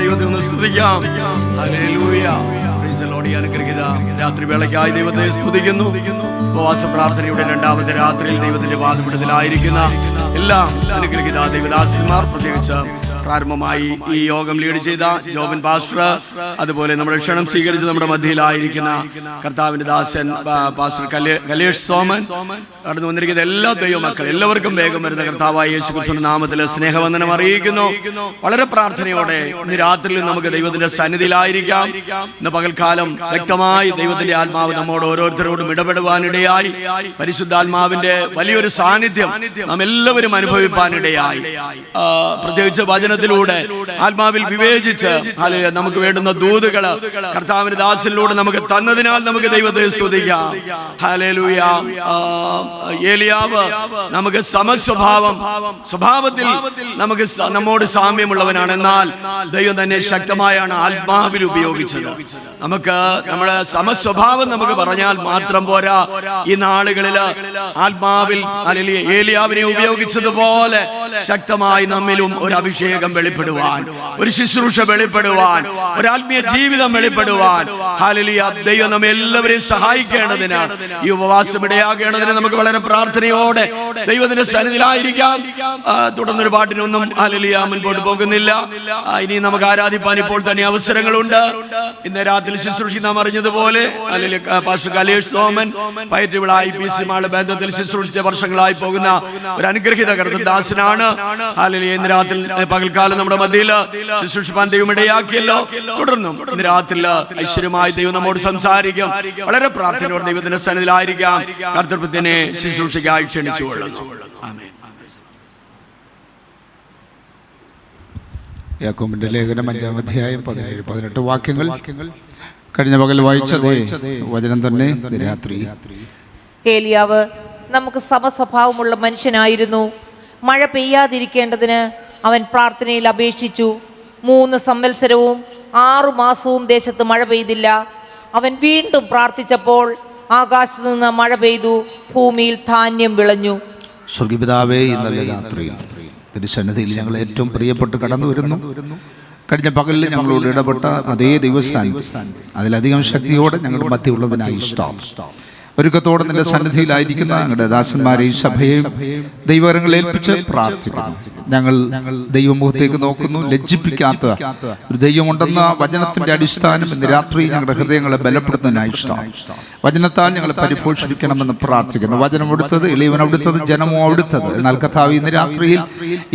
ദൈവത്തെ ഒന്ന് സ്തുതിക്കാം. ഹല്ലേലൂയ. Praise the Lord. അനുഗ്രഹിത രാത്രി വേളയ്ക്കായി ദൈവത്തെ സ്തുതിക്കുന്നു. ഉപവാസ പ്രാർത്ഥനയുടെ രണ്ടാമത്തെ രാത്രിയിൽ ദൈവത്തിന്റെ പാദപീഠത്തിലായിരിക്കുന്ന എല്ലാ അനുഗ്രഹിത ദൈവദാസന്മാർ, പ്രത്യേകിച്ച് പ്രാരംഭമായി ഈ യോഗം ലീഡ് ചെയ്ത ജോബൻ പാസ്റ്റർ, അതുപോലെ നമ്മുടെ ക്ഷണം സ്വീകരിച്ച് നമ്മുടെ മധ്യയിലായിരിക്കുന്ന കർത്താവിന്റെ ദാസൻ പാസ്റ്റർ കലേഷ് സോമൻ, കടന്നു വന്നിരിക്കുന്ന എല്ലാ ദൈവമക്കൾ എല്ലാവർക്കും വേഗം വരുന്ന കർത്താവായ യേശുക്രിസ്തുവിന്റെ നാമത്തിൽ സ്നേഹവന്ദനം അറിയിക്കുന്നു. വളരെ പ്രാർത്ഥനയോടെ ഇന്ന് രാത്രിയിൽ നമുക്ക് ദൈവത്തിന്റെ സന്നിധിയിലായിരിക്കാം. ഇന്ന് പകൽക്കാലം വ്യക്തമായി ദൈവത്തിന്റെ ആത്മാവ് നമ്മോട് ഓരോരുത്തരോടും ഇടപെടുവാനിടയായി, പരിശുദ്ധാത്മാവിന്റെ വലിയൊരു സാന്നിധ്യം നാം എല്ലാവരും അനുഭവിപ്പാനിടയായി. പ്രത്യേകിച്ച് വചനത്തിലൂടെ ആത്മാവിൽ വിവേചിച്ച് നമുക്ക് വേണ്ടുന്ന ദൂതുകള് കർത്താവിന്റെ ദാസനിലൂടെ നമുക്ക് തന്നതിനാൽ നമുക്ക് ദൈവത്തെ സ്തുതിക്കാം. ഹല്ലേലൂയ. ഏലിയാവ് നമുക്ക് സ്വഭാവത്തിൽ നമുക്ക് നമ്മോട് സാമ്യമുള്ളവനാണ്. എന്നാൽ ദൈവം തന്നെ ശക്തമായാണ് ആത്മാവിൽ ഉപയോഗിച്ചത്. നമുക്ക് നമ്മുടെ സമസ്വഭാവം നമുക്ക് പറഞ്ഞാൽ മാത്രം പോരാ. ഈ നാളുകളില് ആത്മാവിൽ ഏലിയാവിനെ ഉപയോഗിച്ചതുപോലെ ശക്തമായി നമ്മിലും ഒരു അഭിഷേകം വെളിപ്പെടുവാൻ, ഒരു ശുശ്രൂഷ വെളിപ്പെടുവാൻ, ഒരു ആത്മീയ ജീവിതം വെളിപ്പെടുവാൻ ഹല്ലേലൂയ ദൈവം നമ്മെ എല്ലാവരെയും സഹായിക്കേണ്ടതിന്, ഈ ഉപവാസം ഇടയാകേണ്ടതിന് നമുക്ക് വളരെ പ്രാർത്ഥനയോടെ ദൈവത്തിന്റെ സന്നിധിയിലായിരിക്കാം. തുടർന്നൊരു പാട്ടിനൊന്നും ഹല്ലേലൂയ മുൻപോട്ട് പോകുന്നില്ല. ഇനി നമുക്ക് ആരാധിപ്പാൻ ഇപ്പോൾ തന്നെ അവസരങ്ങളുണ്ട്. ഇന്ന് രാത്രി ശുശ്രൂഷ നാം അറിഞ്ഞതുപോലെ പാസ്റ്റർ കലേഷ് സോമൻ പയറ്റുവിളായി PC മാള് ബന്ധത്തിൽ ശുശ്രൂഷിച്ച വർഷങ്ങളായി പോകുന്ന ഒരു അനുഗ്രഹിത കർത്തദാസനാണ്. ഹല്ലേലൂയ. ഇന്ന് രാത്രി പകൽക്കാലം നമ്മുടെ മധ്യയിൽ ശുശ്രൂഷിപ്പാൻ ദൈവം ഇടയാക്കിയല്ലോ. തുടർന്നും ഇന്ന് രാത്രി ഐശ്വര്യമായി ദൈവം നമ്മോട് സംസാരിക്കും. വളരെ പ്രാർത്ഥനയോടെ ദൈവത്തിന്റെ സന്നിധിയിലായിരിക്കാം. കർത്തൃത്വത്തിനെ ശുശ്രൂഷയ്ക്കായി ക്ഷണിച്ചുകൊള്ളുന്നു. ആമേൻ. യാക്കോബിന്റെ ലേഖനം 5-ാം അധ്യായം 17-18 വാക്യങ്ങൾ കഴിഞ്ഞ പകൽ വായിച്ചത് വചനം തന്നെ രാത്രി. ഏലിയാവ് നമുക്ക് സമസ്വഭാവമുള്ള മനുഷ്യനായിരുന്നു. മഴ പെയ്യാതിരിക്കേണ്ടതിന് അവൻ പ്രാർത്ഥനയിൽ അപേക്ഷിച്ചു. 3 സംവത്സരവും 6 മാസവും ദേശത്ത് മഴ പെയ്തില്ല. അവൻ വീണ്ടും പ്രാർത്ഥിച്ചപ്പോൾ ആകാശത്ത് നിന്ന് മഴ പെയ്തു, ഭൂമിയിൽ ധാന്യം വിളഞ്ഞു. സ്വർഗ്ഗപിതാവേ, ഇന്നലെ രാത്രി തിരുസന്നിധിയിൽ ഞങ്ങൾ ഏറ്റവും പ്രിയപ്പെട്ട് കടന്നു വരുന്നു. കഴിഞ്ഞ പകലിൽ ഞങ്ങളോട് ഇടപെട്ട അതേ ദിവസം അതിലധികം ശക്തിയോടെ ഞങ്ങളുടെ മധ്യമുള്ളതിനായി സ്തോത്രം. ഒരുക്കത്തോടെ നിന്റെ സന്നിധിയിലായിരിക്കുന്ന ഞങ്ങളുടെ ദാസന്മാരെയും സഭയെയും ദൈവകരങ്ങൾ ഏൽപ്പിച്ച് പ്രാർത്ഥിക്കുന്നു. ഞങ്ങൾ ദൈവമുഖത്തേക്ക് നോക്കുന്നു. ലജ്ജിപ്പിക്കാത്ത ഒരു ദൈവമുണ്ടെന്ന വചനത്തിന്റെ അടിസ്ഥാനം ഇന്ന് രാത്രി ഞങ്ങളുടെ ഹൃദയങ്ങളെ ബലപ്പെടുത്തുന്നതിനായി വചനത്താൽ ഞങ്ങളെ പരിപോഷിപ്പിക്കണമെന്ന് പ്രാർത്ഥിക്കുന്നു. വചനം എടുത്തത്, ഇളയവൻ അവിടുത്തത്, ജനമോ അവിടുത്തത്. എന്നാൽ കർത്താവേ, ഇന്ന് രാത്രിയിൽ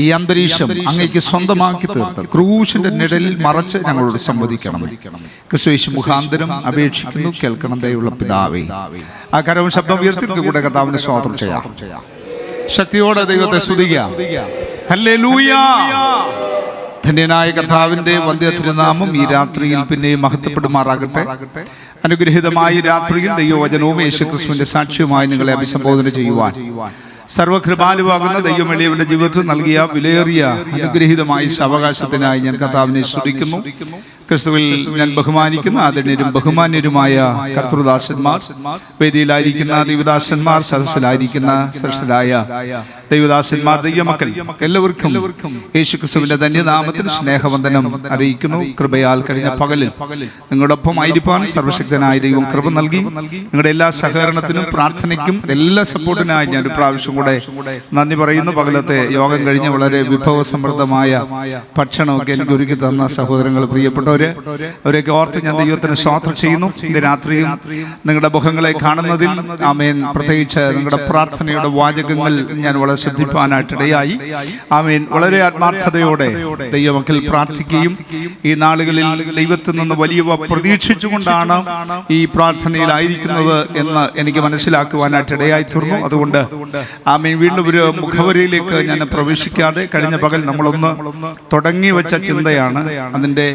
ഈ അന്തരീക്ഷം അങ്ങേക്ക് സ്വന്തമാക്കി തീർത്ത് ക്രൂശിന്റെ നിഴലിൽ മറച്ച് ഞങ്ങളോട് സംവദിക്കണം. ക്രിസ്തുയേശു മുഖാന്തരം അപേക്ഷിക്കുന്നു. കേൾക്കണം ദയയുള്ള പിതാവേ. ആ കരവും ശബ്ദം ഉയർത്തിട്ട് കൂടെ കർത്താവിനെ സ്തോത്രം ചെയ്യാം. ശക്തിയോടെ ദൈവത്തെ സ്തുതിക്കാം. ഹല്ലേലൂയ. ധന്യനായ കർത്താവിന്റെ വന്ധ്യ തിരുനാമം ഈ രാത്രിയിൽ പിന്നെ മഹത്വപ്പെടുമാറാകട്ടെ. അനുഗ്രഹീതമായ രാത്രിയിൽ ദൈവവചനവും യേശുക്രിസ്തുവിന്റെ സാക്ഷ്യവുമായി നിങ്ങളെ അഭിസംബോധന ചെയ്യുവാൻ സർവകൃപാലുവാകുന്ന ദൈവം എളിയവന്റെ ജീവിതത്തിൽ നൽകിയ വിലയേറിയ അനുഗ്രഹീതമായ അവകാശത്തിനായി ഞാൻ കർത്താവിനെ സ്തുതിക്കുന്നു. ക്രിസ്തുവിൽ ഞാൻ ബഹുമാനിക്കുന്ന ആദരണീയരും ബഹുമാന്യരുമായ കർത്തൃദാസന്മാർ, വേദിയിലായിരിക്കുന്ന ദൈവദാസന്മാർ, സദസ്സിലായിരിക്കുന്ന ശ്രേഷ്ഠരായ ദൈവദാസന്മാർ, ദൈവമക്കൾ എല്ലാവർക്കും യേശുക്രിസ്തുവിന്റെ ധന്യനാമത്തിൽ സ്നേഹവന്ദനം അറിയിക്കുന്നു. കൃപയാൽ കഴിഞ്ഞ പകലിൽ നിങ്ങളോടൊപ്പം ആയിരിക്കാൻ സർവശക്തനായ ദൈവം കൃപ നൽകി. നിങ്ങളുടെ എല്ലാ സഹകരണത്തിനും പ്രാർത്ഥനയ്ക്കും എല്ലാ സപ്പോർട്ടിനായി ഞാൻ ഒരു പ്രാവശ്യം കൂടെ നന്ദി പറയുന്നു. പകലത്തെ യോഗം കഴിഞ്ഞ് വളരെ വിഭവസമൃദ്ധമായ ഭക്ഷണമൊക്കെ എനിക്ക് ഒരുക്കി തന്ന സഹോദരങ്ങൾ, പ്രിയപ്പെട്ടവര്, അവരെയൊക്കെ ഓർത്ത് ഞാൻ ദൈവത്തിന് സ്തോത്രം ചെയ്യുന്നു. ഇന്ന് രാത്രിയും നിങ്ങളുടെ മുഖങ്ങളെ കാണുന്നതിൽ ആമേൻ, പ്രത്യേകിച്ച് നിങ്ങളുടെ പ്രാർത്ഥനയുടെ വാചകങ്ങൾ ഞാൻ വളരെ ശ്രദ്ധിപ്പാനായിട്ടിടയായി. ആമേൻ. വളരെ ആത്മാർത്ഥതയോടെ ദൈവമക്കൾ പ്രാർത്ഥിക്കുകയും ഈ നാളുകളിൽ ദൈവത്തിൽ നിന്ന് വലിയ പ്രതീക്ഷിച്ചുകൊണ്ടാണ് ഈ പ്രാർത്ഥനയിലായിരിക്കുന്നത് എന്ന് എനിക്ക് മനസ്സിലാക്കുവാനായിട്ടിടയായി തീർന്നു. അതുകൊണ്ട് ആമേൻ, വീണ്ടും ഒരു മുഖവരിയിലേക്ക് ഞാൻ പ്രവേശിക്കാതെ കഴിഞ്ഞ പകൽ നമ്മളൊന്ന് തുടങ്ങി വെച്ച ചിന്തയാണ്. അതിൻ്റെ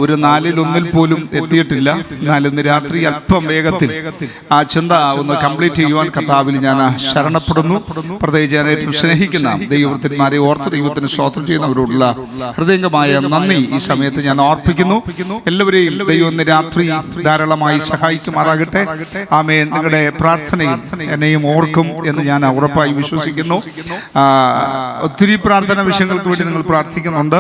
ഒരു 4-1 പോലും എത്തിയിട്ടില്ല. എന്നാൽ ഇന്ന് രാത്രി അല്പം വേഗത്തിൽ ആ ചിന്ത ഒന്ന് കംപ്ലീറ്റ് ചെയ്യുവാൻ കർത്താവിൽ ഞാൻ ശരണപ്പെടുന്നു. പ്രത്യേകിച്ച് പ്രത്യേകിച്ച് ഞാൻ ഏറ്റവും സ്നേഹിക്കുന്ന ദൈവവൃത്തന്മാരെ ഓർത്ത് ദൈവത്തിന് സ്തോത്രം ചെയ്യുന്നവരോടുള്ള ഹൃദയംഗമായ നന്ദി ഈ സമയത്ത് ഞാൻ ഓർപ്പിക്കുന്നു. എല്ലാവരെയും ദൈവം ഇന്ന് രാത്രി ധാരാളമായി സഹായിക്കുമാറാകട്ടെ. ആമേൻ. നിങ്ങളുടെ പ്രാർത്ഥനയിൽ എന്നെയും ഓർക്കും എന്ന് ഞാൻ ഉറപ്പായി വിശ്വസിക്കുന്നു. ഒത്തിരി പ്രാർത്ഥന വിഷയങ്ങൾക്ക് വേണ്ടി നിങ്ങൾ പ്രാർത്ഥിക്കുന്നുണ്ട്.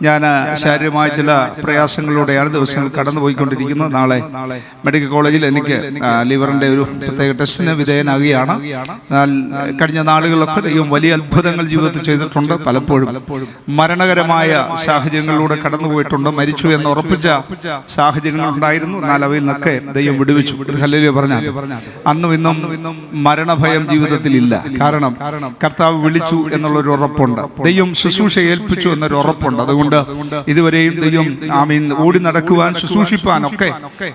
ഞാൻ ശാരീരികമായ ചില പ്രയാസങ്ങളിലൂടെയാണ് ദിവസങ്ങൾ കടന്നുപോയിക്കൊണ്ടിരിക്കുന്നത്. നാളെ മെഡിക്കൽ കോളേജിൽ എനിക്ക് ലിവറിന്റെ ഒരു പ്രത്യേക ടെസ്റ്റിന് വിധേയനാകുകയാണ്. എന്നാൽ കഴിഞ്ഞ നാളുകളിലൊക്കെ ദൈവം വലിയ അത്ഭുതങ്ങൾ ജീവിതത്തിൽ ചെയ്തിട്ടുണ്ട്. പലപ്പോഴും മരണകരമായ സാഹചര്യങ്ങളിലൂടെ കടന്നുപോയിട്ടുണ്ട്. മരിച്ചു എന്ന് ഉറപ്പിച്ച സാഹചര്യങ്ങൾ ഉണ്ടായിരുന്നു. എന്നാൽ അവയിൽ നിന്നൊക്കെ ദൈവം വിടുവിച്ചു. ഒരു ഹല്ലേലൂയ പറഞ്ഞാൽ അന്നും ഇന്നും മരണഭയം ജീവിതത്തിൽ ഇല്ല. കാരണം കർത്താവ് വിളിച്ചു എന്നുള്ളൊരു ഉറപ്പുണ്ട്. ദൈവം ശുശ്രൂഷ ഏൽപ്പിച്ചു എന്നൊരു ഉറപ്പുണ്ട്. അതുകൊണ്ട് ഇതുവരെയും ദൈവം ആമീൻ ഓടി നടക്കുവാൻ ശുശ്രൂഷിപ്പാൻ ഒക്കെ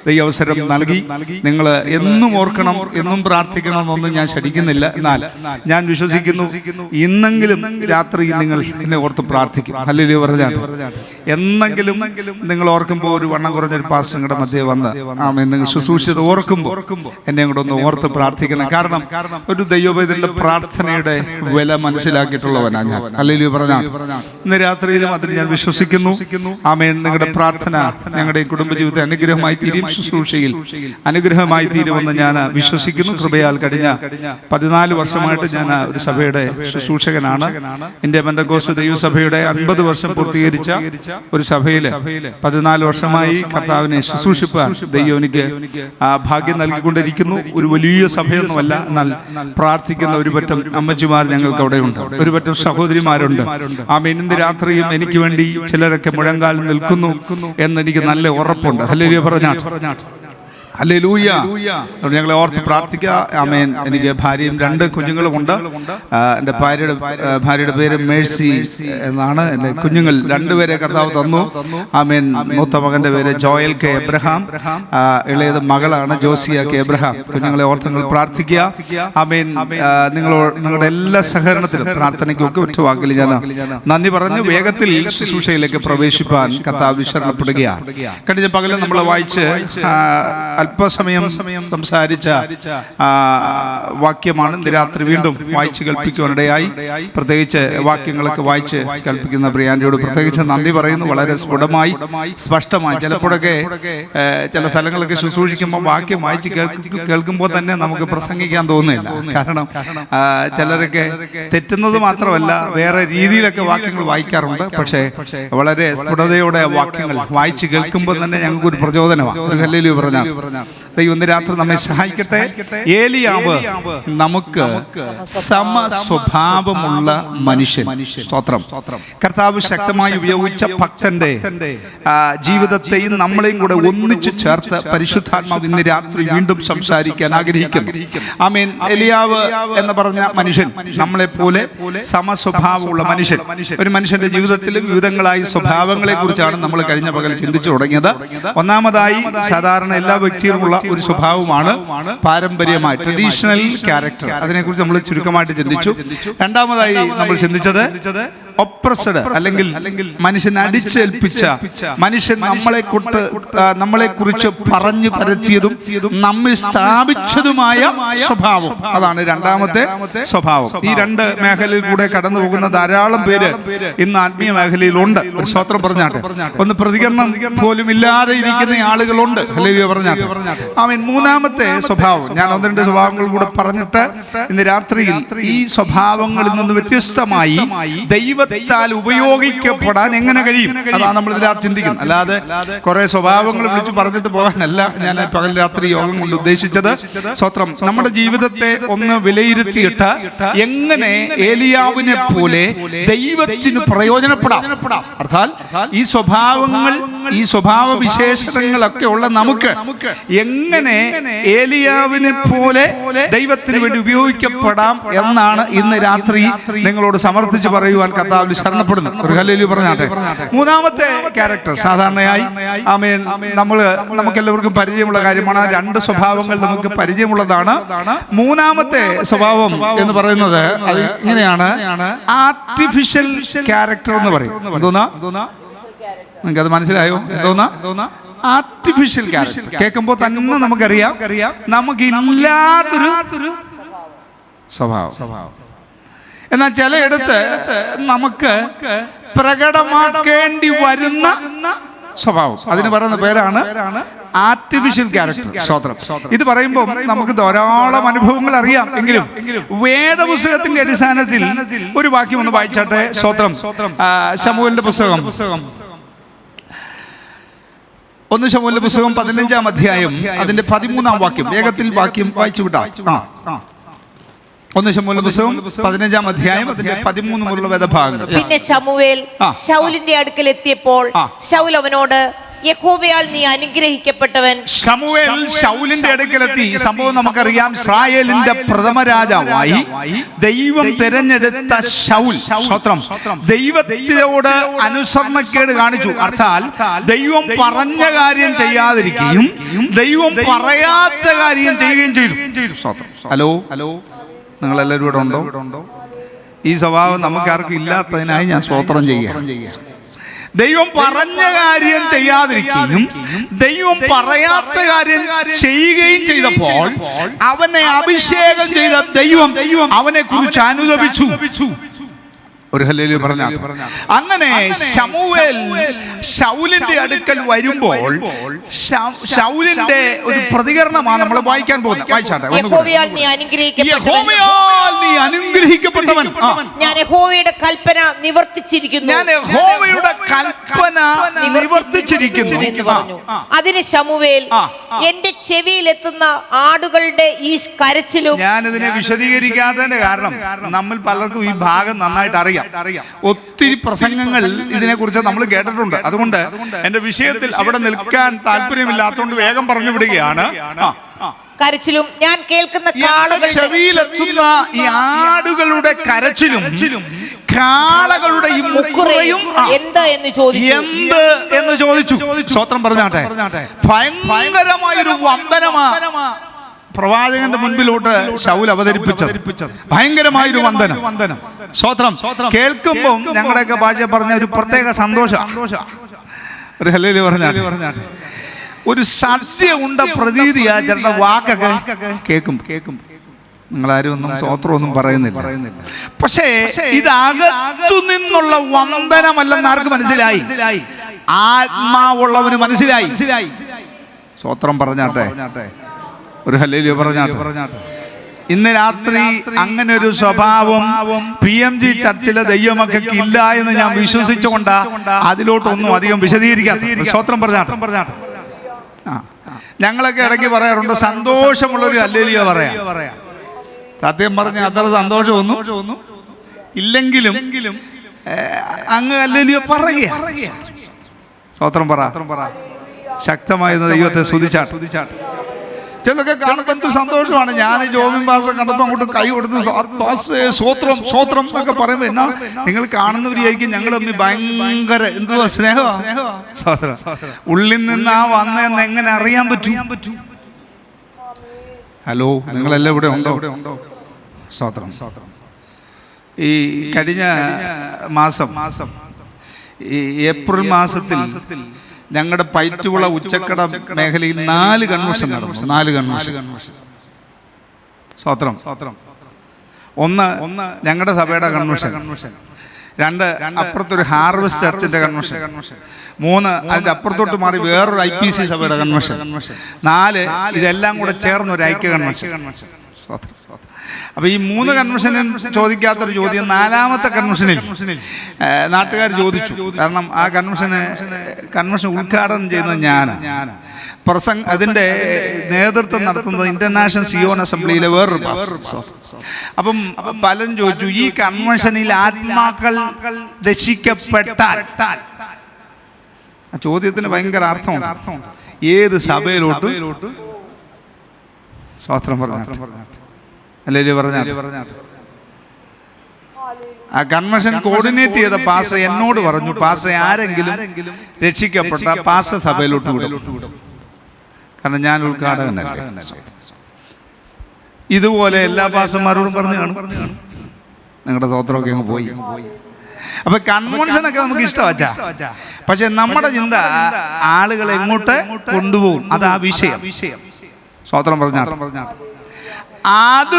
ദൈവം അവസരം നൽകി. നിങ്ങൾ എന്നും ഓർക്കണം, എന്നും പ്രാർത്ഥിക്കണം എന്നൊന്നും ഞാൻ ശഠിക്കുന്നില്ല. എന്നാൽ ഞാൻ വിശ്വസിക്കുന്നു ഇന്നെങ്കിലും രാത്രി നിങ്ങൾ എന്നെ ഓർത്ത് പ്രാർത്ഥിക്കും. ഹല്ലേലൂയ പറഞ്ഞാൽ എന്നെങ്കിലും നിങ്ങൾ ഓർക്കുമ്പോൾ ഒരു വണ്ണം കുറഞ്ഞൊരു പാസ്റ്റർ നിങ്ങളുടെ മധ്യേ വന്ന് ആമേൻ നിങ്ങൾ ശുശ്രൂഷിച്ചത് ഓർക്കുമ്പോൾ എന്നെ കൂടെ ഒന്ന് ഓർത്ത് പ്രാർത്ഥിക്കണം. കാരണം ഒരു ദൈവവേദനയുടെ പ്രാർത്ഥനയുടെ വില മനസ്സിലാക്കിയിട്ടുള്ളവനാണ് ഞാൻ. ഹല്ലേലൂയ പറഞ്ഞാൽ ഇന്ന് രാത്രിയിലും അതിന് ഞാൻ വിശ്വസിക്കുന്നു. ആമേൻ. നിങ്ങളുടെ പ്രാർത്ഥന ഞങ്ങളുടെ കുടുംബജീവിതത്തെ അനുഗ്രഹമായി തീരും, ശുശ്രൂഷയിൽ അനുഗ്രഹമായി തീരുമെന്ന് ഞാൻ വിശ്വസിക്കുന്നു. കൃപയാൽ കഴിഞ്ഞ 14 വർഷമായിട്ട് ഞാൻ ഒരു സഭയുടെ ശുശ്രൂഷകനാണ്. ഇന്ത്യ പെന്തക്കോസ്ത് ദൈവസഭയുടെ 50 വർഷം പൂർത്തീകരിച്ച ഒരു സഭയിൽ 14 വർഷമായി കർത്താവിനെ ശുശ്രൂഷിപ്പാൻ ദൈവം എനിക്ക് ഭാഗ്യം നൽകിക്കൊണ്ടിരിക്കുന്നു. ഒരു വലിയ സഭയൊന്നുമല്ല, എന്നാൽ പ്രാർത്ഥിക്കുന്ന ഒരു പറ്റം അമ്മച്ചിമാർ ഞങ്ങൾക്ക് അവിടെയുണ്ട്, ഒരു പറ്റം സഹോദരിമാരുണ്ട്. ആമേൻ. ഇന്ന് രാത്രിയും എനിക്ക് വേണ്ടി ചിലരൊക്കെ മുഴങ്കാലിൽ നിൽക്കുന്നു എന്നെനിക്ക് നല്ല ഉറപ്പുണ്ട്. ഹല്ലേലൂയ പറഞ്ഞാൽ ഹല്ലേലൂയ. ഞങ്ങളെ ഓർത്ത് പ്രാർത്ഥിക്കുക. ആമേൻ. എനിക്ക് ഭാര്യയും 2 കുഞ്ഞുങ്ങളും ഉണ്ട്. എൻ്റെ ഭാര്യയുടെ പേര് മേഴ്സി എന്നാണ്. എൻ്റെ കുഞ്ഞുങ്ങൾ 2 പേരെ കർത്താവ് തന്നു. ആമേൻ. മൂത്ത മകന്റെ പേര് ജോയൽ കെ എബ്രഹാം, ഇളയത് മകളാണ് ജോസിയ കെ എബ്രഹാം. കുഞ്ഞുങ്ങളെ ഓർത്ത് നിങ്ങൾ പ്രാർത്ഥിക്കുക. ആമേൻ. നിങ്ങളുടെ എല്ലാ സഹകരണത്തിലും പ്രാർത്ഥനയ്ക്കും ഒക്കെ ഒറ്റ വാക്കിൽ ഞാൻ നന്ദി പറഞ്ഞു വേഗത്തിൽ ശുശ്രൂഷയിലേക്ക് പ്രവേശിപ്പാൻ കർത്താവ് ശരണപ്പെടുകയാണ്. കഴിഞ്ഞ പകലും നമ്മൾ വായിച്ച് അല്പസമയം സംസാരിച്ച വാക്യമാണ് ഇന്ന് രാത്രി വീണ്ടും വായിച്ച് കേൾപ്പിക്കുവാനിടയായി. പ്രത്യേകിച്ച് വാക്യങ്ങളൊക്കെ വായിച്ച് കേൾപ്പിക്കുന്ന പ്രിയാന്റിയോട് പ്രത്യേകിച്ച് നന്ദി പറയുന്നു. വളരെ സ്ഫുടമായി സ്പഷ്ടമായി. ചിലപ്പോഴൊക്കെ ചില സ്ഥലങ്ങളൊക്കെ ശുശ്രൂഷിക്കുമ്പോൾ വാക്യം വായിച്ച് കേൾക്കുമ്പോൾ തന്നെ നമുക്ക് പ്രസംഗിക്കാൻ തോന്നുന്നില്ല. കാരണം ചിലരൊക്കെ തെറ്റുന്നത് മാത്രമല്ല വേറെ രീതിയിലൊക്കെ വാക്യങ്ങൾ വായിക്കാറുണ്ട്. പക്ഷേ വളരെ സ്ഫുടതയോടെ വാക്യങ്ങൾ വായിച്ച് കേൾക്കുമ്പോൾ തന്നെ ഞങ്ങൾക്കൊരു പ്രചോദനമാണ്. ഹല്ലേലൂയ പറഞ്ഞാൽ ദൈവം ഇന്ന് രാത്രി നമ്മെ സഹായിക്കട്ടെ. ഏലിയാവ് നമുക്ക് സമ സ്വഭാവമുള്ള മനുഷ്യൻ. സ്തോത്രം. കർത്താവ് ശക്തമായി ഉപയോഗിച്ച ഭക്തന്റെ ജീവിതത്തെയും നമ്മളെയും കൂടെ ഒന്നിച്ചു ചേർത്ത് പരിശുദ്ധാത്മാവ് ഇന്ന് രാത്രി വീണ്ടും സംസാരിക്കാൻ ആഗ്രഹിക്കുന്നു. ആമേൻ. ഏലിയാവ് എന്ന് പറഞ്ഞ മനുഷ്യൻ നമ്മളെ പോലെ സമസ്വഭാവമുള്ള മനുഷ്യൻ. ഒരു മനുഷ്യന്റെ ജീവിതത്തിൽ വിവിധങ്ങളായ സ്വഭാവങ്ങളെ കുറിച്ചാണ് നമ്മൾ കഴിഞ്ഞ പകൽ ചിന്തിച്ചു തുടങ്ങിയത്. ഒന്നാമതായി സാധാരണ എല്ലാ വ്യക്തികളുമുള്ള ഒരു സ്വഭാവമാണ് പാരമ്പര്യമായി ട്രഡീഷണൽ ക്യാരക്ടർ. അതിനെക്കുറിച്ച് നമ്മൾ ചുരുക്കമായിട്ട് ചിന്തിച്ചു. രണ്ടാമതായി നമ്മൾ ചിന്തിച്ചത് ഒപ്രസ്ഡ് അല്ലെങ്കിൽ മനുഷ്യൻ അടിച്ചേൽപ്പിച്ച, മനുഷ്യൻ നമ്മളെ കുറിച്ച് പറഞ്ഞു പരത്തിയതും നമ്മിൽ സ്ഥാപിച്ചതുമായ സ്വഭാവം. അതാണ് രണ്ടാമത്തെ സ്വഭാവം. ഈ 2 മേഖലയിൽ കൂടെ കടന്നു പോകുന്ന ധാരാളം പേര് ഇന്ന് ആത്മീയ മേഖലയിലുണ്ട്. ഒരു സ്തോത്രം പറഞ്ഞാട്ടെ. ഒന്ന് പ്രതികരണം പോലും ഇല്ലാതെ ഇരിക്കുന്ന ആളുകളുണ്ട്. ഹല്ലേലൂയ പറഞ്ഞാട്ടെ. ആമേൻ. മൂന്നാമത്തെ സ്വഭാവം, ഞാൻ 1-2 സ്വഭാവങ്ങൾ കൂടെ പറഞ്ഞിട്ട് ഇന്ന് രാത്രിയിൽ ഈ സ്വഭാവങ്ങളിൽ നിന്ന് വ്യത്യസ്തമായി ദൈവത്താൽ ഉപയോഗിക്കപ്പെടാൻ എങ്ങനെ കഴിയും, അതാണ് നമ്മൾ ഇതിനകത്ത് ചിന്തിക്കുന്നത്. അല്ലാതെ കുറെ സ്വഭാവങ്ങൾ വിളിച്ചു പറഞ്ഞിട്ട് പോകാനല്ല ഞാൻ പകൽ രാത്രി യോഗം കൊണ്ട് ഉദ്ദേശിച്ചത്. സ്വത്രം നമ്മുടെ ജീവിതത്തെ ഒന്ന് വിലയിരുത്തിയിട്ട് എങ്ങനെ ഏലിയാവിനെ പോലെ ദൈവത്തിന് പ്രയോജനപ്പെടാം. അർത്ഥാൽ ഈ സ്വഭാവങ്ങൾ, ഈ സ്വഭാവ വിശേഷങ്ങളൊക്കെ ഉള്ള നമുക്ക് എങ്ങനെ ഏലിയാവിനെ പോലെ ദൈവത്തിന് വേണ്ടി ഉപയോഗിക്കപ്പെടാം എന്നാണ് ഇന്ന് രാത്രി നിങ്ങളോട് സമർത്ഥിച്ച് പറയുവാൻ കർത്താവിൽ ശരണപ്പെടുന്നു. ഒരു ഹല്ലേലൂയ പറഞ്ഞാട്ടെ. മൂന്നാമത്തെ ക്യാരക്ടർ സാധാരണയായി ആമേൻ നമുക്കെല്ലാവർക്കും പരിചയമുള്ള കാര്യമാണ്. 2 സ്വഭാവങ്ങൾ നമുക്ക് പരിചയമുള്ളതാണ്. മൂന്നാമത്തെ സ്വഭാവം എന്ന് പറയുന്നത് അത് ഇങ്ങനെയാണ്, ആർട്ടിഫിഷ്യൽ ക്യാരക്ടർ എന്ന് പറയും. എന്തോന്നാ നിങ്ങൾക്ക് അത് മനസ്സിലായോ? എന്തോന്നാ ആർട്ടിഫിഷ്യൽ ക്യാരക്ടർ. കേൾക്കുമ്പോൾ തന്നെ നമുക്കറിയാം നമുക്കില്ലാത്തൊരു സ്വഭാവം. എന്നാൽ ചിലയിടത്ത് നമുക്ക് പ്രകടമാക്കേണ്ടി വരുന്ന സ്വഭാവം, അതിന് പറയുന്ന പേരാണ് ആർട്ടിഫിഷ്യൽ ക്യാരക്ടർ. സ്തോത്രം. ഇത് പറയുമ്പോൾ നമുക്ക് ധാരാളം അനുഭവങ്ങൾ അറിയാം. എങ്കിലും വേദപുസ്തകത്തിന്റെ അടിസ്ഥാനത്തിൽ ഒരു വാക്യം ഒന്ന് വായിച്ചാട്ടെ. സ്തോത്രം. ശമൂവേലിന്റെ പുസ്തകം 1 ശമൂവേലിന്റെ പുസ്തകം 15-ാം അധ്യായം അതിന്റെ 13-ാം വാക്യം. വേഗത്തിൽ വാക്യം വായിച്ചു വിട്ടാ. 1 ശമൂവേലിന്റെ പുസ്തകം 15-ാം അധ്യായം അതിന്റെ 13 മുതലുള്ള വേദഭാഗങ്ങൾ. പിന്നെ ശമൂവേൽ ശൗലിന്റെ അടുക്കൽ എത്തിയപ്പോൾ ശൗൽ അവനോട്, യഹോവയാൽ നീ അനുഗ്രഹിക്കപ്പെട്ടവൻ. ശമൂവേൽ ശൗലിന്റെ അടുക്കലെത്തി. സംഭവം നമുക്കറിയാം. ഇസ്രായേലിന്റെ പ്രഥമ രാജാവായി ദൈവം തിരഞ്ഞെടുത്ത ശൗൽ സ്തോത്രം ദൈവത്തിനോട് അനുസരണക്കേട് കാണിച്ചു. അർത്ഥാൽ ദൈവം പറഞ്ഞ കാര്യം ചെയ്യാതിരിക്കുകയും ദൈവം പറയാത്ത കാര്യം ചെയ്യുകയും ചെയ്തു. ഹലോ, നിങ്ങളെല്ലാവരും ഇവിടെ ഉണ്ടോ? ഈ സ്വഭാവം നമുക്കാർക്കും ഇല്ലാത്തതിനായി ഞാൻ സ്തോത്രം ചെയ്യാം. ദൈവം പറഞ്ഞ കാര്യം ചെയ്യാതിരിക്കുകയും ദൈവം പറയാത്ത കാര്യം ചെയ്യുകയും ചെയ്തപ്പോൾ അവനെ അഭിഷേകം ചെയ്ത ദൈവം അവനെ കുറിച്ച് അനുതപിച്ചു. ഒരു ഹല്ലേലൂയ പറഞ്ഞാൽ. അങ്ങനെ ശമൂവേൽ ശൗലിന്റെ അടുക്കൽ വരുമ്പോൾ ശൗലിന്റെ ഒരു പ്രതികരണമാണ് നമ്മൾ വായിക്കാൻ പോകുന്നത്. വായിച്ചാട്ടെ. യഹോവയാൽ നീ അനുഗ്രഹിക്കപ്പെട്ടവൻ. ഞാൻ യഹോവയുടെ കൽപ്പന നിവർത്തിച്ചിരിക്കുന്നു എന്ന് പറഞ്ഞു. അതിന് ശമൂവേൽ, എന്റെ ചെവിയിൽ എത്തുന്ന ആടുകളുടെ ഈ കരച്ചിലും. ഞാനിതിനെ വിശദീകരിക്കാത്തതിന്റെ കാരണം നമ്മൾ പലർക്കും ഈ ഭാഗം നന്നായിട്ട് അറിയാം. ഒത്തിരി പ്രസംഗങ്ങൾ ഇതിനെ കുറിച്ച് നമ്മൾ കേട്ടിട്ടുണ്ട്. അതുകൊണ്ട് എന്റെ വിഷയത്തിൽ അവിടെ നിൽക്കാൻ താല്പര്യമില്ലാത്തതുകൊണ്ട് വേഗം പറഞ്ഞു വിടുകയാണ്. കരച്ചിലും ഞാൻ കേൾക്കുന്ന ചെവിയിലെത്തുന്ന ഈ ആടുകളുടെ കരച്ചിലും കാളകളുടെ ഈ മുക്കുറയും എന്ത് എന്ന് ചോദിച്ചു. സ്തോത്രം പറഞ്ഞാട്ടെ. ഭയങ്കരമായൊരു വന്ദനമാണ് പ്രവാചകന്റെ മുൻപിലോട്ട് ശൗൽ അവതരിപ്പിച്ചത്. ഭയങ്കരമായൊരു വന്ദനം. സ്തോത്രം. കേൾക്കുമ്പോൾ ഞങ്ങളുടെയൊക്കെ ഭാഷ പറഞ്ഞ ഒരു പ്രത്യേക സന്തോഷം. ഒരു ഹല്ലേലൂയ പറഞ്ഞാട്ടെ. ഒരു സദ്യ ഉണ്ട പ്രതീതിയാ ചിലരുടെ വാക്കൊക്കെ കേൾക്കും. നിങ്ങളാരും ഒന്നും സ്തോത്രമൊന്നും പറയുന്നില്ല. പക്ഷേ ഇതകത്തു നിന്നുള്ള വന്ദനമല്ലെന്ന് ആർക്ക് മനസ്സിലായി? ആത്മാവുള്ളവന് മനസ്സിലായി. സ്തോത്രം പറഞ്ഞാട്ടെ. ഒരു ഹല്ലേലൂയ പറഞ്ഞാട്ടെ. ഇന്ന് രാത്രി അങ്ങനെ ഒരു സ്വഭാവം PMG ചർച്ചിലെ ദൈവമക്കൾക്ക് ഇല്ല എന്ന് ഞാൻ വിശ്വസിച്ചുകൊണ്ട് അതിലോട്ടൊന്നും അധികം വിശദീകരിക്കാം. സ്തോത്രം പറഞ്ഞാട്ടെ. ഞങ്ങളൊക്കെ ഇടയ്ക്ക് പറയാറുണ്ട്, സന്തോഷമുള്ളൊരു ഹല്ലേലൂയ പറയാം. സത്യം പറഞ്ഞ അത്ര സന്തോഷമൊന്നും ഇല്ലെങ്കിലും അങ്ങ് ഹല്ലേലൂയ പറയുക. സ്തോത്രം പറ. ശക്തമായ ദൈവത്തെ സ്തുതിച്ചാട്ടെ. ചിലരൊക്കെ കാണുമ്പോൾ എന്ത് സന്തോഷമാണ്. ഞാൻ ജോബിൻ പാസ്റ്റർ കണ്ടപ്പോൾ അങ്ങോട്ട് കൈ കൊടുത്ത് സ്വോത്രം എന്നൊക്കെ പറയുമ്പോൾ എന്നാ നിങ്ങൾ കാണുന്നവരായിരിക്കും ഞങ്ങൾ തമ്മിൽ ഭയങ്കര എന്തുവാ സ്നേഹമാണ്. ഉള്ളിൽ നിന്ന് ആ വന്നെന്ന് എങ്ങനെ അറിയാൻ പറ്റും? ഹലോ, നിങ്ങളെല്ലാം ഇവിടെ ഉണ്ടോ? സ്തോത്രം. ഈ കഴിഞ്ഞ മാസം ഈ ഏപ്രിൽ മാസത്തിൽ ഞങ്ങളുടെ പൈറ്റുവിള ഉച്ചക്കട മേഖലയിൽ 4 കൺവെൻഷൻ നടന്നു. 4 കൺവെൻഷൻ. സ്തോത്രം. ഒന്ന് ഞങ്ങളുടെ സഭയുടെ കൺവെൻഷൻ. 2 അപ്പുറത്തൊരു ഹാർവസ്റ്റ് ചർച്ചിന്റെ കൺവെൻഷൻ. 3 അതിന്റെ അപ്പുറത്തോട്ട് മാറി വേറൊരു IPC സഭയുടെ കൺവെൻഷൻ. 4 ഇതെല്ലാം കൂടെ ചേർന്ന് ഒരു ഐക്യ കൺവെൻഷൻ. അപ്പൊ ഈ 3 കൺവെൻഷനും ചോദിക്കാത്തൊരു ചോദ്യം 4ാമത്തെ കൺവെൻഷനിൽ നാട്ടുകാർ ചോദിച്ചു. കാരണം ആ കൺവെൻഷൻ ഉദ്ഘാടനം ചെയ്യുന്നത് ഞാൻ. അതിന്റെ നേതൃത്വം നടത്തുന്നത് ഇന്റർനാഷണൽ സിയോൺ അസംബ്ലിയിലെ വേറൊരു പാസ്റ്റർ. അപ്പം പലരും ചോദിച്ചു, ഈ കൺവെൻഷനിൽ ആത്മാക്കൾ രക്ഷിക്കപ്പെട്ടാൽ, ആ ചോദ്യത്തിന് ഭയങ്കര അർത്ഥമുണ്ട്. ഏത് സഭയിലോട്ട്? സ്തോത്രം പറഞ്ഞു. അല്ലേ പറഞ്ഞാട്ടെ. ആ കൺവെൻഷൻ കോർഡിനേറ്റ് ചെയ്ത പാസ്റ്റർ എന്നോട് പറഞ്ഞു, പാസ്റ്റർ ആരെങ്കിലും രക്ഷിക്കപ്പെട്ട പാസ്റ്റർ സഭയിലോട്ട് വിടും. കാരണം ഞാൻ ഉദ്ഘാടകനല്ലേ. ഇതുപോലെ എല്ലാ പാസ്റ്റർമാരോടും പറഞ്ഞു കാണും. നിങ്ങളുടെ സ്തോത്രമൊക്കെ അങ്ങ് പോയി. അപ്പൊ കൺവെൻഷനൊക്കെ നമുക്ക് ഇഷ്ടമാച്ചാ, പക്ഷെ നമ്മുടെ ചിന്ത ആളുകളെ എങ്ങോട്ട് കൊണ്ടുപോകും, അതാ വിഷയം. സ്തോത്രം പറഞ്ഞാട്ടെ. അത്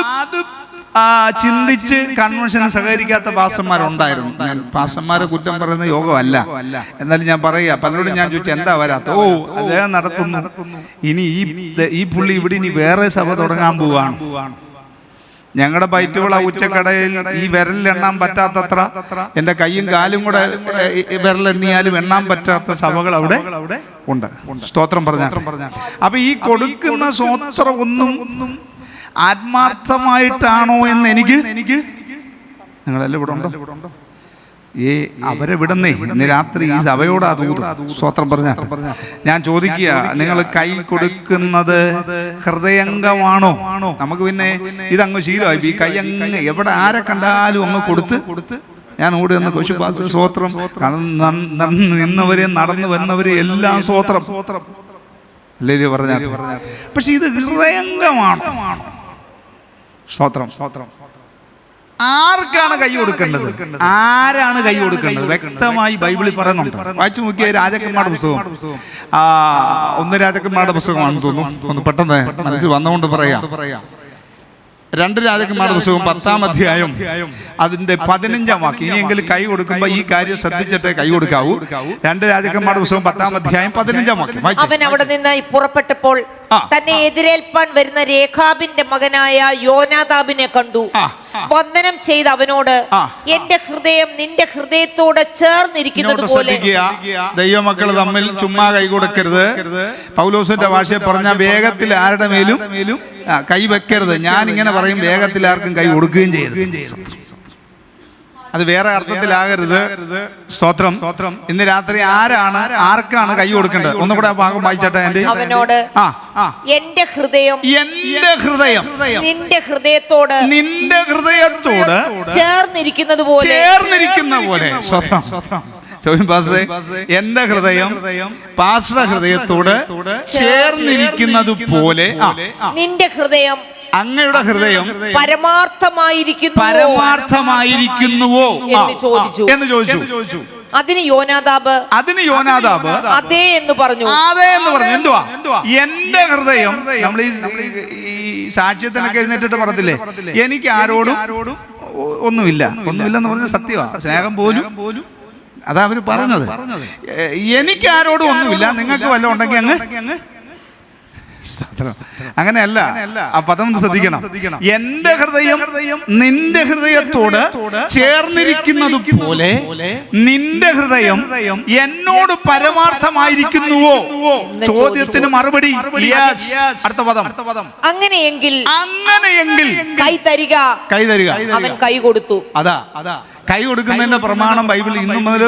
ചിന്തിച്ച് കൺവെൻഷന് സഹകരിക്കാത്ത പാസ്റ്റർമാരുണ്ടായിരുന്നു. ഞാൻ പാസ്റ്റർമാരെ കുറ്റം പറയുന്ന യോഗമല്ല, എന്നാലും ഞാൻ പറയുക, പലരോടും ഞാൻ ചോദിച്ചു എന്താ വരാത്ത. അദ്ദേഹം നടത്തുന്നു. ഇനി ഈ പുള്ളി ഇവിടെ ഇനി വേറെ സഭ തുടങ്ങാൻ പോവാണ്. ഞങ്ങളുടെ പൈറ്റുവിള ഉച്ചക്കടയിൽ ഈ വിരലിലെണ്ണാൻ പറ്റാത്തത്ര, എൻ്റെ കൈയും കാലും കൂടെ വിരലെണ്ണിയാലും എണ്ണാൻ പറ്റാത്ത സഭകൾ അവിടെ ഉണ്ട്. സ്തോത്രം പറഞ്ഞാൽ. അപ്പൊ ഈ കൊടുക്കുന്ന സ്തോത്രം ഒന്നും ആത്മാർത്ഥമായിട്ടാണോ എന്ന് എനിക്ക് നിങ്ങളെല്ലാം ഇവിടെ ഉണ്ടോ? അവരെ വിടുന്നേ ഇന്ന് രാത്രി ഈ സഭയോടാ തൂത്. സ്തോത്രം പറഞ്ഞാൽ ഞാൻ ചോദിക്കുക, നിങ്ങൾ കൈ കൊടുക്കുന്നത് ഹൃദയംഗമാണോ? നമുക്ക് പിന്നെ ഇതങ്ങ് ശീലമായി. ഈ കൈ അങ്ങ് എവിടെ ആരെ കണ്ടാലും അങ്ങ് കൊടുത്ത് ഞാൻ ഓടി വന്ന് കൊച്ചു പാസ് സ്തോത്രം, നിന്നവരെ നടന്നു വന്നവരെ എല്ലാം സ്തോത്രം അല്ലേ പറഞ്ഞാൽ. പക്ഷെ ഇത് ഹൃദയംഗമാണോ? സ്തോത്രം. ആർക്കാണ് കൈ കൊടുക്കേണ്ടത്? ആരാണ് കൈ കൊടുക്കേണ്ടത്? വ്യക്തമായി ബൈബിളിൽ പറയുന്നുണ്ട്. വായിച്ചു നോക്കിയ രാജാക്കന്മാരുടെ പുസ്തകം, 1 രാജാക്കന്മാരുടെ പുസ്തകമാണെന്ന് തോന്നുന്നു. ഒന്ന് പെട്ടെന്ന് മനസ്സിൽ വന്നുകൊണ്ട് പറയാം. 2 രാജാക്കന്മാരുടെ പുസ്തകം 10-ാം അധ്യായം അതിന്റെ 15-ാം വാക്യം. ഇനിയെങ്കിലും കൈ കൊടുക്കുമ്പോ ഈ കാര്യം ശ്രദ്ധിച്ചിട്ടേ കൈ കൊടുക്കാവൂ. 2 രാജാക്കന്മാരുടെ പുസ്തകം 10-ാം അധ്യായം 15-ാം വാക്യം. അവൻ അവിടെ നിന്ന് പുറപ്പെട്ടപ്പോൾ തന്നെ എതിരേൽപ്പാൻ വരുന്ന രേഖാബിന്റെ മകനായ യോനാദാബിനെ കണ്ടു. വന്ദനം ചെയ്ത് അവനോട്, എന്റെ ഹൃദയം നിന്റെ ഹൃദയത്തോട് ചേർന്നിരിക്കുന്നത് പോലെ. ദൈവമക്കൾ തമ്മിൽ ചുമ്മാ കൈ കൊടുക്കരുത്. പൗലോസിന്റെ ഭാഷയിൽ പറഞ്ഞ വേഗത്തിൽ ആരുടെ മേലും കൈ വെക്കരുത്. ഞാൻ ഇങ്ങനെ പറയും, വേഗത്തിൽ ആർക്കും കൈ കൊടുക്കുകയും ചെയ്യരുത്. അത് വേറെ അർത്ഥത്തിലാകരുത്. സ്തോത്രം. ഇന്ന് രാത്രി ആർക്കാണ് കൈ കൊടുക്കേണ്ടത്? ഒന്നുകൂടെ ആ ഭാഗം വായിച്ചട്ടെ. അവനോട്, എന്റെ ഹൃദയം നിന്റെ ഹൃദയത്തോട് ചേർന്നിരിക്കുന്നത് പോലെ. എന്റെ ഹൃദയം പാസ്റ്ററുടെ ഹൃദയത്തോട് ചേർന്നിരിക്കുന്നത് പോലെ നിന്റെ ഹൃദയം, അങ്ങയുടെ ഹൃദയം പരമാർത്ഥമായിരിക്കുന്നുവോ എന്ന് ചോദിച്ചു. അതിന് യോനാദാബ് അതേ എന്ന് പറഞ്ഞു. എന്തുവാ? എന്റെ ഹൃദയം. നമ്മൾ ഈ സാക്ഷ്യത്തിനൊക്കെ എഴുന്നേറ്റിട്ട് പറഞ്ഞില്ലേ, എനിക്ക് ആരോടും ഒന്നുമില്ലെന്ന് പറഞ്ഞ സത്യമാണ്. സ്നേഹം പോലും അതാ അവര് പറഞ്ഞത്. എനിക്ക് ആരോടും ഒന്നുമില്ല, നിങ്ങൾക്ക് വല്ലതും ഉണ്ടെങ്കിൽ അങ്ങ്. അങ്ങനെയല്ല, ആ പദം ശ്രദ്ധിക്കണം. എന്റെ ഹൃദയം നിന്റെ ഹൃദയത്തോട് ചേർന്നിരിക്കുന്നത് പോലെ നിന്റെ ഹൃദയം എന്നോട് പരമാർത്ഥമായിരിക്കുന്നുവോ? ചോദ്യത്തിന് മറുപടി അടുത്ത പദം. അങ്ങനെയെങ്കിൽ കൈ തരിക. അവൻ കൈ കൊടുത്തു. അതാ കൈ കൊടുക്കുന്നതിന്റെ പ്രമാണം ബൈബിൾ ഇന്നു മുതൽ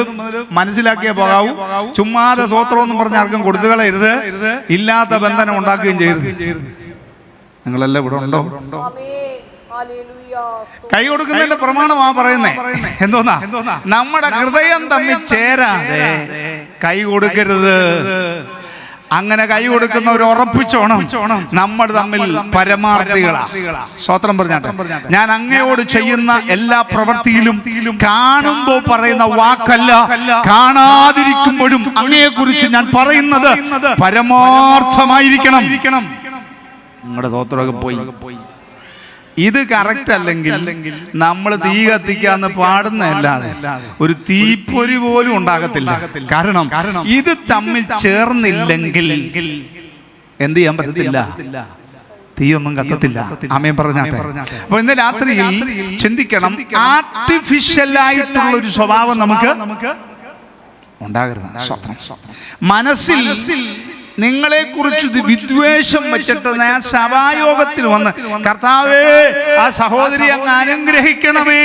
മനസ്സിലാക്കിയേ പോകാവൂ. ചുമ്മാതെ സ്വോത്രമൊന്നും പറഞ്ഞ ആർക്കും കൊടുത്തുകളയരുത്. ഇല്ലാത്ത ബന്ധനം ഉണ്ടാക്കുകയും ചെയ്യരുത്. നിങ്ങളെല്ലാം ഇവിടെ ഉണ്ടോ? കൈ കൊടുക്കുന്നതിന്റെ പ്രമാണമാ പറയുന്നേ. എന്തോന്നാ? നമ്മുടെ ഹൃദയം തമ്മിൽ ചേരാതെ കൈ കൊടുക്കരുത്. അങ്ങനെ കൈ കൊടുക്കുന്നവർ ഉറപ്പിച്ചോണം നമ്മൾ തമ്മിൽ പരമാർത്ഥികളാ. സ്തോത്രം പറഞ്ഞാട്ടെ. ഞാൻ അങ്ങയോട് ചെയ്യുന്ന എല്ലാ പ്രവൃത്തിയിലും കാണുമ്പോ പറയുന്ന വാക്കല്ല, കാണാതിരിക്കുമ്പോഴും അങ്ങയെ കുറിച്ച് ഞാൻ പറയുന്നത് പരമാർത്ഥമായിരിക്കണം. നിങ്ങളുടെ സ്തോത്രമൊക്കെ പോയി. ഇത് കറക്റ്റ് അല്ലെങ്കിൽ നമ്മൾ തീ കത്തിക്കാന്ന് പാടുന്നതല്ലാതെ ഒരു തീപ്പൊരി പോലും ഉണ്ടാകത്തില്ല. കാരണം ഇത് തമ്മിൽ ചേർന്നില്ലെങ്കിൽ എന്ത് ചെയ്യാൻ പറ്റത്തില്ല, തീയൊന്നും കത്തത്തില്ല. ആമേൻ പറഞ്ഞാട്ടെ. അപ്പൊ ഇന്ന് രാത്രിയിൽ ചിന്തിക്കണം, ആർട്ടിഫിഷ്യൽ ആയിട്ടുള്ള ഒരു സ്വഭാവം നമുക്ക് ഉണ്ടാകരുത്. മനസ്സിൽ നിങ്ങളെ കുറിച്ച് വിദ്വേഷം വെച്ചിട്ട് ഞാൻ സഭായോഗത്തിൽ വന്ന്, കർത്താവേ ആ സഹോദരി അങ്ങ് അനുഗ്രഹിക്കണമേ,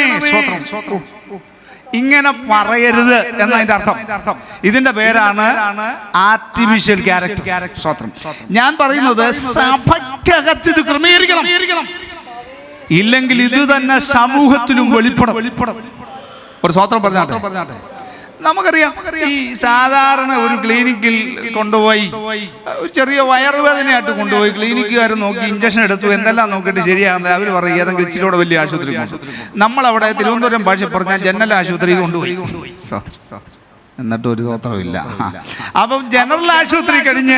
ഇങ്ങനെ പറയരുത് എന്നതിന്റെ അർത്ഥം. ഇതിന്റെ പേരാണ് ആർട്ടിഫിഷ്യൽ ക്യാരക്ടർ. ഞാൻ പറയുന്നത് സഭയ്ക്കകത്ത് ഇത് ക്രമീകരിക്കണം. ഇല്ലെങ്കിൽ ഇത് തന്നെ സമൂഹത്തിലും വെളിപ്പെടും. ഒരു സ്വത്രം പറഞ്ഞാട്ടെ. നമുക്കറിയാം, ഈ സാധാരണ ഒരു ക്ലിനിക്കിൽ കൊണ്ടുപോയി ഒരു ചെറിയ വയറുവേദനയായിട്ട് കൊണ്ടുപോയി ക്ലിനിക്കുകാർ നോക്കി ഇഞ്ചക്ഷൻ എടുത്തു, എന്തെല്ലാം നോക്കിയിട്ട് ശരിയാകുന്നില്ല. അവർ പറയും ഏതെങ്കിലും ഇച്ചിരിയോടെ വലിയ ആശുപത്രി. നമ്മളവിടെ തിരുവനന്തപുരം ഭാഷ പറഞ്ഞാൽ ജനറൽ ആശുപത്രി കൊണ്ടുപോയി. എന്നിട്ട് ഒരു സ്വത്രമില്ല. അപ്പം ജനറൽ ആശുപത്രി കഴിഞ്ഞ്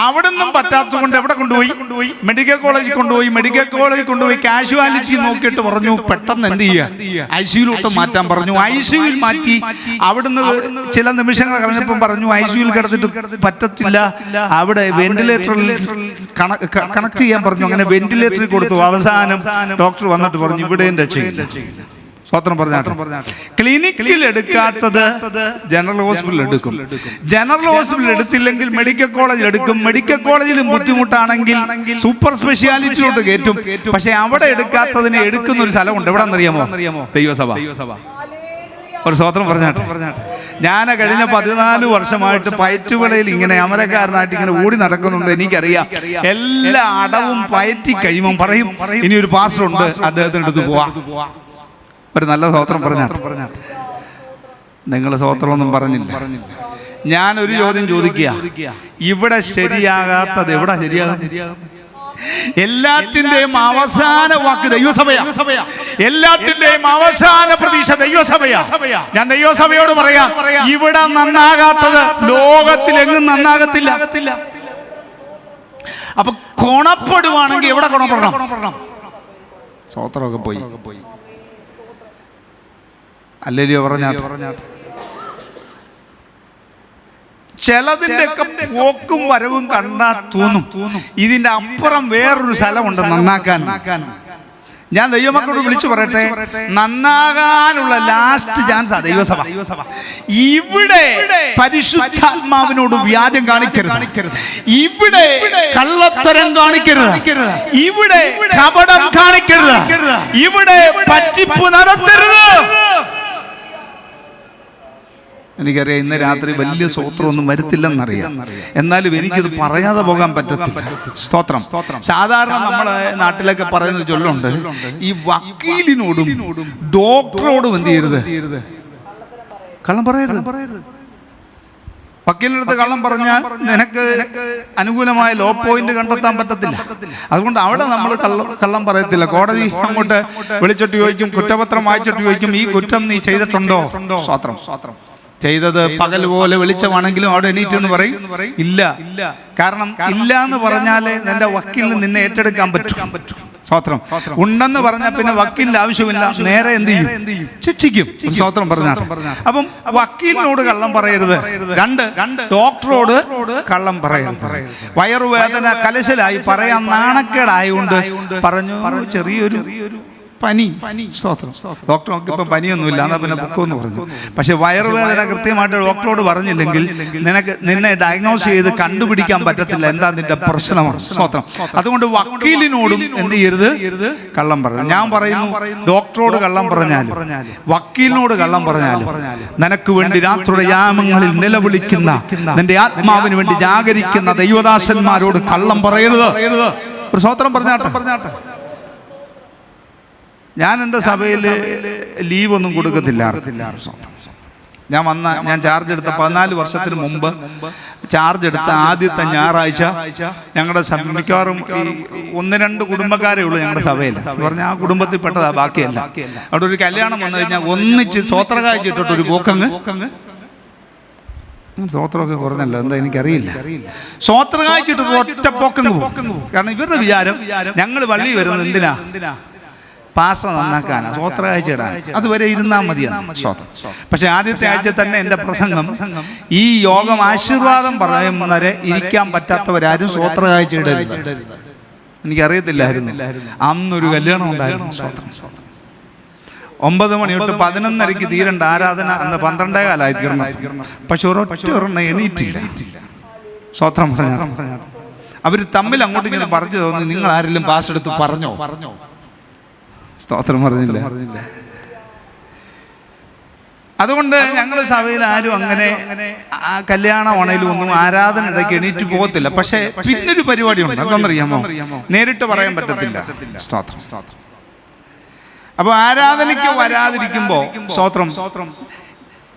അവിടെ നിന്നും പറ്റാത്തതുകൊണ്ട് എവിടെ കൊണ്ടുപോയി? മെഡിക്കൽ കോളേജിൽ കൊണ്ടുപോയി. മെഡിക്കൽ കോളേജിൽ കൊണ്ടുപോയി കാഷ്വാലിറ്റി നോക്കിയിട്ട് പറഞ്ഞു പെട്ടെന്ന് എന്ത് ചെയ്യുക, ICUലോട്ട് മാറ്റാൻ പറഞ്ഞു. ICUയിൽ മാറ്റി. അവിടുന്ന് ചില നിമിഷങ്ങൾ കഴിഞ്ഞപ്പം പറഞ്ഞു ICUയിൽ കിടന്നിട്ട് പറ്റത്തില്ല, അവിടെ വെന്റിലേറ്ററിൽ കണക്ട് ചെയ്യാൻ പറഞ്ഞു. അങ്ങനെ വെന്റിലേറ്ററിൽ കൊടുത്തു. അവസാനം ഡോക്ടർ വന്നിട്ട് പറഞ്ഞു ഇവിടെയും രക്ഷയില്ല. സ്വത്രം പറഞ്ഞാട്ടെ. ക്ലിനിക്കിൽ എടുക്കാത്തത് ജനറൽ ഹോസ്പിറ്റലിൽ എടുക്കും. ജനറൽ ഹോസ്പിറ്റലിൽ എടുത്തില്ലെങ്കിൽ മെഡിക്കൽ കോളേജിൽ എടുക്കും. മെഡിക്കൽ കോളേജിലും ബുദ്ധിമുട്ടാണെങ്കിൽ സൂപ്പർ സ്പെഷ്യാലിറ്റിയിലോട്ട് കയറ്റും. പക്ഷെ അവിടെ എടുക്കാത്തതിനെ എടുക്കുന്ന ഒരു സ്ഥലമുണ്ട്. എവിടെന്നറിയാമോ? ദൈവസഭ. ഒരു സ്വത്രം പറഞ്ഞാട്ടെ. ഞാൻ കഴിഞ്ഞ 14 വർഷമായിട്ട് പയറ്റുവിളയിൽ ഇങ്ങനെ അമരക്കാരനായിട്ട് ഇങ്ങനെ ഓടി നടക്കുന്നുണ്ട്. എനിക്കറിയാം എല്ലാ അടവും പയറ്റി കഴിയുമ്പോൾ പറയും ഇനി ഒരു പാസ്റ്റർ ഉണ്ട്, അദ്ദേഹത്തിന് അടുത്ത് പോവാ. ഒരു നല്ല സ്വത്രം പറഞ്ഞാട്ടെ. നിങ്ങൾ സ്വത്രമൊന്നും പറഞ്ഞില്ല. ഞാൻ ഒരു ചോദ്യം ചോദിക്കുക, ഇവിടെ ശരിയാകാത്തത് എവിടെ ശരിയാകും? എല്ലാറ്റിന്റെയും അവസാന വാക്ക് ദൈവസഭയാ. എല്ലാറ്റിന്റെയും അവസാന പ്രതീക്ഷ ദൈവസഭയാ. ഞാൻ ദൈവസഭയോട് പറയാം, ഇവിടെ നന്നാകാത്തത് ലോകത്തിലെങ്ങും നന്നാകത്തില്ല. അപ്പൊ കൊണപ്പെടുവാണെങ്കിൽ എവിടെ കൊണപ്പെടണം? സ്വത്രമൊക്കെ പോയി. അല്ലല്ലോ പറഞ്ഞാട്ടെ. ചിലതിന്റെ ഒക്കെ പോക്കും വരവും കണ്ടാ തോന്നും ഇതിന്റെ അപ്പുറം വേറൊരു സ്ഥലമുണ്ട് നന്നാക്കാൻ. ഞാൻ ദൈവമക്കളോട് വിളിച്ചു പറയട്ടെ, നന്നാകാനുള്ള ലാസ്റ്റ് ചാൻസാ ദൈവസഭ. ഇവിടെ പരിശുദ്ധാത്മാവിനോട് വ്യാജം കാണിക്കരുത്. ഇവിടെ കള്ളത്തരം കാണിക്കരുത്. ഇവിടെ കപടം കാണിക്കരുത്. ഇവിടെ പറ്റിപ്പ് നടത്തരുത്. എനിക്കറിയാം ഇന്ന് രാത്രി വലിയ സ്വത്രമൊന്നും വരുത്തില്ലെന്നറിയാം. എന്നാലും എനിക്കിത് പറയാതെ പോകാൻ പറ്റത്തില്ല. സ്തോത്രം. സാധാരണ നമ്മുടെ നാട്ടിലൊക്കെ പറയുന്ന ചൊല്ലുണ്ട്, ഈ വക്കീലിനോടും ഡോക്ടറോടും എന്ത് ചെയ്യരുത്? കള്ളം പറയരുത്. വക്കീലിൻ്റെ അടുത്ത് കള്ളം പറഞ്ഞാൽ നിനക്ക് അനുകൂലമായ ലോ പോയിന്റ് കണ്ടെത്താൻ പറ്റത്തില്ല. അതുകൊണ്ട് അവിടെ നമ്മൾ കള്ളം പറയത്തില്ല. കോടതി അങ്ങോട്ട് വിളിച്ചിട്ട് ചോദിക്കും, കുറ്റപത്രം വായിച്ചിട്ട് ചോദിക്കും, ഈ കുറ്റം നീ ചെയ്തിട്ടുണ്ടോ? സ്തോത്രം. ചെയ്തത് പകൽ പോലെ വെളിച്ചമാണെങ്കിലും അവിടെ എണീറ്റെന്ന് പറയും ഇല്ല. കാരണം ഇല്ല എന്ന് പറഞ്ഞാലേ നിന്റെ വക്കീലിന് നിന്നെ ഏറ്റെടുക്കാൻ പറ്റും. സ്തോത്രം. ഉണ്ടെന്ന് പറഞ്ഞാൽ പിന്നെ വക്കീലിന്റെ ആവശ്യമില്ല, നേരെ എന്ത് ചെയ്യും? ശിക്ഷിക്കും. സ്തോത്രം പറഞ്ഞാൽ. അപ്പം വക്കീലിനോട് കള്ളം പറയരുത്. രണ്ട് ഡോക്ടറോട് കള്ളം പറയരുത്. വയറുവേദന കലശലായി പറയാൻ നാണക്കേടായതുകൊണ്ട് പറഞ്ഞു ചെറിയൊരു പനി. സ്തോത്രം. ഡോക്ടർ നോക്കിയപ്പോൾ പനിയൊന്നുമില്ല, എന്നാൽ പിന്നെ പൊക്കമെന്ന് പറഞ്ഞു. പക്ഷെ വയറുവേദന കൃത്യമായിട്ട് ഡോക്ടറോട് പറഞ്ഞില്ലെങ്കിൽ നിന്നെ ഡയഗ്നോസ് ചെയ്ത് കണ്ടുപിടിക്കാൻ പറ്റത്തില്ല എന്താ നിന്റെ പ്രശ്നമാണ്. സ്തോത്രം. അതുകൊണ്ട് വക്കീലിനോടും എന്ത് ചെയ്യരുത്? കള്ളം പറഞ്ഞു. ഞാൻ പറയുന്നു, ഡോക്ടറോട് കള്ളം പറഞ്ഞാലും വക്കീലിനോട് കള്ളം പറഞ്ഞാലും നിനക്ക് വേണ്ടി രാത്രിയുടെ യാമങ്ങളിൽ നിലവിളിക്കുന്ന നിന്റെ ആത്മാവിന് വേണ്ടി ജാഗരിക്കുന്ന ദൈവദാസന്മാരോട് കള്ളം പറയരുത്. ഒരു സ്തോത്രം പറഞ്ഞാട്ടെ. ഞാൻ എൻ്റെ സഭയിൽ ലീവൊന്നും കൊടുക്കത്തില്ല. ഞാൻ ചാർജ് എടുത്ത 14 വർഷത്തിന് മുമ്പ് ചാർജ് എടുത്ത ആദ്യത്തെ ഞായറാഴ്ച ഞങ്ങളുടെ മിക്കവാറും 1-2 കുടുംബക്കാരേ ഉള്ളൂ ഞങ്ങളുടെ സഭയിൽ. പറഞ്ഞാൽ ആ കുടുംബത്തിൽ പെട്ടതാ, ബാക്കിയല്ല. അവിടെ ഒരു കല്യാണം വന്നു കഴിഞ്ഞാൽ ഒന്നിച്ച് സ്വോത്ര കാഴ്ച ഇട്ടിട്ട് ഒരു പോക്കങ്ങ്. സ്വോത്രമൊക്കെ കുറഞ്ഞല്ലോ, എന്താ എനിക്കറിയില്ല. സ്വോത്ര കാഴ്ച ഇട്ടിട്ട് ഒറ്റ പോക്കങ്ങ് പോകും. കാരണം ഇവരുടെ വിചാരം ഞങ്ങൾ പള്ളി വരുന്നത് എന്തിനാ? പാസ്റ്റർ നന്നാക്കാനാ, സ്വോത്ര കാഴ്ച ഇടാൻ. അതുവരെ ഇരുന്നാൽ മതിയാണ്. സ്വോത്രം. പക്ഷെ ആദ്യത്തെ ആഴ്ച തന്നെ എൻ്റെ പ്രസംഗം ഈ യോഗം ആശീർവാദം പറയുന്നവരെ ഇരിക്കാൻ പറ്റാത്തവരാരും സ്വോത്ര കാഴ്ച ഇടരുത്. എനിക്കറിയത്തില്ലായിരുന്നു. അന്നൊരു കല്യാണം ഉണ്ടായിരുന്നു. സ്വോത്രം. 9 മണി തൊട്ട് 11:30 തീരേണ്ട ആരാധന അന്ന് 12:15 തീർന്നു. പക്ഷെ ഒരെണ്ണം എണീറ്റില്ല. സ്വോത്രം പറഞ്ഞാൽ അവർ തമ്മിൽ അങ്ങോട്ട് ഇങ്ങനെ പറഞ്ഞു തോന്നി, നിങ്ങൾ ആരെങ്കിലും പാസ് എടുത്ത് പറഞ്ഞോ? സ്തോത്രം പറഞ്ഞില്ല. അതുകൊണ്ട് ഞങ്ങൾ സഭയിൽ ആരും അങ്ങനെ കല്യാണമാണേലും ഒന്നും ആരാധന ഇടയ്ക്ക് എണീറ്റ് പോകത്തില്ല. പക്ഷെ പിന്നൊരു പരിപാടിയുണ്ട്, അതൊന്നറിയാമോ? നേരിട്ട് പറയാൻ പറ്റത്തില്ല. സ്തോത്രം. അപ്പൊ ആരാധനയ്ക്ക് വരാതിരിക്കുമ്പോ സ്തോത്രം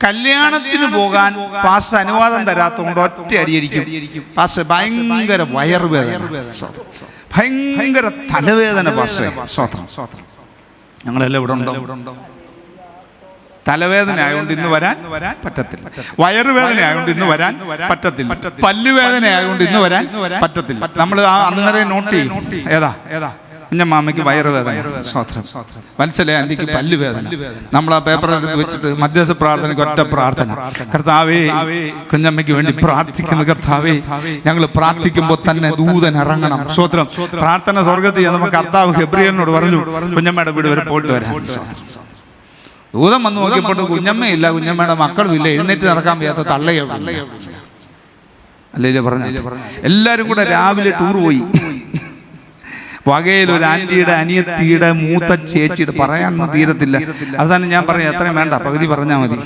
കല്യാണത്തിന് പോകാൻ പാസ്റ്റർ അനുവാദം തരാത്തതുകൊണ്ട് ഒറ്റ അടിയടിക്കും. പാസ്റ്റർ ഭയങ്കര വയറുവേദന, ഭയങ്കര തലവേദന പാസ്റ്റർ. സ്തോത്രം. ഞങ്ങളെല്ലാം ഇവിടെ ഉണ്ടോ? തലവേദന ആയതുകൊണ്ട് ഇന്ന് വരാൻ പറ്റത്തില്ല, വയറുവേദന ആയതുകൊണ്ട് ഇന്ന് വരാൻ പറ്റത്തില്ല, പല്ലുവേദന ആയതുകൊണ്ട് ഇന്ന് വരാൻ പറ്റത്തില്ല. നമ്മൾ അന്നേരം നോട്ട് ചെയ്യും, ഏതാ കുഞ്ഞമ്മാമയ്ക്ക് വയറുവേദന, വത്സല ആന്റിക്ക് പല്ലുവേദന. നമ്മൾ ആ പേപ്പർ എടുത്ത് വെച്ചിട്ട് മധ്യസ്ഥ പ്രാർത്ഥനയ്ക്ക് ഒറ്റ പ്രാർത്ഥന, കർത്താവേ കുഞ്ഞമ്മയ്ക്ക് വേണ്ടി പ്രാർത്ഥിക്കുന്നു കർത്താവേ. ഞങ്ങൾ പ്രാർത്ഥിക്കുമ്പോൾ തന്നെ ദൂതൻ ഇറങ്ങണം. സ്തോത്രം. പ്രാർത്ഥന സ്വർഗത്തിൽ നമുക്ക് കർത്താവ് ഗബ്രിയേലിനോട് പറഞ്ഞു, കുഞ്ഞമ്മയുടെ വീട് വരെ പോയിട്ട് വരാൻ. ദൂതം വന്ന് നോക്കിയപ്പോൾ കുഞ്ഞമ്മയില്ല, കുഞ്ഞമ്മയുടെ മക്കളും ഇല്ല, എഴുന്നേറ്റ് നടക്കാൻ വയ്യാത്ത തള്ളയോ അല്ലേ പറഞ്ഞു. എല്ലാവരും കൂടെ രാവിലെ ടൂർ പോയി. വകയിൽ ഒരു ആന്റിയുടെ അനിയത്തിയുടെ മൂത്ത ചേച്ചിയുടെ പറയാനൊന്നും തീരത്തില്ല. അവസാനം ഞാൻ പറയാം, എത്രയും വേണ്ട, പകുതി പറഞ്ഞാൽ മതി.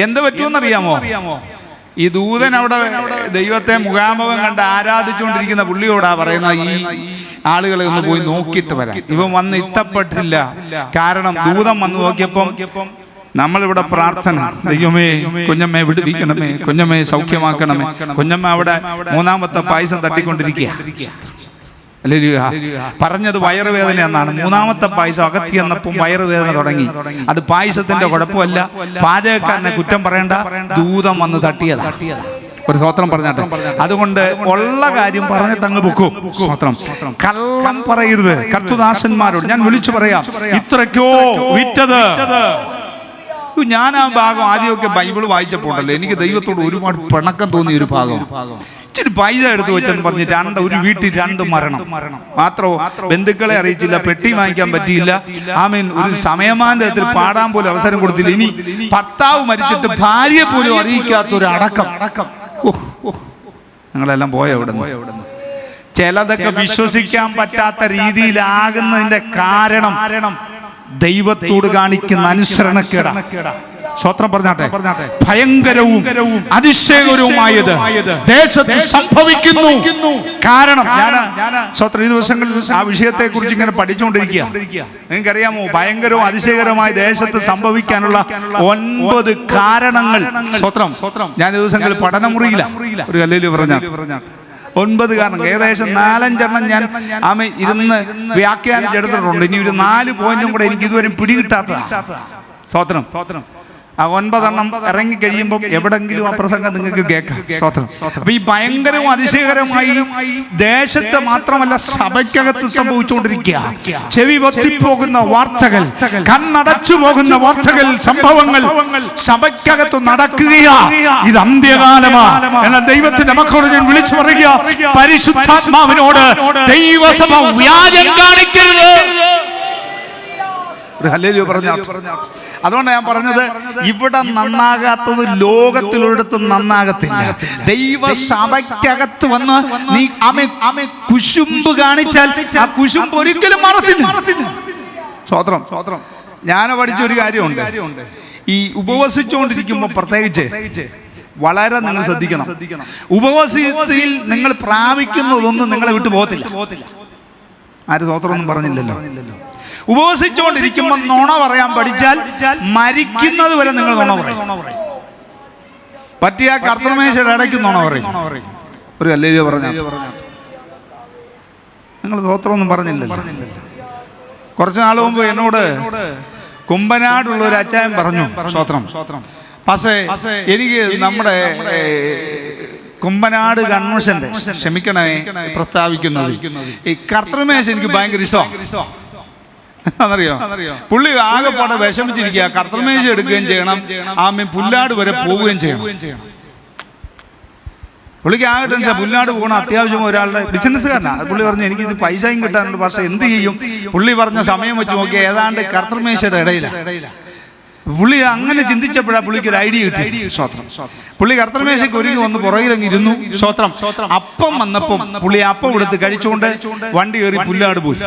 എന്ത് പറ്റുമെന്നറിയാമോ? ഈ ദൂതൻ അവിടെ ദൈവത്തെ മുഖാമുഖം കണ്ട് ആരാധിച്ചുകൊണ്ടിരിക്കുന്ന പുള്ളിയോടാ പറയുന്ന, ഈ ആളുകളെ ഒന്ന് പോയി നോക്കിയിട്ട് വരാം. ഇവൻ വന്ന് ഇഷ്ടപ്പെട്ടില്ല. കാരണം ദൂതൻ വന്ന് നോക്കിയപ്പം നമ്മളിവിടെ പ്രാർത്ഥന, ദൈവമേ കുഞ്ഞമ്മയെ വിടുവിക്കണമേ, കുഞ്ഞമ്മയെ സൗഖ്യമാക്കണമേ. കുഞ്ഞമ്മ അവിടെ മൂന്നാമത്തെ പായസം തട്ടിക്കൊണ്ടിരിക്കുക. പറഞ്ഞത് വയറുവേദന എന്നാണ്. മൂന്നാമത്തെ പായസം അകത്തി എന്നപ്പം വയറുവേദന തുടങ്ങി. അത് പായസത്തിന്റെ കുഴപ്പമല്ല, പാചകക്കാരനെ കുറ്റം പറയണ്ട, ദൂതം വന്ന് തട്ടിയതാ. ഒരു സ്തോത്രം പറഞ്ഞാട്ടെ. അതുകൊണ്ട് ഉള്ള കാര്യം പറഞ്ഞിട്ട് അങ്ങ് പൊക്കും. സ്തോത്രം. കള്ളം പറയരുത്. കർത്തൃദാസന്മാരോട് ഞാൻ വിളിച്ചു പറയാം, ഇത്രയ്ക്കോ വിറ്റത്. ഞാൻ ആ ഭാഗം ആദ്യമൊക്കെ ബൈബിൾ വായിച്ചപ്പോണ്ടല്ലോ എനിക്ക് ദൈവത്തോട് ഒരുപാട് പിണക്കം തോന്നിയ ഒരു ഭാഗം. ഇച്ചിരി പൈസ എടുത്തു വെച്ചെന്ന് പറഞ്ഞ് ഒരു വീട്ടിൽ 2 മരണം മാത്രമോ, ബന്ധുക്കളെ അറിയിച്ചില്ല, പെട്ടി വാങ്ങിക്കാൻ പറ്റിയില്ല, ആമീൻ, ഒരു സമയമാനത്തിൽ പാടാൻ പോലും അവസരം കൊടുത്തില്ല. ഇനി ഭർത്താവ് മരിച്ചിട്ട് ഭാര്യയെ പോലും അറിയിക്കാത്തൊരു അടക്കം. ഞങ്ങളെല്ലാം പോയ അവിടെ നിന്ന്. ചിലതൊക്കെ വിശ്വസിക്കാൻ പറ്റാത്ത രീതിയിലാകുന്നതിന്റെ കാരണം ദൈവത്തോട് കാണിക്കുന്ന അനുസരണക്കേടാ. സ്വത്രം പറഞ്ഞാട്ടെ. ഭയങ്കരവും അതിശയകരവുമായത് ദേശത്ത് സംഭവിക്കുന്നു. കാരണം ഞാൻ സ്വത്രം ഈ ദിവസങ്ങളിൽ ആ വിഷയത്തെ കുറിച്ച് ഇങ്ങനെ പഠിച്ചുകൊണ്ടിരിക്കുക. നിങ്ങൾക്കറിയാമോ, ഭയങ്കരവും അതിശയകരമായ ദേശത്ത് സംഭവിക്കാനുള്ള 9 കാരണങ്ങൾ. സ്വത്രം ഞാൻ ഈ ദിവസങ്ങളിൽ പഠനമുറിയില്ല. ഒരു ഹല്ലേലൂയ പറഞ്ഞാട്ടെ. 9 കാരണം, ഏകദേശം 4-5 എണ്ണം ഞാൻ ഇരുന്ന് വ്യാഖ്യാനിച്ചെടുത്തിട്ടുണ്ട്. ഇനി ഒരു 4 പോയിന്റും കൂടെ എനിക്ക് ഇതുവരെ പിടികിട്ടാത്തതാ. സ്തോത്രം. ആ 9 എണ്ണം ഇറങ്ങി കഴിയുമ്പോൾ എവിടെങ്കിലും ആ പ്രസംഗം നിങ്ങൾക്ക് കേൾക്കാം. സ്തോത്രം. അപ്പൊ ഈ ഭയങ്കരവും അതിശയകരമായി ദേശത്ത് മാത്രമല്ല സഭയ്ക്കകത്ത് സംഭവിച്ചുകൊണ്ടിരിക്കുക. ചെവി പൊത്തിപ്പോകുന്ന വാർത്തകൾ, കണ്ണടച്ചു പോകുന്ന വാർത്തകൾ, സംഭവങ്ങൾ സഭയ്ക്കകത്ത് നടക്കുകയാ. ഇത് അന്ത്യകാലമാ. എന്നാൽ ദൈവത്തിന്റെ മക്കളോട് ഞാൻ വിളിച്ചു പറയുക, പരിശുദ്ധാത്മാവിനോട് ദൈവസഭ വ്യാജം കാണിക്കരുത്. ഹല്ലേലൂയ പറഞ്ഞാട്ടെ. അതുകൊണ്ടാണ് ഞാൻ പറഞ്ഞത്, ഇവിടെ നന്നാകാത്തത് ലോകത്തിലൊരിടത്തും നന്നാകത്തില്ല. ദൈവസഭയ്ക്കകത്ത് വന്ന് നീ കുശുമ്പ് കാണിച്ചാൽ ആ കുശുമ്പ് ഒരിക്കലും മറത്തില്ല. സ്തോത്രം. ഞാൻ പഠിച്ചൊരു കാര്യമുണ്ട്. ഈ ഉപവസിച്ചുകൊണ്ടിരിക്കുമ്പോൾ പ്രത്യേകിച്ച് വളരെ നിങ്ങൾ ശ്രദ്ധിക്കണം. ഉപവസത്തിൽ നിങ്ങൾ പ്രാപിക്കുന്നതൊന്നും നിങ്ങളെ വിട്ടു പോകത്തില്ല. ആര് സ്തോത്രമൊന്നും പറഞ്ഞില്ലല്ലോ. ഉപവസിച്ചുകൊണ്ടിരിക്കുമ്പോൾ നുണ പറയാൻ പഠിച്ചാൽ മരിക്കുന്നത് വരെ നിങ്ങൾ നുണ പറയും. പറ്റിയ കർത്തൃമേശയുടെ ഇടയ്ക്ക് നുണ പറയും. ഒരു ഹല്ലേലൂയ പറഞ്ഞാൽ നിങ്ങൾ സ്തോത്രമൊന്നും പറഞ്ഞില്ലല്ലോ. കുറച്ച് നാൾ മുമ്പ് എന്നോട് കുമ്പനാടുള്ള ഒരു അച്ചായൻ പറഞ്ഞു, സ്തോത്രം, പക്ഷേ എനിക്ക് നമ്മുടെ കുമ്പനാട് കൺവെൻഷന്റെ, ക്ഷമിക്കണേ പ്രസ്താവിക്കുന്നത്, ഈ കർത്തൃമേശ എനിക്ക് ഭയങ്കര ഇഷ്ടമാണ്. അതറിയോ? പുള്ളി ആകെപ്പാടെ വിഷമിച്ചിരിക്കുക. കർത്തൃമേശ എടുക്കുകയും ചെയ്യണം, പുല്ലാട് വരെ പോവുകയും ചെയ്യണം. പുള്ളിക്ക് ആകെ ടെൻഷൻ, പുല്ലാട് പോകണം, അത്യാവശ്യം ഒരാളുടെ ബിസിനസ്സുകാരനാണ്. പുള്ളി പറഞ്ഞു എനിക്കിത് പൈസയും കിട്ടാനുണ്ട്, പക്ഷെ എന്ത് ചെയ്യും? പുള്ളി പറഞ്ഞ സമയം വെച്ച് നോക്കി ഏതാണ്ട് കർത്തൃമേശയുടെ ഇടയിലാണ്. പുള്ളി അങ്ങനെ ചിന്തിച്ചപ്പോഴാണ് പുള്ളിക്ക് ഒരു ഐഡിയ കിട്ടി. സ്വത്രം. പുള്ളി കർത്തൃമേശയ്ക്ക് ഒരുങ്ങി വന്ന് പുറകിലങ്ങ് ഇരുന്നു. സ്വത്രം. അപ്പം വന്നപ്പം പുള്ളി അപ്പം എടുത്ത് കഴിച്ചുകൊണ്ട് വണ്ടി കയറി പുല്ലാട് പോയി.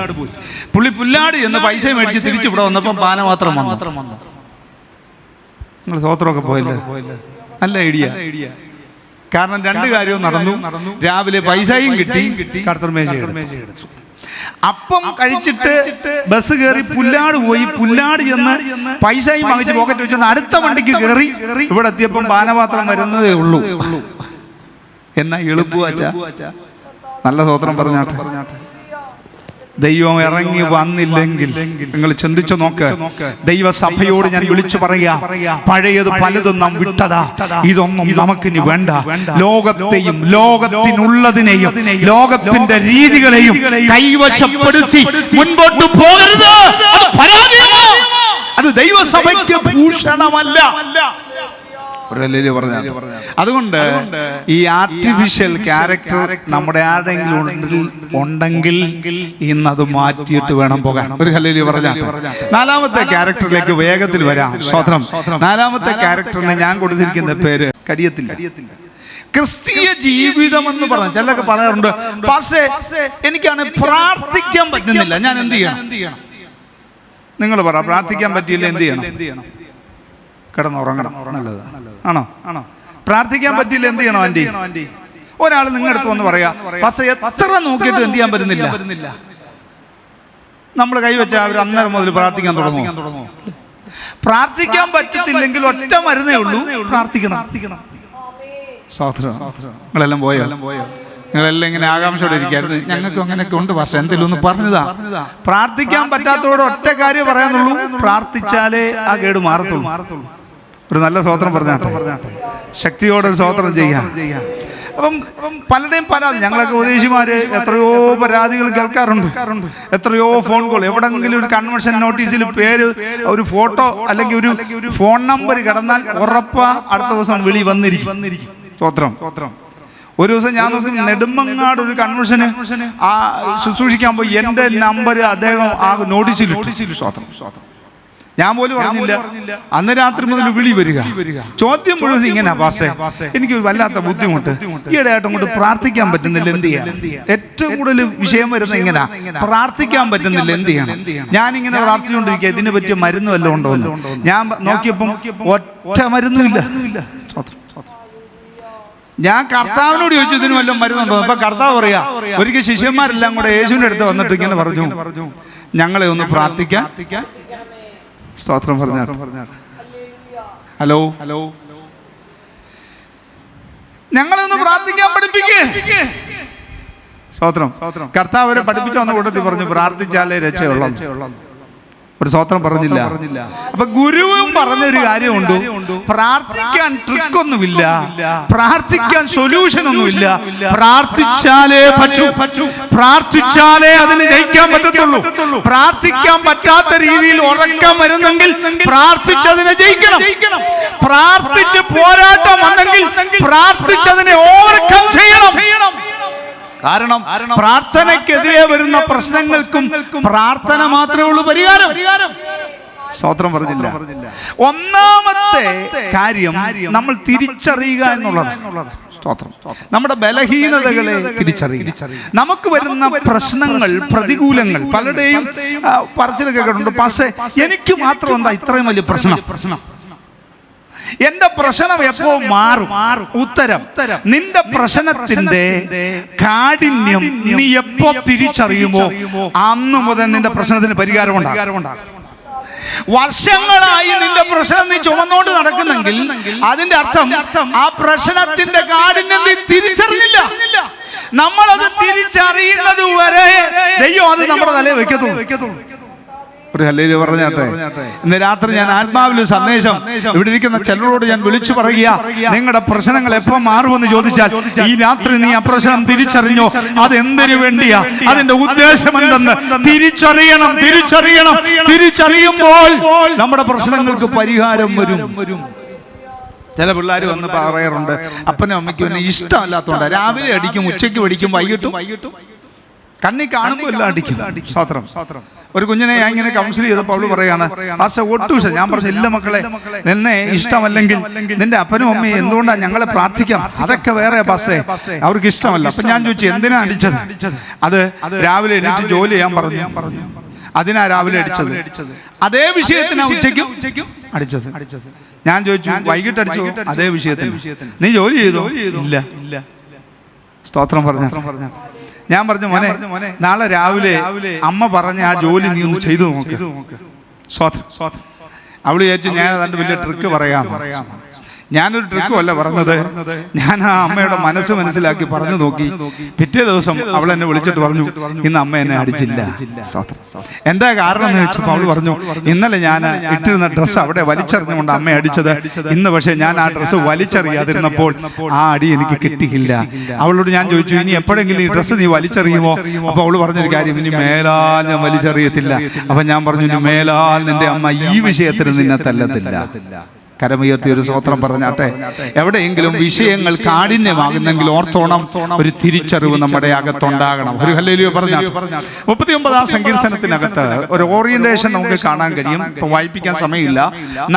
പുള്ളി പുല്ലാട് എന്ന് പൈസ മേടിച്ച് തിരിച്ചു ഇവിടെ വന്നപ്പം പാനപാത്രം വന്നു. നിങ്ങൾ സ്വത്രമൊക്കെ പോയല്ലേ? നല്ല ഐഡിയ. കാരണം 2 കാര്യവും നടന്നു. രാവിലെ പൈസയും കിട്ടി, കർത്തൃമേശ എടുത്തു. അപ്പം കഴിച്ചിട്ട് ബസ് കയറി പുല്ലാട് പോയി. പുല്ലാട് ചെന്ന് പൈസയും വാങ്ങിച്ച് പോക്കറ്റ് വെച്ചോണ്ട് അടുത്ത വണ്ടിക്ക് കയറി ഇവിടെ എത്തിയപ്പം പാനപാത്രം വരുന്നതേ ഉള്ളൂ. എന്നാ എളുപ്പ നല്ല സ്തോത്രം പറഞ്ഞാട്ടെ. ദൈവം ഇറങ്ങി വന്നില്ലെങ്കിൽ നിങ്ങൾ ചിന്തിച്ചു നോക്ക്. ദൈവസഭയോട് ഞാൻ വിളിച്ചു പറയാ, പഴയത് പലതും നാം വിട്ടതാ, ഇതൊന്നും നമുക്കിനി വേണ്ട. ലോകത്തെയും ലോകത്തിനുള്ളതിനെയും ലോകത്തിന്റെ രീതികളെയും കൈവശപ്പെടുത്തി മുൻപോട്ട് പോകരുത്. അത് പരാജയമാണ്. അത് ദൈവസഭയ്ക്ക് ഭൂഷണമല്ല. അതുകൊണ്ട് ഈ ആർട്ടിഫിഷ്യൽ ക്യാരക്ടർ നമ്മുടെ ആരെങ്കിലും ഉണ്ടെങ്കിൽ ഇന്നത് മാറ്റിയിട്ട് വേണം പോകാൻ. ഒരു ഹല്ലേലൂയ പറഞ്ഞാൽ നാലാമത്തെ ക്യാരക്ടറിലേക്ക് വേഗത്തിൽ വരാം. സ്വതന്ത്രം. നാലാമത്തെ ക്യാരക്ടറിന് ഞാൻ കൊടുത്തിരിക്കുന്ന പേര് കരിയത്തില്ല. ക്രിസ്തീയ ജീവിതം എന്ന് പറഞ്ഞു ചിലരൊക്കെ പറയാറുണ്ട്, പക്ഷേ എനിക്കാണ് പ്രാർത്ഥിക്കാൻ പറ്റുന്നില്ല, ഞാൻ എന്ത് ചെയ്യണം? നിങ്ങൾ പറ, പ്രാർത്ഥിക്കാൻ പറ്റിയില്ല എന്ത് ചെയ്യണം? കിടന്നുറങ്ങണം. നല്ലത് ആണോ? പ്രാർത്ഥിക്കാൻ പറ്റില്ല എന്ത് ചെയ്യണം ആന്റി? ഒരാൾ നിങ്ങളുടെ അടുത്ത് വന്ന് പറയാ, പക്ഷെ എത്ര നോക്കിയിട്ട് എന്ത് ചെയ്യാൻ പറ്റുന്നില്ല, നമ്മൾ കൈവച്ച അവർ അന്നേരം മുതൽ പ്രാർത്ഥിക്കാൻ തുടങ്ങും. പ്രാർത്ഥിക്കാൻ പറ്റത്തില്ലെങ്കിൽ ഒറ്റ മരുന്നേ ഉള്ളൂ, പ്രാർത്ഥിക്കണം. നിങ്ങളെല്ലാം പോയോ? നിങ്ങളെല്ലാം ഇങ്ങനെ ആകാംക്ഷയോടെ ഇരിക്കായിരുന്നു. ഞങ്ങൾക്ക് അങ്ങനെയൊക്കെ ഉണ്ട്, പക്ഷെ എന്തെങ്കിലും ഒന്ന് പറഞ്ഞതാ. പ്രാർത്ഥിക്കാൻ പറ്റാത്തതോട് ഒറ്റ കാര്യം പറയാനുള്ളൂ, പ്രാർത്ഥിച്ചാലേ ആ കേട് മാറത്തുള്ളൂ. ഒരു നല്ല സ്തോത്രം പറഞ്ഞാട്ടെ, ശക്തിയോടൊരു സ്തോത്രം ചെയ്യാം. അപ്പം പലരുടെയും പരാതി, ഞങ്ങളൊക്കെ ഉപദേശിമാര് എത്രയോ പരാതികൾ കേൾക്കാറുണ്ട്, എത്രയോ ഫോൺ കോൾ. എവിടെങ്കിലും ഒരു കൺവെൻഷൻ നോട്ടീസിൽ പേര്, ഒരു ഫോട്ടോ അല്ലെങ്കിൽ ഒരു ഫോൺ നമ്പർ കിടന്നാൽ ഉറപ്പാ അടുത്ത ദിവസം വിളി വന്നിരിക്കും. സ്തോത്രം. ഒരു ദിവസം ഞാൻ നെടുമങ്ങാട് ഒരു കൺവെൻഷന് ആ ശുശ്രൂഷിക്കാൻ പോയി. എന്റെ നമ്പർ അദ്ദേഹം ആ നോട്ടീസിലിട്ടു. ഞാൻ പോലും പറഞ്ഞില്ല. അന്ന് രാത്രി മുതൽ വിളി വരിക. ചോദ്യം മുഴുവൻ ഇങ്ങനെ, പാസേ എനിക്ക് വല്ലാത്ത ബുദ്ധിമുട്ട്, ഈയിടെയായിട്ട് അങ്ങോട്ട് പ്രാർത്ഥിക്കാൻ പറ്റുന്നില്ല, എന്ത് ചെയ്യാം? ഏറ്റവും കൂടുതൽ വിഷയം വരുന്നത് ഇങ്ങനെ, പ്രാർത്ഥിക്കാൻ പറ്റുന്നില്ല, എന്ത് ചെയ്യണം? ഞാനിങ്ങനെ പ്രാർത്ഥിച്ചുകൊണ്ടിരിക്കുക, ഇതിനെ പറ്റിയ മരുന്ന് വല്ലതും ഉണ്ടോ എന്ന്. ഞാൻ നോക്കിയപ്പം ഒറ്റ മരുന്നുമില്ല. ഞാൻ കർത്താവിനോട് ചോദിച്ചു ഇതിന് വല്ലതും മരുന്നുണ്ടോ? അപ്പൊ കർത്താവ് പറയാ, ഒരിക്കൽ ശിഷ്യന്മാരെല്ലാം കൂടെ യേശുവിന്റെ അടുത്ത് വന്നിട്ട് ഇങ്ങനെ പറഞ്ഞു, ഞങ്ങളെ ഒന്ന് പ്രാർത്ഥിക്കാൻ. സ്തോത്രം പറഞ്ഞ ഹലോ, ഞങ്ങളെ ഒന്ന് പ്രാർത്ഥിക്കാൻ പഠിപ്പിക്കേ. സ്തോത്രം. കർത്താവ് അവരെ പഠിപ്പിച്ചു വന്ന കൂട്ടത്തിൽ പറഞ്ഞു, പ്രാർത്ഥിച്ചാലേ രക്ഷയുള്ളൂ. ഒരു സ്തോത്രം പറഞ്ഞില്ല. അപ്പൊ ഗുരുവും പറഞ്ഞൊരു കാര്യമുണ്ട്, പ്രാർത്ഥിക്കാൻ ട്രിക്കൊന്നുമില്ല, പ്രാർത്ഥിക്കാൻ സൊല്യൂഷൻ ഒന്നുമില്ല, പ്രാർത്ഥിച്ചാലേ പറ്റൂ, പ്രാർത്ഥിച്ചാലേ അതിന് ജയിക്കാൻ പറ്റത്തുള്ളൂ. പ്രാർത്ഥിക്കാൻ പറ്റാത്ത രീതിയിൽ ഉറക്കം വരുന്നെങ്കിൽ പ്രാർത്ഥിച്ചതിനെ ജയിക്കണം. പ്രാർത്ഥിച്ച് പോരാട്ടം വന്നെങ്കിൽ പ്രാർത്ഥിച്ചതിനെ ഓവർകം ചെയ്യണം. കാരണം പ്രാർത്ഥനയ്ക്കെതിരെ വരുന്ന പ്രശ്നങ്ങൾക്കും പ്രാർത്ഥന മാത്രമേ ഉള്ളൂ പരിഹാരം. സ്തോത്രം പറഞ്ഞില്ല. ഒന്നാമത്തെ കാര്യം നമ്മൾ തിരിച്ചറിയുക എന്നുള്ളത്. സ്തോത്രം. നമ്മുടെ ബലഹീനതകളെ തിരിച്ചറിയുക. നമുക്ക് വരുന്ന പ്രശ്നങ്ങൾ, പ്രതികൂലങ്ങൾ, പലരുടെയും പറച്ചിലൊക്കെ കേട്ടിട്ടുണ്ട്, പക്ഷേ എനിക്ക് മാത്രം എന്താ ഇത്രയും വലിയ പ്രശ്നം? എന്റെ പ്രശ്നം എപ്പോ മാറും? ഉത്തരം, നിന്റെ പ്രശ്നത്തിന്റെ കാഠിന്യം നീ എപ്പോ തിരിച്ചറിയുമോ അന്ന് മുതൽ നിന്റെ പ്രശ്നത്തിന് പരിഹാരം ഉണ്ടാകും. വർഷങ്ങളായി നിന്റെ പ്രശ്നം നീ ചുമന്നുകൊണ്ട് നടക്കുന്നെങ്കിൽ അതിന്റെ അർത്ഥം ആ പ്രശ്നത്തിന്റെ കാഠിന്യം നീ തിരിച്ചറിഞ്ഞില്ല. നമ്മളത് തിരിച്ചറിയുന്നത് വരെ ദൈവം അത് നമ്മുടെ തലയിൽ വെക്കത്തുള്ളൂ. ഒരു ഹല്ലേലൂയ പറഞ്ഞാട്ടെ. ഇന്ന് രാത്രി ഞാൻ ആത്മാവിൽ സന്ദേശം ഇവിടെ ഇരിക്കുന്ന ചിലരോട് ഞാൻ വിളിച്ചു പറയുക, നിങ്ങളുടെ പ്രശ്നങ്ങൾ എപ്പോൾ മാറുമെന്ന് ചോദിച്ചാൽ ഈ രാത്രി നീ ആ പ്രശ്നം തിരിച്ചറിഞ്ഞോ, അതെന്തിനു വേണ്ടിയാ, അതിന്റെ ഉദ്ദേശം എന്തെന്ന് തിരിച്ചറിയണം. തിരിച്ചറിയുമ്പോൾ നമ്മുടെ പ്രശ്നങ്ങൾക്ക് പരിഹാരം വരും. ചില പിള്ളേർ വന്ന് പറയാറുണ്ട്, അപ്പനും അമ്മയ്ക്കും എന്നെ ഇഷ്ടമല്ലാത്തതുകൊണ്ട് രാവിലെ അടിക്കും, ഉച്ചയ്ക്ക് പഠിക്കും, വൈകിട്ടും കണ്ണി കാണുമ്പോൾ എല്ലാം അടിക്കും. സ്തോത്രം. ഒരു കുഞ്ഞിനെ ഞാൻ ഇങ്ങനെ കൗൺസിൽ ചെയ്തപ്പോൾ അവള് പറയാണ്, ഒട്ടൂഷ. ഞാൻ പറഞ്ഞു, ഇല്ല മക്കളെ, നിന്നെ ഇഷ്ടമല്ലെങ്കിൽ നിന്റെ അപ്പനും അമ്മയും എന്തുകൊണ്ടാണ് ഞങ്ങളെ പ്രാർത്ഥിക്കാം, അതൊക്കെ വേറെ പാസ്റ്റേ, അവർക്ക് ഇഷ്ടമല്ല. അപ്പൊ ഞാൻ ചോദിച്ചു, എന്തിനാ അടിച്ചത്? അത് രാവിലെ എണീറ്റ് ജോലി ചെയ്യാൻ പറഞ്ഞു, അതിനാ രാവിലെ അടിച്ചത്. അതേ വിഷയത്തിനാ ഉച്ചയ്ക്കും അടിച്ചത്. ഞാൻ ചോദിച്ചു, വൈകിട്ട് അടിച്ചോ? അതേ വിഷയത്തിന്. നീ ജോലി ചെയ്തോ? ഇല്ല. സ്തോത്രം പറഞ്ഞു. ഞാൻ പറഞ്ഞു, മോനെ, നാളെ രാവിലെ അമ്മ പറഞ്ഞ ആ ജോലി നീ ഒന്ന് ചെയ്തു നോക്ക്. അവള് വിചാരിച്ചു ഞാൻ ഏതാണ്ട് വലിയ ട്രിക്ക് പറയാം. ഞാനൊരു ട്രിക്കും അല്ല പറഞ്ഞത്, ഞാൻ ആ അമ്മയുടെ മനസ്സ് മനസ്സിലാക്കി പറഞ്ഞു നോക്കി. പിറ്റേ ദിവസം അവൾ എന്നെ വിളിച്ചിട്ട് പറഞ്ഞു, ഇന്ന് അമ്മ എന്നെ അടിച്ചില്ല. എന്താ കാരണം എന്ന് വെച്ചപ്പോൾ അവൾ പറഞ്ഞു, ഇന്നലെ ഞാൻ ഇട്ടിരുന്ന ഡ്രസ്സ് അവിടെ വലിച്ചെറിഞ്ഞുകൊണ്ട് അമ്മ അടിച്ചത്. ഇന്ന് പക്ഷേ ഞാൻ ആ ഡ്രസ്സ് വലിച്ചെറിയാതിരുന്നപ്പോൾ ആ അടി എനിക്ക് കിട്ടിയില്ല. അവളോട് ഞാൻ ചോദിച്ചു, ഇനി എപ്പോഴെങ്കിലും ഈ ഡ്രസ്സ് നീ വലിച്ചെറിയുമോ? അപ്പൊ അവള് പറഞ്ഞൊരു കാര്യം, ഇനി മേലാൽ ഞാൻ വലിച്ചെറിയത്തില്ല. അപ്പൊ ഞാൻ പറഞ്ഞു, ഇനി മേലാൽ നിന്റെ അമ്മ ഈ വിഷയത്തിന് നിന്നെ തല്ലത്തില്ല. കരമുയർത്തി ഒരു സ്തോത്രം പറഞ്ഞാട്ടെ. എവിടെയെങ്കിലും വിഷയങ്ങൾ കാഠിന്യമാകുന്നെങ്കിൽ ഓർത്തോണം, ഒരു തിരിച്ചറിവ് നമ്മുടെ അകത്തുണ്ടാകണം. ഒരു ഹല്ലേലൂയ പറഞ്ഞാട്ടെ. 39-ാം സങ്കീർത്തനത്തിനകത്ത് ഒരു ഓറിയന്റേഷൻ നമുക്ക് കാണാൻ കഴിയും. ഇപ്പൊ വായിപ്പിക്കാൻ സമയമില്ല.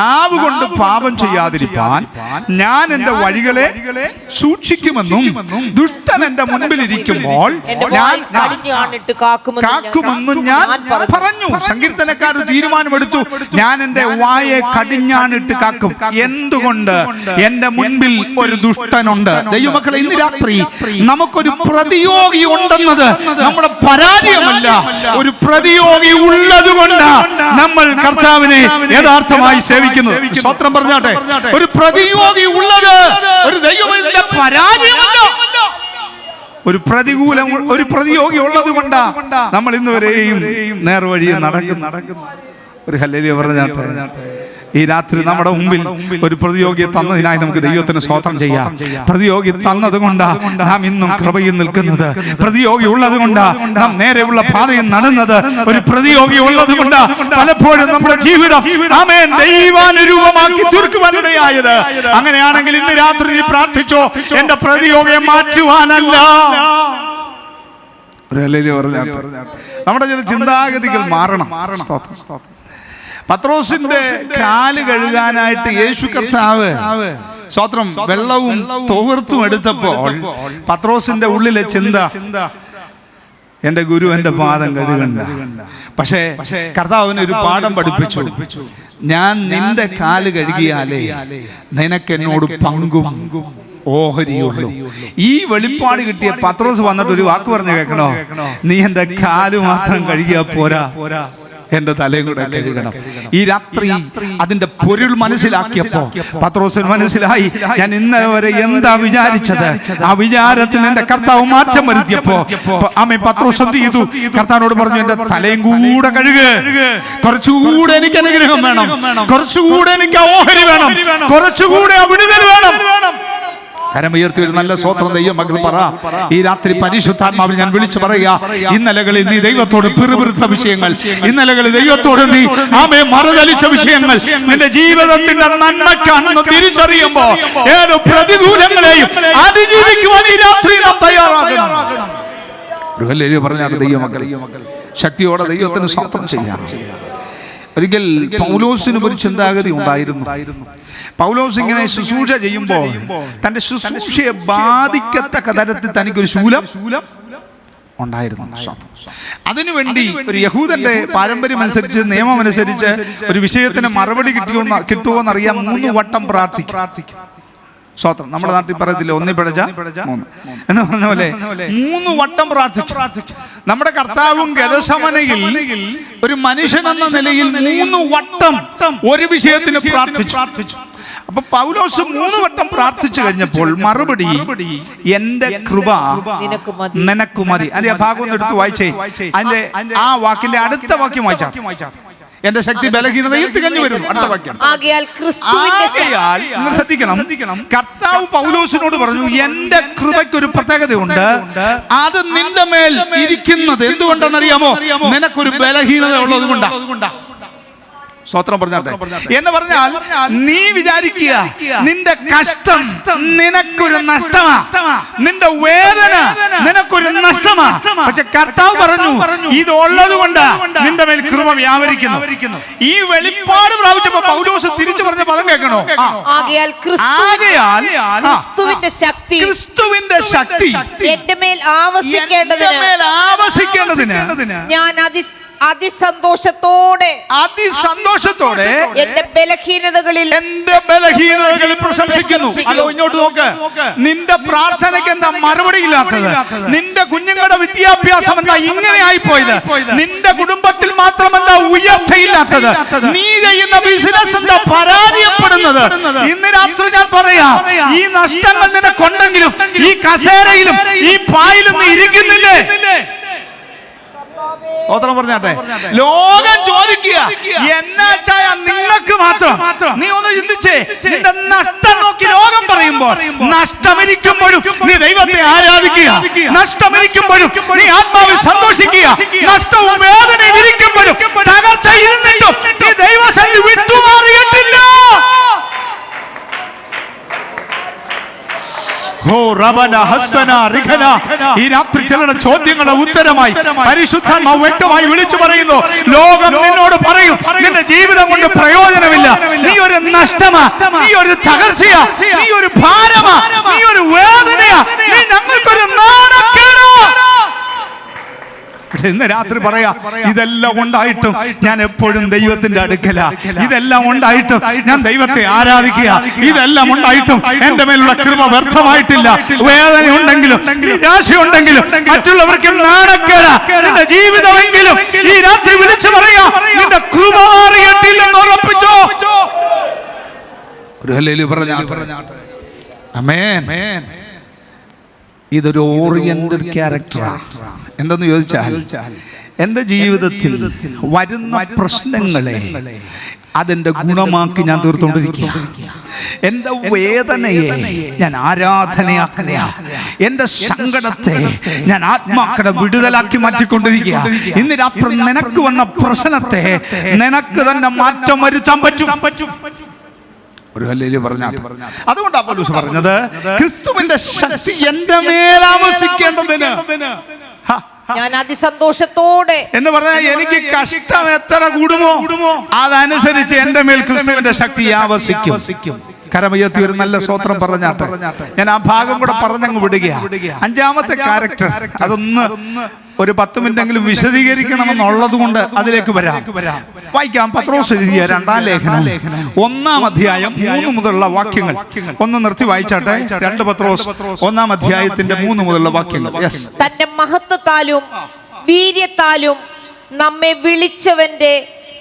നാവ് കൊണ്ട് പാപം ചെയ്യാതിരിപ്പാൻ ഞാൻ എന്റെ വഴികളെ സൂക്ഷിക്കുമെന്നും ദുഷ്ടൻ എന്റെ മുൻപിലിരിക്കുമ്പോൾ കാക്കുമെന്നും ഞാൻ പറഞ്ഞു. സങ്കീർത്തനക്കാരൻ തീരുമാനമെടുത്തു, ഞാൻ എന്റെ വായെ കടിഞ്ഞാണിട്ട് കാക്കും. എന്തുകൊണ്ട്? എന്റെ മുൻപിൽ ഒരു ദുഷ്ടനുണ്ട്. ദൈവമക്കളെ, ഇന്ന് രാത്രി നമുക്കൊരു പ്രതിയോഗി ഉണ്ടെന്നത് നമ്മുടെ പരാജയമല്ല. ഒരു പ്രതിയോഗി ഉള്ളത് കൊണ്ട് നമ്മൾ കർത്താവിനെ യഥാർത്ഥമായി സേവിക്കുന്നു. സ്തോത്രം പറഞ്ഞാട്ടെ. ഒരു പ്രതിയോഗി ഉള്ളത് ഒരു ദൈവത്തിന്റെ പരാജയമല്ല. ഒരു പ്രതിയോഗി ഉള്ളത് കൊണ്ടാ നമ്മൾ ഇന്ന് വരെയും നേർവഴിയെ നടക്കുന്നു. ഒരു ഹല്ലേലൂയ പറഞ്ഞാട്ടെ. ഈ രാത്രി നമ്മുടെ മുമ്പിൽ ഒരു പ്രതിയോഗിയെ തന്നതിനായി നമുക്ക് ദൈവത്തിന് സ്തോത്രം ചെയ്യാം. പ്രതിയോഗി തന്നതുകൊണ്ടാ നാം ഇന്നും കൃപയിൽ നിൽക്കുന്നത്. പ്രതിയോഗി ഉള്ളത് കൊണ്ടാ നാം നേരെയുള്ള പാതയിൽ നടന്നത്. ഒരു പ്രതിയോഗി ഉള്ളത് കൊണ്ടാ പലപ്പോഴും നമ്മുടെ ജീവിതം ആമേൻ ദൈവാനുരൂപമാക്കി തീർക്കുവാനിടയായത്. അങ്ങനെയാണെങ്കിൽ ഇന്ന് രാത്രി നീ പ്രാർത്ഥിച്ചോ, എന്റെ പ്രതിയോഗിയെ മാറ്റുവാനല്ല. നമ്മുടെ ചില ചിന്താഗതികൾ മാറണം. പത്രോസിന്റെ കാല് കഴുകാനായിട്ട് യേശു കർത്താവ് സ്തോത്രം വെള്ളവും തോർത്തും എടുത്തപ്പോൾ പത്രോസിന്റെ ഉള്ളിലെ ചിന്ത, എന്റെ ഗുരു എന്റെ പാദം കഴുകണ്ട. പക്ഷേ കർത്താവിന് ഒരു പാഠം പഠിപ്പിച്ചു. ഞാൻ നിന്റെ കാല് കഴുകിയാലേ നിനക്ക് എന്നോട് പങ്കും ഓഹരിയുള്ളൂ. ഈ വെളിപ്പാട് കിട്ടിയ പത്രോസ് വന്നിട്ട് ഒരു വാക്ക് പറഞ്ഞു കേൾക്കണോ? നീ എന്റെ കാല് മാത്രം കഴുകിയാ പോരാ, എന്റെ തലയും കൂടെ കഴുകണം. ഈ രാത്രി അതിന്റെ പൊരുൾ മനസ്സിലാക്കിയപ്പോ പത്രോസിന് മനസ്സിലായി, ഞാൻ ഇന്നലെ വരെ എന്താ വിചാരിച്ചത്, ആ വിചാരത്തിന് എന്റെ കർത്താവ് മാറ്റം വരുത്തിയപ്പോ ആമേൻ പത്രോസ് എന്ത് ചെയ്തു? കർത്താവിനോട് പറഞ്ഞു, എന്റെ തലയും കൂടെ കഴുകുക. കുറച്ചുകൂടെ എനിക്ക് അനുഗ്രഹം വേണം, കുറച്ചുകൂടെ എനിക്ക് ഓഹരി വേണം, കുറച്ചുകൂടെ വിടുതൽ വേണം. കരമുയർത്തി ഒരു നല്ല സ്തോത്രം ദൈവം മക്കൾ പറ. ഈ രാത്രി പരിശുദ്ധാത്മാവിൽ ഞാൻ വിളിച്ചു പറയുക, ഇന്നലകളിൽ നീ ദൈവത്തോട് പിറുപിറുത്ത വിഷയങ്ങൾ, ഇന്നലകളിൽ ദൈവത്തോട് നീ ആമേ മറുതലിച്ച വിഷയങ്ങൾ നിന്റെ ജീവിതത്തിന്റെ നന്മക്കാണെന്ന് തിരിച്ചറിയുമ്പോ ഏത് പ്രതികൂലങ്ങളെയും അതിജീവിക്കുവാൻ ഈ രാത്രി നാം തയ്യാറാകണം. പറഞ്ഞാണ് ദൈവമക്കൾ ശക്തിയോടെ ദൈവത്തിന് സ്തോത്രം ചെയ്യാം. ഒരിക്കൽ പൗലോസിന് ഒരു ചിന്താഗതി ഉണ്ടായിരുന്നു. പൗലോസ് ഇങ്ങനെ ശുശ്രൂഷ ചെയ്യുമ്പോൾ തന്റെ ശുശ്രൂഷയെ ബാധിക്കത്തക്ക തരത്തിൽ തനിക്കൊരു ശൂലം ഉണ്ടായിരുന്നു. അതിനുവേണ്ടി ഒരു യഹൂദന്റെ പാരമ്പര്യം അനുസരിച്ച്, നിയമം അനുസരിച്ച് ഒരു വിഷയത്തിന് മറുപടി കിട്ടുമോന്നറിയാൻ 3 വട്ടം പ്രാർത്ഥിക്കും. സ്വത്രം നമ്മുടെ നാട്ടിൽ പറയത്തില്ല, 1 പിഴച്ച 3 എന്ന് പറഞ്ഞ പോലെ 3 വട്ടം പ്രാർത്ഥിക്കും. നമ്മുടെ കർത്താവും ഗെത്സമനയിൽ ഒരു മനുഷ്യൻ എന്ന നിലയിൽ 3 വട്ടം ഒരു വിഷയത്തിന് പ്രാർത്ഥിച്ചു. അപ്പൊ പൗലോസ് 3 വട്ടം പ്രാർത്ഥിച്ചു കഴിഞ്ഞപ്പോൾ മറുപടി, എന്റെ കൃപ നിനക്ക് മതി. അതിന്റെ ഭാഗം ഒന്ന് എടുത്ത് വായിച്ചേ. അതിന്റെ ആ വാക്കിന്റെ അടുത്ത വാക്യം വായിച്ചാ, എന്റെ ശക്തി ബലഹീനതയിൽ തികഞ്ഞു വരുന്നു. അടുത്ത വാക്യം, ശ്രദ്ധിക്കണം. കർത്താവ് പൗലോസിനോട് പറഞ്ഞു, എന്റെ കൃപയ്ക്കൊരു പ്രത്യേകതയുണ്ട്, അത് നിന്റെ മേൽ ഇരിക്കുന്നത് എന്തുകൊണ്ടെന്നറിയാമോ? നിനക്കൊരു ബലഹീനത ഉള്ളത് കൊണ്ടാ. സ്തോത്രം പറഞ്ഞാട്ടെ. എന്ന് പറഞ്ഞാൽ നീ വിചാരിക്കുക നിന്റെ കഷ്ടം നിനക്കൊരു നഷ്ടമാ, നിന്റെ വേദന നിനക്കൊരു നഷ്ടമാ. പക്ഷെ കർത്താവ് പറഞ്ഞു, ഇത് ഉള്ളത് കൊണ്ട് നിന്റെ മേൽ കൃപ വ്യാപരിക്കുന്നു. ഈ വെളിപ്പാട് പ്രാപിച്ചപ്പോ പൗലോസ് തിരിച്ചു പറഞ്ഞ പദം കേൾക്കണോ? ആകയാൽ ക്രിസ്തുവിന്റെ ശക്തി എന്റെ മേൽ ആവസിക്കേണ്ടതിന് അതിസന്തോഷത്തോടെ എന്റെ ബലഹീനതകളിൽ പ്രശംസിക്കുന്നു. അല്ലോ, ഇങ്ങോട്ട് നോക്ക്. നിന്റെ പ്രാർത്ഥനയ്ക്ക് എന്താ മറുപടി ഇല്ലാത്തത്? നിന്റെ കുഞ്ഞുങ്ങളുടെ വിദ്യാഭ്യാസം എന്താ ഇങ്ങനെ ആയിപ്പോയത്? നിന്റെ കുടുംബത്തിൽ മാത്രമല്ല ഉയർച്ചയില്ലാത്തത്? നീ ചെയ്യുന്ന ബിസിനസ് എന്താ പരാജയപ്പെടുന്നത്? ഇന്ന് രാത്രി ഞാൻ പറയാം, ഈ നഷ്ടങ്ങൾ നിനക്കുണ്ടെങ്കിലും ഈ കസേരയിലും ഈ പായിലും നീ ഇരിക്കുന്നില്ലേ? ഓത്രം പറഞ്ഞാട്ടെ. ലോകം ചോദിക്കുക, എന്നാച്ചായ നിങ്ങൾക്ക് മാത്രം? നീ ഒന്ന് ചിന്തിച്ചേ. നിന്റെ നഷ്ടം നോക്കി ലോകം പറയുമ്പോൾ, നഷ്ടമിരിക്കുമ്പോഴും നീ ദൈവത്തെ ആരാധിക്കുക, നഷ്ടമിരിക്കുമ്പോഴും നീ ആത്മാവിൽ സന്തോഷിക്കുക, നഷ്ടവും വേദനയും ഇരിക്കുമ്പോഴും തകർച്ച ഇരുന്നിട്ടും നീ ദൈവസന്നിധി വിട്ടുമാറിയിട്ടില്ല. ഈ രാത്രി ചിലരുടെ ചോദ്യങ്ങളുടെ ഉത്തരമായി പരിശുദ്ധാത്മാവ് വ്യക്തമായി വിളിച്ചു പറയുന്നു. ലോകം നിന്നോട് പറയും, നിന്റെ ജീവിതം കൊണ്ട് പ്രയോജനമില്ല, നീ ഒരു നഷ്ടമാ, നീ ഒരു തകർച്ചയാ, നീ ഒരു ഭാരമാ, നീ ഒരു വേദനയാ, നീ ഞങ്ങൾക്കൊരു നാണക്കേടാ. പക്ഷെ ഇന്ന് രാത്രി പറയാ, ഇതെല്ലാം ഉണ്ടായിട്ടും ഞാൻ എപ്പോഴും ദൈവത്തിന്റെ അടുക്കല, ഇതെല്ലാം ഉണ്ടായിട്ടും ഞാൻ ദൈവത്തെ ആരാധിക്കുക, ഇതെല്ലാം ഉണ്ടായിട്ടും എന്റെ മേലുള്ള കൃപ വ്യർത്ഥമായിട്ടില്ല. വേദന ഉണ്ടെങ്കിലും നിരാശയുണ്ടെങ്കിലും മറ്റുള്ളവർക്ക് നാണക്കേടാ, നിന്റെ ജീവിതമെങ്കിലും ഈ രാത്രി വിളിച്ചു പറയാ, നിന്റെ കൃപ മാറിയിട്ടില്ലെന്ന് ഉറപ്പിച്ചോ. ഒരു ഹല്ലേലൂയ പറഞ്ഞാട്ടെ. ആമേൻ. ഇതൊരു ഓറിയന്റഡ് ക്യാരക്ടറാണ്. എന്തെന്ന് ചോദിച്ചാൽ, എൻ്റെ ജീവിതത്തിൽ വരുന്ന പ്രശ്നങ്ങളെ അതിൻ്റെ ഗുണമാക്കി ഞാൻ തീർത്തുകൊണ്ടിരിക്കുക. എൻ്റെ വേദനയെ ഞാൻ ആരാധനയാക്കുക, എൻ്റെ സങ്കടത്തെ ഞാൻ ആത്മാക്കളുടെ വിടുതലാക്കി മാറ്റിക്കൊണ്ടിരിക്കുക. ഇന്ന് രാത്രി നിനക്ക് വന്ന പ്രശ്നത്തെ നിനക്ക് തന്നെ മാറ്റം വരുത്താൻ പറ്റും. ഒരു ഹല്ലേലൂയ പറഞ്ഞാട്ടെ. അതുകൊണ്ടാണ് പൗലോസ് പറഞ്ഞത്, ക്രിസ്തുവിന്റെ ശക്തി എന്റെ മേൽ ആവസിക്കേണ്ടതിന് ഞാൻ അതിസന്തോഷത്തോടെ എന്ന് പറഞ്ഞാൽ എനിക്ക് കഷ്ടം എത്ര കൂടുമോ അതനുസരിച്ച് എന്റെ മേൽ ക്രിസ്തുവിന്റെ ശക്തി ആവസിക്കും. കരമയത്തി ഒരു നല്ല സ്തോത്രം പറഞ്ഞാട്ടെ. ഞാൻ ആ ഭാഗം കൂടെ പറഞ്ഞങ്ങ് വിടുകയാണ്. അഞ്ചാമത്തെ ക്യാരക്ടർ, അതൊന്ന് ഒരു 10 മിനിറ്റെങ്കിലും വിശദീകരിക്കണമെന്നുള്ളത് കൊണ്ട് അതിലേക്ക് വരാം. വായിക്കാം. പത്രോസ് എഴുതിയ 2-ാം ലേഖനം 1-ാം അധ്യായം 3 മുതലുള്ള വാക്യങ്ങൾ ഒന്ന് നിർത്തി വായിച്ചാട്ടെ. 2 പത്രോസ് 1-ാം അധ്യായത്തിന്റെ 3 മുതലുള്ള വാക്യങ്ങൾ. തന്റെ മഹത്വത്താലും വീര്യത്താലും നമ്മെ വിളിച്ചവന്റെ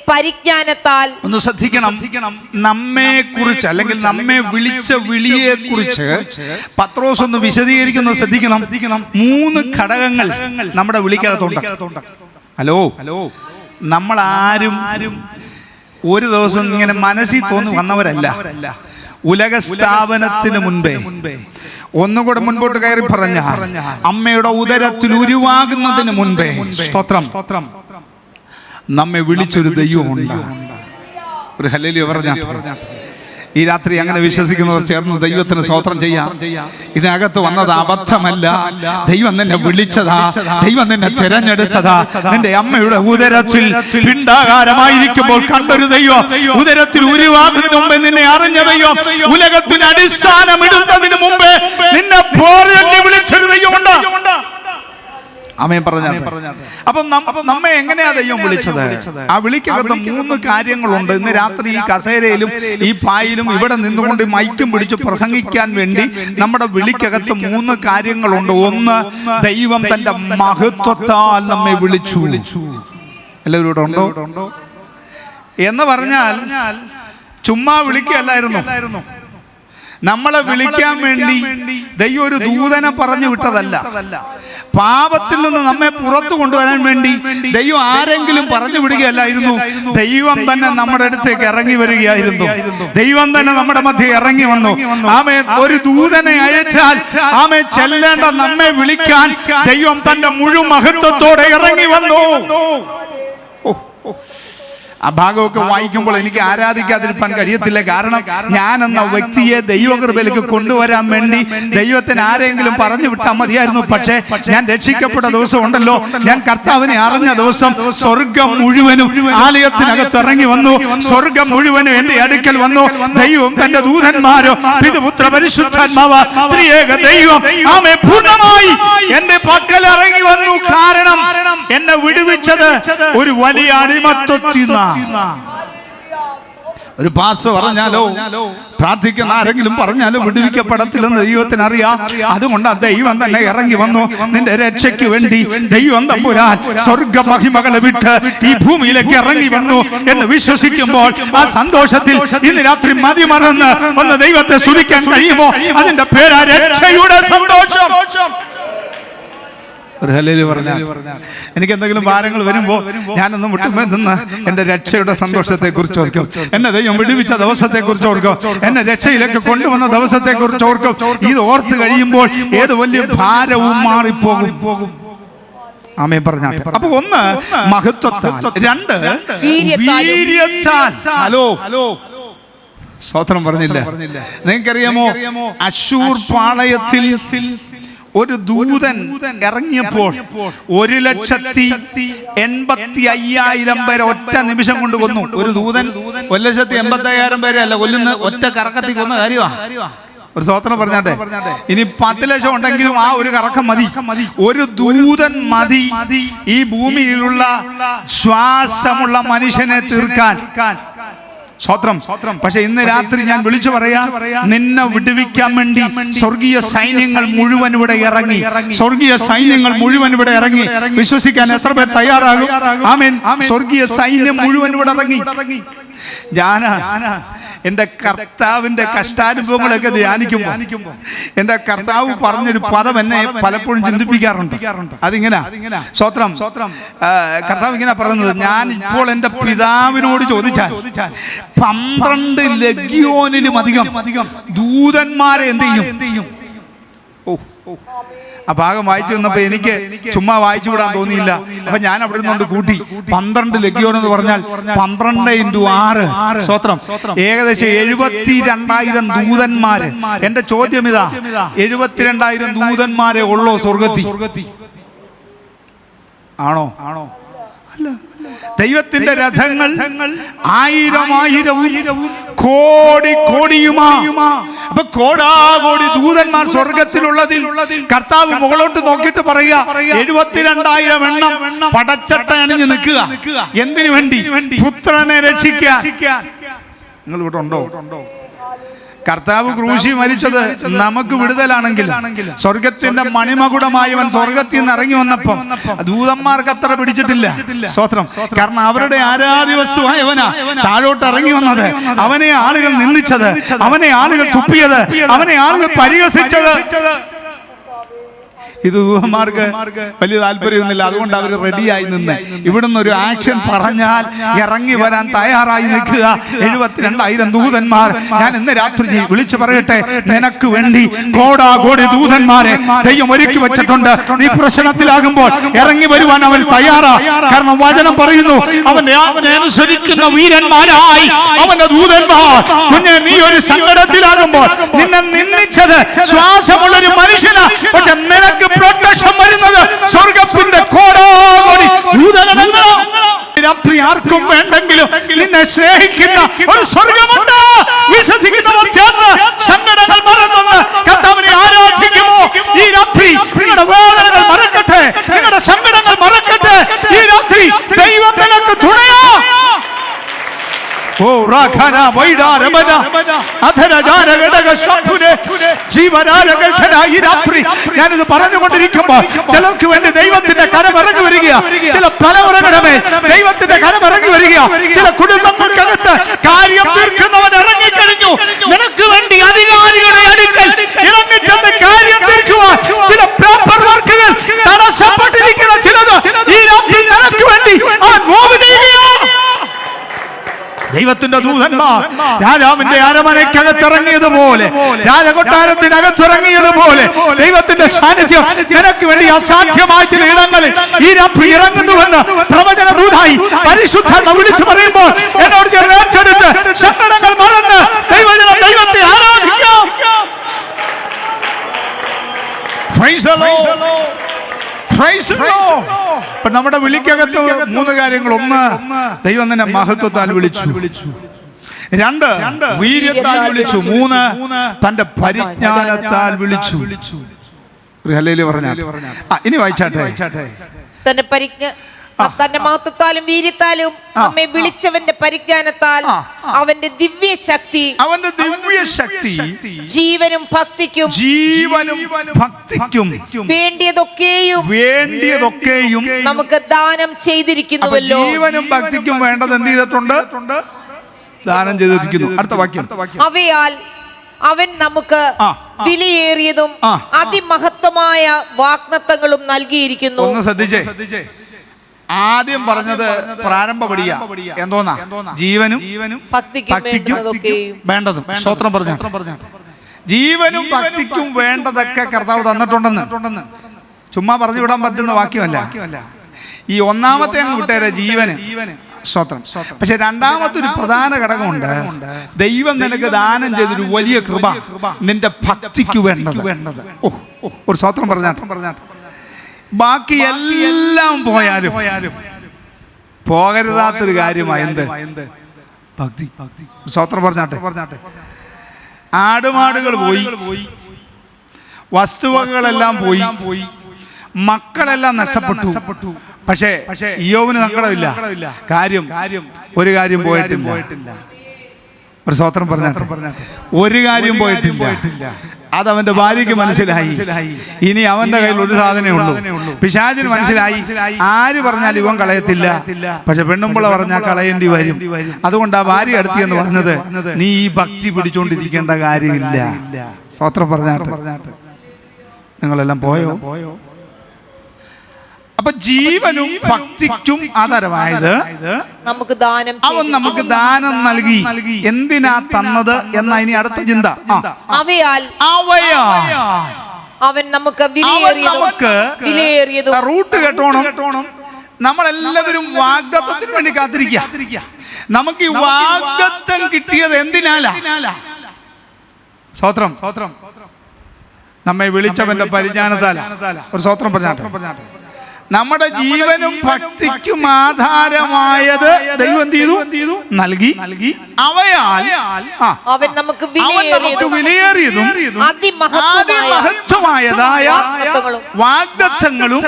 പരിജ്ഞാനത്താൽ. ഒന്ന് ശ്രദ്ധിക്കണം, നമ്മെ കുറിച്ച് അല്ലെങ്കിൽ നമ്മെ വിളിച്ച വിളിയെ കുറിച്ച് പത്രോസ് ഒന്ന് വിശദീകരിക്കുന്നത് ശ്രദ്ധിക്കണം. 3 ഘടകങ്ങൾ നമ്മുടെ വിളിക്കകത്തുണ്ട്. ഹലോ, നമ്മൾ ആരും ഒരു ദിവസം ഇങ്ങനെ മനസ്സിൽ തോന്നി വന്നവരല്ല. ഉലക സ്ഥാപനത്തിന് മുൻപേ, ഒന്നുകൂടെ മുൻപോട്ട് കയറി പറഞ്ഞ അമ്മയുടെ ഉദരത്തിൽ ഉരുവാകുന്നതിന് മുൻപേ, സ്തോത്രം, നമ്മെ വിളിച്ചൊരു ദൈവമുണ്ട്. ഒരു ഹല്ലേലൂയ പറഞ്ഞാട്ടെ. ഈ രാത്രി അങ്ങനെ വിശ്വസിക്കുന്നവർ ചേർന്ന് ദൈവത്തിന് സ്തോത്രം ചെയ്യാം. ഇതിനകത്ത് വന്നത് അബദ്ധമല്ല. ദൈവം നിന്നെ വിളിച്ചതാ, ദൈവം നിന്നെ തിരഞ്ഞെടുത്തതാ. നിന്റെ അമ്മയുടെ ഉദരത്തിൽ പിണ്ഡാകാരമായിരിക്കുമ്പോൾ കണ്ടൊരു ദൈവം, ഉദരത്തിൽ ഉരുവാകുന്നതിന് മുമ്പേ നിന്നെ അറിഞ്ഞ ദൈവം, ഉലകത്തിന് അടിസ്ഥാനം ഇടുന്നതിന് മുമ്പേ നിന്നെ പോരഞ്ഞ് വിളിച്ചൊരു ദൈവമുണ്ട്. ആമേൻ പറഞ്ഞാട്ടെ. അപ്പൊ നമ്മെ എങ്ങനെയാ ദൈവം വിളിച്ചത്? ആ വിളിക്കകത്ത് 3 കാര്യങ്ങളുണ്ട്. ഇന്ന് രാത്രി ഈ കസേരയിലും ഈ പായിലും ഇവിടെ നിന്നുകൊണ്ട് മൈക്കും പിടിച്ച് പ്രസംഗിക്കാൻ വേണ്ടി നമ്മുടെ വിളിക്കകത്ത് 3 കാര്യങ്ങളുണ്ട്. ഒന്ന്, ദൈവം തന്റെ മഹത്വത്താൽ നമ്മെ വിളിച്ചു. എല്ലാവരും ഇവിടെ ഉണ്ടോ? എന്ന് പറഞ്ഞാൽ ചുമ്മാ വിളിക്കുകയല്ലായിരുന്നു. നമ്മളെ വിളിക്കാൻ വേണ്ടി ദൈവം ഒരു ദൂതനെ പറഞ്ഞു വിട്ടതല്ല. പാപത്തിൽ നിന്ന് നമ്മെ പുറത്തു കൊണ്ടുവരാൻ വേണ്ടി ദൈവം ആരെങ്കിലും പറഞ്ഞു വിടുകയല്ലായിരുന്നു. ദൈവം തന്നെ നമ്മുടെ അടുത്തേക്ക് ഇറങ്ങി വരികയായിരുന്നു. ദൈവം തന്നെ നമ്മുടെ മധ്യ ഇറങ്ങി വന്നു. ആമേൻ. ഒരു ദൂതനെ അയച്ചാൽ ആമേൻ ചെല്ലേണ്ട നമ്മെ വിളിക്കാൻ ദൈവം തന്റെ മുഴുവൻ മഹത്വത്തോടെ ഇറങ്ങി വന്നു. ആ ഭാഗമൊക്കെ വായിക്കുമ്പോൾ എനിക്ക് ആരാധിക്കാതിരിക്കാൻ കഴിയത്തില്ല. കാരണം ഞാൻ എന്ന വ്യക്തിയെ ദൈവകൃപയിലേക്ക് കൊണ്ടുവരാൻ വേണ്ടി ദൈവത്തിന് ആരെങ്കിലും പറഞ്ഞു വിട്ടാൽ മതിയായിരുന്നു. പക്ഷേ ഞാൻ രക്ഷിക്കപ്പെട്ട ദിവസം ഉണ്ടല്ലോ, ഞാൻ കർത്താവിനെ അറിഞ്ഞ ദിവസം സ്വർഗം മുഴുവനും ആലയത്തിനകത്ത് ഇറങ്ങി വന്നു. സ്വർഗം മുഴുവനും എന്റെ അടുക്കൽ വന്നു. ദൈവം തന്റെ ദൂതന്മാരോ പിതൃപുത്ര പരിശുദ്ധാത്മാവ് ത്രിയേക ദൈവം ആമേ പൂർണ്ണമായി എന്റെ പക്കൽ ഇറങ്ങി വന്നു. കാരണം എന്നെ വിടുവിച്ചത് ഒരു വലിയ അടിമത്വത്തിൽ. ഒരു പാസ്റ്റർ പറഞ്ഞാലോ പ്രാർത്ഥിക്കുന്ന ആരെങ്കിലും പറഞ്ഞാലോ വിടുവിക്കപ്പെടത്തില്ലെന്ന് ദൈവത്തിന് അറിയാം. അതുകൊണ്ട് ദൈവം തന്നെ ഇറങ്ങി വന്നു നിന്റെ രക്ഷയ്ക്ക് വേണ്ടി. ദൈവം തമ്പുരാൻ സ്വർഗ മഹിമകളെ വിട്ട് ഈ ഭൂമിയിലേക്ക് ഇറങ്ങി വന്നു എന്ന് വിശ്വസിക്കുമ്പോൾ ആ സന്തോഷത്തിൽ ഇന്ന് രാത്രി മതിമറന്ന് ഒന്ന് ദൈവത്തെ സ്തുതിക്കാൻ കഴിയുമോ? അതിന്റെ പേരാ രക്ഷയുടെ സന്തോഷം. എനിക്ക് എന്തെങ്കിലും ഭാരങ്ങൾ വരുമ്പോൾ ഞാനൊന്ന് മുട്ടുമ്പോൾ നിന്ന് എന്റെ രക്ഷയുടെ സന്തോഷത്തെ കുറിച്ച് ഓർക്കും. എന്നെ ദൈവം വിടുവിച്ച ദിവസത്തെ കുറിച്ച് ഓർക്കും. എന്നെ രക്ഷയിലേക്ക് കൊണ്ടുവന്ന ദിവസത്തെ കുറിച്ച് ഓർക്കും. ഇത് ഓർത്ത് കഴിയുമ്പോൾ ഏത് വലിയ ഭാരവും മാറിപ്പോകും. ആമേൻ പറഞ്ഞാട്ടെ. അപ്പൊ ഒന്ന് മഹത്വത്താൽ, രണ്ട് വീര്യത്താൽ. ഹലോ സ്തോത്രം പറഞ്ഞില്ല. നിങ്ങൾക്കറിയാമോ അശ്ശൂർ പാളയത്തിൽ ഒരു ദൂതൻ ഇറങ്ങിയപ്പോൾ 1,85,000 പേരെ ഒറ്റ നിമിഷം കൊണ്ട് കൊന്നു. ഒരു ദൂതൻ 1,85,000 പേരെ അല്ല കൊല്ലുന്ന, ഒറ്റ കറക്കത്തിൽ കൊന്ന കാര്യമാണ്. ഒരു സ്തോത്രം പറഞ്ഞാട്ടെ. ഇനി 10 ലക്ഷം ഉണ്ടെങ്കിലും ആ ഒരു കറക്കം മതി. ഒരു ദൂതൻ മതി ഈ ഭൂമിയിലുള്ള ശ്വാസമുള്ള മനുഷ്യനെ തീർക്കാൻ. സ്തോത്രം. പക്ഷെ ഇന്ന് രാത്രി ഞാൻ വിളിച്ചു പറയാം, നിന്നെ വിടുവിക്കാൻ വേണ്ടി സ്വർഗീയ സൈന്യങ്ങൾ മുഴുവൻ ഇവിടെ ഇറങ്ങി. സ്വർഗീയ സൈന്യങ്ങൾ മുഴുവൻ ഇവിടെ ഇറങ്ങി. വിശ്വസിക്കാൻ എത്ര പേർ തയ്യാറാകും? ആമേൻ. സ്വർഗീയ സൈന്യം മുഴുവൻ ഇവിടെ ഇറങ്ങി. ഞാനാ എന്റെ കർത്താവിന്റെ കഷ്ടാനുഭവങ്ങളൊക്കെ ധ്യാനിക്കുമ്പോൾ എന്റെ കർത്താവ് പറഞ്ഞൊരു പദം എന്നെ പലപ്പോഴും ചിന്തിപ്പിക്കാറുണ്ട്. അതിങ്ങനെ സ്തോത്രം. കർത്താവ് ഇങ്ങനെ പറയുന്നത്, ഞാൻ ഇപ്പോൾ എന്റെ പിതാവിനോട് ചോദിച്ചാൽ 12 ലഗ്യോനിലും അധികം ദൂതന്മാരെ എന്ത് ചെയ്യും? ആ ഭാഗം വായിച്ചു വന്നപ്പോ എനിക്ക് ചുമ്മാ വായിച്ചു വിടാൻ തോന്നിയില്ല. അപ്പൊ ഞാൻ അവിടെ നിന്നുകൊണ്ട് കൂട്ടി 12 ലഗ്യോൻ എന്ന് പറഞ്ഞാൽ 12 × 6 സ്തോത്രം, ഏകദേശം 72,000 ദൂതന്മാര്. എന്റെ ചോദ്യം ഇതാ, 72,000 ദൂതന്മാരെ ഉള്ളോ സ്വർഗത്തിൽ? ആണോ? അല്ല. ദൈവത്തിന്റെ രഥങ്ങൾ 1000,000 കോടിയുമാ. അപ്പൊ കോടാകോടി ദൂതന്മാർ സ്വർഗത്തിലുള്ളതിൽ കർത്താവ് മുകളോട്ട് നോക്കിയിട്ട് പറയുക, 72,000 എണ്ണം പടച്ചട്ട അണിഞ്ഞ് നിൽക്കുക. എന്തിനു വേണ്ടി? പുത്രനെ രക്ഷിക്കാൻ. നിങ്ങൾ ഇവിടെ ഉണ്ടോ? കർത്താവ് ക്രൂശി മരിച്ചത് നമുക്ക് വിടുതലാണെങ്കിൽ, സ്വർഗത്തിന്റെ മണിമകുടമായവൻ സ്വർഗത്തിൽ നിന്ന് ഇറങ്ങി വന്നപ്പം ദൂതന്മാർക്ക് അത്ര പിടിച്ചിട്ടില്ല. സ്തോത്രം. കാരണം അവരുടെ ആരാധ്യവസ്തുവായവനാ താഴോട്ട് ഇറങ്ങി വന്നത്. അവനെ ആളുകൾ നിന്ദിച്ചത്, അവനെ ആളുകൾ തുപ്പിയത്, അവനെ ആളുകൾ പരിഹസിച്ചത്. ഇത് ദൂതന്മാർക്ക് വലിയ താല്പര്യമൊന്നുമില്ല. അതുകൊണ്ട് അവർ റെഡിയായി നിന്ന് ഇവിടുന്ന് ഒരു ആക്ഷൻ പറഞ്ഞാൽ ഇറങ്ങി വരാൻ തയ്യാറായി നിൽക്കുക 72,000 ദൂതന്മാർ. ഞാൻ ഇന്ന് രാത്രി വിളിച്ചു പറയട്ടെ, നിനക്ക് വേണ്ടി കോടാകോടി ദൂതന്മാരെ ദൈവം ഒരുക്കി വെച്ചിട്ടുണ്ട്. നീ പ്രശ്നത്തിലാകുമ്പോൾ ഇറങ്ങി വരുവാൻ അവൻ തയ്യാറാ. കാരണം വചനം പറയുന്നു, അവന്റെ ആജ്ഞ അനുസരിക്കുന്ന വീരന്മാരായി അവന്റെ ദൂതന്മാർ. കുഞ്ഞെ, നീ ഒരു സങ്കടത്തിലാകുമ്പോൾ നിന്നെ നിന്ദിച്ചത് ശ്വാസമുള്ളൊരു മനുഷ്യനാ. പക്ഷെ നിനക്ക് പ്രത്യക്ഷം വരുന്നത് സ്വർഗത്തിന്റെ കോടാകോടി ദൂതഗണങ്ങളാ. രാത്രി ആർക്കും വേണ്ടെങ്കിലും നിന്നെ സ്നേഹിക്കുന്ന ഒരു സ്വർഗമുണ്ട്. വിശ്വസിക്കുന്നവർ ചേർന്ന് സങ്കടങ്ങൾ മറന്നൊന്ന് കർത്താവിനെ ആരാധിക്കുമോ? ഈ രാത്രി നിങ്ങളുടെ വേദനകൾ മറക്കട്ടെ, നിങ്ങളുടെ സങ്കടങ്ങൾ മറക്കട്ടെ. ഈ രാത്രി ദൈവം നിനക്ക് തുണയാ. ഓ രാഘന വൈഡാരമന അധരജാരഘടക ശബ്ദുനെ ജീവനാരകൽക്കന. ഈ രാത്രി ഞാനിത് പറഞ്ഞുകൊണ്ടിരിക്കുമ്പോൾ ചിലർക്ക് വേണ്ടി ദൈവത്തിന്റെ കരമിറങ്ങി വരിക. ചില തലമുറകളുടെ ദൈവത്തിന്റെ കരമിറങ്ങി വരിക. ചില കുടുംബങ്ങൾക്കകത്ത് കാര്യം തീർക്കുന്നവൻ ഇറങ്ങിക്കഴിഞ്ഞു. നിനക്ക് വേണ്ടി അധികാരികളുടെ അടുക്കൽ ഇറങ്ങിച്ചെന്ന് കാര്യം തീർക്കുവാൻ ചില പേപ്പർ വർക്കുകൾ തടസ്സപ്പെട്ടിരിക്കുന്ന ചിലത് ഈ രാത്രി നിനക്ക് വേണ്ടി അവൻ മൂവ് ചെയ്യുകയാണ്. ദൈവത്തിന്റെ ദൂതന്മാർ രാജാവിന്റെ അരമനയ്ക്കകത്തിറങ്ങിയതുപോലെ, രാജകൊട്ടാരത്തിനകത്തിറങ്ങിയതുപോലെ ദൈവത്തിന്റെ സാന്നിധ്യം നിനക്ക് വേണ്ടി അസാധ്യമായ ചില ഇടങ്ങളിൽ ഈ രാത്രി ഇറങ്ങുന്നുവെന്ന് പ്രവചന ദൂതായി പരിശുദ്ധ വിളിച്ചു പറയുമ്പോൾ എന്നോട് ചേർത്ത് സങ്കടങ്ങൾ മറന്ന് ദൈവത്തെ ആരാധിക്കാം. നമ്മുടെ വിളിക്കകത്ത് 3 കാര്യങ്ങൾ. 1, ദൈവം തന്നെ മഹത്വത്താൽ വിളിച്ചു. 2, വീര്യത്താൽ വിളിച്ചു. 3, തന്റെ പരിജ്ഞാനത്താൽ വിളിച്ചു. ഇനി വായിച്ചാട്ടെ. തന്റെ മഹത്വത്താലും വീര്യത്താലും നമ്മെ വിളിച്ചവന്റെ പരിജ്ഞാനത്താൽ അവന്റെ ദിവ്യശക്തി ജീവനും ഭക്തിക്കും വേണ്ടിയതൊക്കെയും നമുക്ക് ദാനം ചെയ്തിരിക്കുന്നുവല്ലോ. ജീവനും ഭക്തിക്കും വേണ്ടത് എന്ത് ചെയ്തിട്ടുണ്ട്? ദാനം ചെയ്തിരിക്കുന്നു. അടുത്ത വാക്യം. അവയാൽ അവൻ നമുക്ക് വിലയേറിയതും അതിമഹത്വമായ വാഗ്ദത്തങ്ങളും നൽകിയിരിക്കുന്നു. ഒന്ന് ശ്രദ്ധിച്ചേ. ആദ്യം പറഞ്ഞത് പ്രാരംഭപടിയാ. എന്തോന്നാ? ജീവനും ഭക്തിക്കും വേണ്ടതും. സ്തോത്രം പറഞ്ഞു. ജീവനും ഭക്തിക്കും വേണ്ടതൊക്കെ കർത്താവ് തന്നിട്ടുണ്ടെന്ന് ചുമ്മാ പറഞ്ഞു വിടാൻ പറ്റുന്ന വാക്യമല്ല. ഈ ഒന്നാമത്തെ അങ്ങ് വിട്ടേരെ, ജീവന്. സ്തോത്രം. പക്ഷെ രണ്ടാമത്തെ ഒരു പ്രധാന ഘടകമുണ്ട്. ദൈവം നിനക്ക് ദാനം ചെയ്തൊരു വലിയ കൃപ, നിന്റെ ഭക്തിക്ക് വേണ്ടത്. ഒരു സ്തോത്രം പറഞ്ഞാട്ടെ. ബാക്കി എല്ലാം പോയാലും പോകരുതാത്തൊരു കാര്യമായി എന്ത്? ഭക്തി. സ്തോത്രം പറഞ്ഞാട്ടെ. ആടുമാടുകൾ പോയി, വസ്തുവകകളെല്ലാം പോയി, മക്കളെല്ലാം നഷ്ടപ്പെട്ടു. പക്ഷേ ഇയ്യോബിന് സങ്കടമില്ല. ഒരു കാര്യം പോയിട്ടില്ല. ഒരു സ്തോത്രം പറഞ്ഞാട്ടെ. ഒരു കാര്യം പോയിട്ടില്ല. അതവന്റെ ഭാര്യയ്ക്ക് മനസ്സിലായി. ഇനി അവന്റെ കയ്യിൽ ഒരു സാധനമേ ഉള്ളൂ. പിശാചിന് മനസ്സിലായി, ആര് പറഞ്ഞാൽ ഇവൻ കളയത്തില്ല, പക്ഷെ പെണ്ണുമ്പിള്ള പറഞ്ഞാൽ കളയേണ്ടി വരും. അതുകൊണ്ട് ആ ഭാര്യ അടുത്ത് എന്ന് പറഞ്ഞത്, നീ ഈ ഭക്തി പിടിച്ചോണ്ടിരിക്കേണ്ട കാര്യമില്ല. സ്തോത്രം പറഞ്ഞാട്ടെ. നിങ്ങളെല്ലാം പോയോ? അപ്പൊ ജീവനും ഭക്തിക്കും ആധാരമായത് അവൻ നമുക്ക് ദാനം നൽകി. എന്തിനാ തന്നത് എന്ന ഇനി അടുത്ത ചിന്ത. അവയാൽ അവൻ നമുക്ക് വിലയേറിയതും. റൂട്ട് കേട്ടോണം. നമ്മളെല്ലാവരും വാഗ്ദത്തത്തിന് വേണ്ടി കാത്തിരിക്കുക. നമുക്ക് ഈ വാഗ്ദത്തം കിട്ടിയത് എന്തിനാലാ? സ്തോത്രം. നമ്മെ വിളിച്ചവന്റെ പരിജ്ഞാനത്താല. ഒരു സ്തോത്രം പറഞ്ഞാട്ടെ. നമ്മുടെ ജീവനും ഭക്തിക്കും ആധാരമായത് ദൈവം എന്ത് ചെയ്തു? നൽകി. അവയാൽ അവൻ നമുക്ക് വിലയേറിയതും അതിമഹത്വമായതായ വാഗ്ദത്തങ്ങളും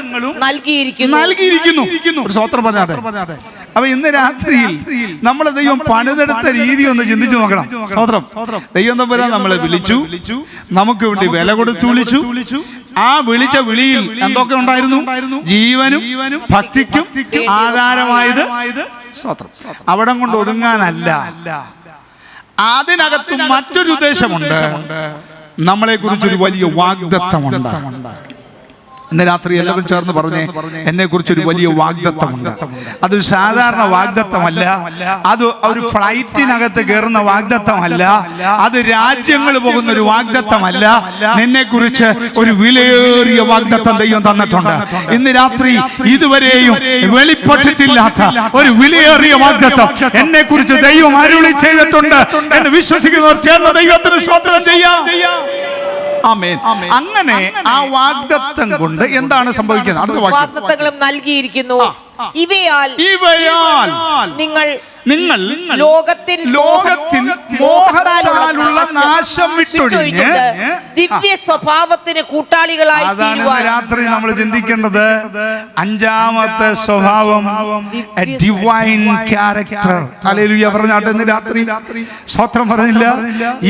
നൽകിയിരിക്കുന്നു. ഒരു സ്തോത്രം പറഞ്ഞാട്ടെ. അപ്പൊ ഇന്ന് രാത്രിയിൽ നമ്മളെ ദൈവം പണിതെടുത്ത രീതി ഒന്ന് ചിന്തിച്ചു നോക്കണം. സ്തോത്രം. ദൈവം തമ്പുരാൻ നമ്മളെ വിളിച്ചു, നമുക്ക് വേണ്ടി വില കൊടുത്തു വിളിച്ചു. ആ വിളിച്ച വിളിയിൽ എന്തൊക്കെ ഉണ്ടായിരുന്നു? ജീവനും ഭക്തിക്കും ആധാരമായത്. സ്തോത്രം. അവിടം കൊണ്ട് ഒതുങ്ങാനല്ല, അതിനകത്ത് മറ്റൊരു ഉദ്ദേശമുണ്ട്. നമ്മളെ കുറിച്ചൊരു വലിയ വാഗ്ദത്തമുണ്ട്. ഇന്ന് രാത്രി എല്ലാവരും ചേർന്ന് പറഞ്ഞേ, എന്നെ കുറിച്ചൊരു വലിയ വാഗ്ദത്തമുണ്ട്. അതൊരു സാധാരണ വാഗ്ദത്തമല്ല. അത് ഒരു ഫ്ലൈറ്റിനകത്ത് കയറുന്ന വാഗ്ദത്തമല്ല. അത് രാജ്യങ്ങൾ പോകുന്ന ഒരു വാഗ്ദത്തമല്ല. നിന്നെ കുറിച്ച് ഒരു വിലയേറിയ വാഗ്ദത്തം ദൈവം തന്നിട്ടുണ്ട്. ഇന്ന് രാത്രി ഇതുവരെയും വെളിപ്പെട്ടിട്ടില്ലാത്ത ഒരു വിലയേറിയ വാഗ്ദത്തം എന്നെ കുറിച്ച് ദൈവം അരുളി ചെയ്തിട്ടുണ്ട് എന്ന് വിശ്വസിക്കുന്നവർ ചേർന്ന് ദൈവത്തിന് സ്തോത്രം ചെയ്യാം. ആമേൻ. അങ്ങനെ ആ വാഗ്ദത്തം കൊണ്ട് എന്താണ് സംഭവിക്കുന്നത്? അടുത്ത വാഗ്ദത്തങ്ങളും നൽകിയിരിക്കുന്നു. ഇവയാൽ നിങ്ങൾ ലോകത്തിൽ മോഹത്താലുള്ള നാശം വിട്ടൊഴിഞ്ഞ് ദിവ്യ സ്വഭാവത്തിന് കൂട്ടാളികളായി തീരുവാൻ. രാത്രി നമ്മൾ ചിന്തിക്കേണ്ടത് അഞ്ചാമത്തെ സ്വഭാവം, ഡിവൈൻ ക്യാരക്ടർ. ഹല്ലേലൂയ പറഞ്ഞാട്ടെ. ഇന്ന് രാത്രി സ്തോത്രം പറഞ്ഞില്ല.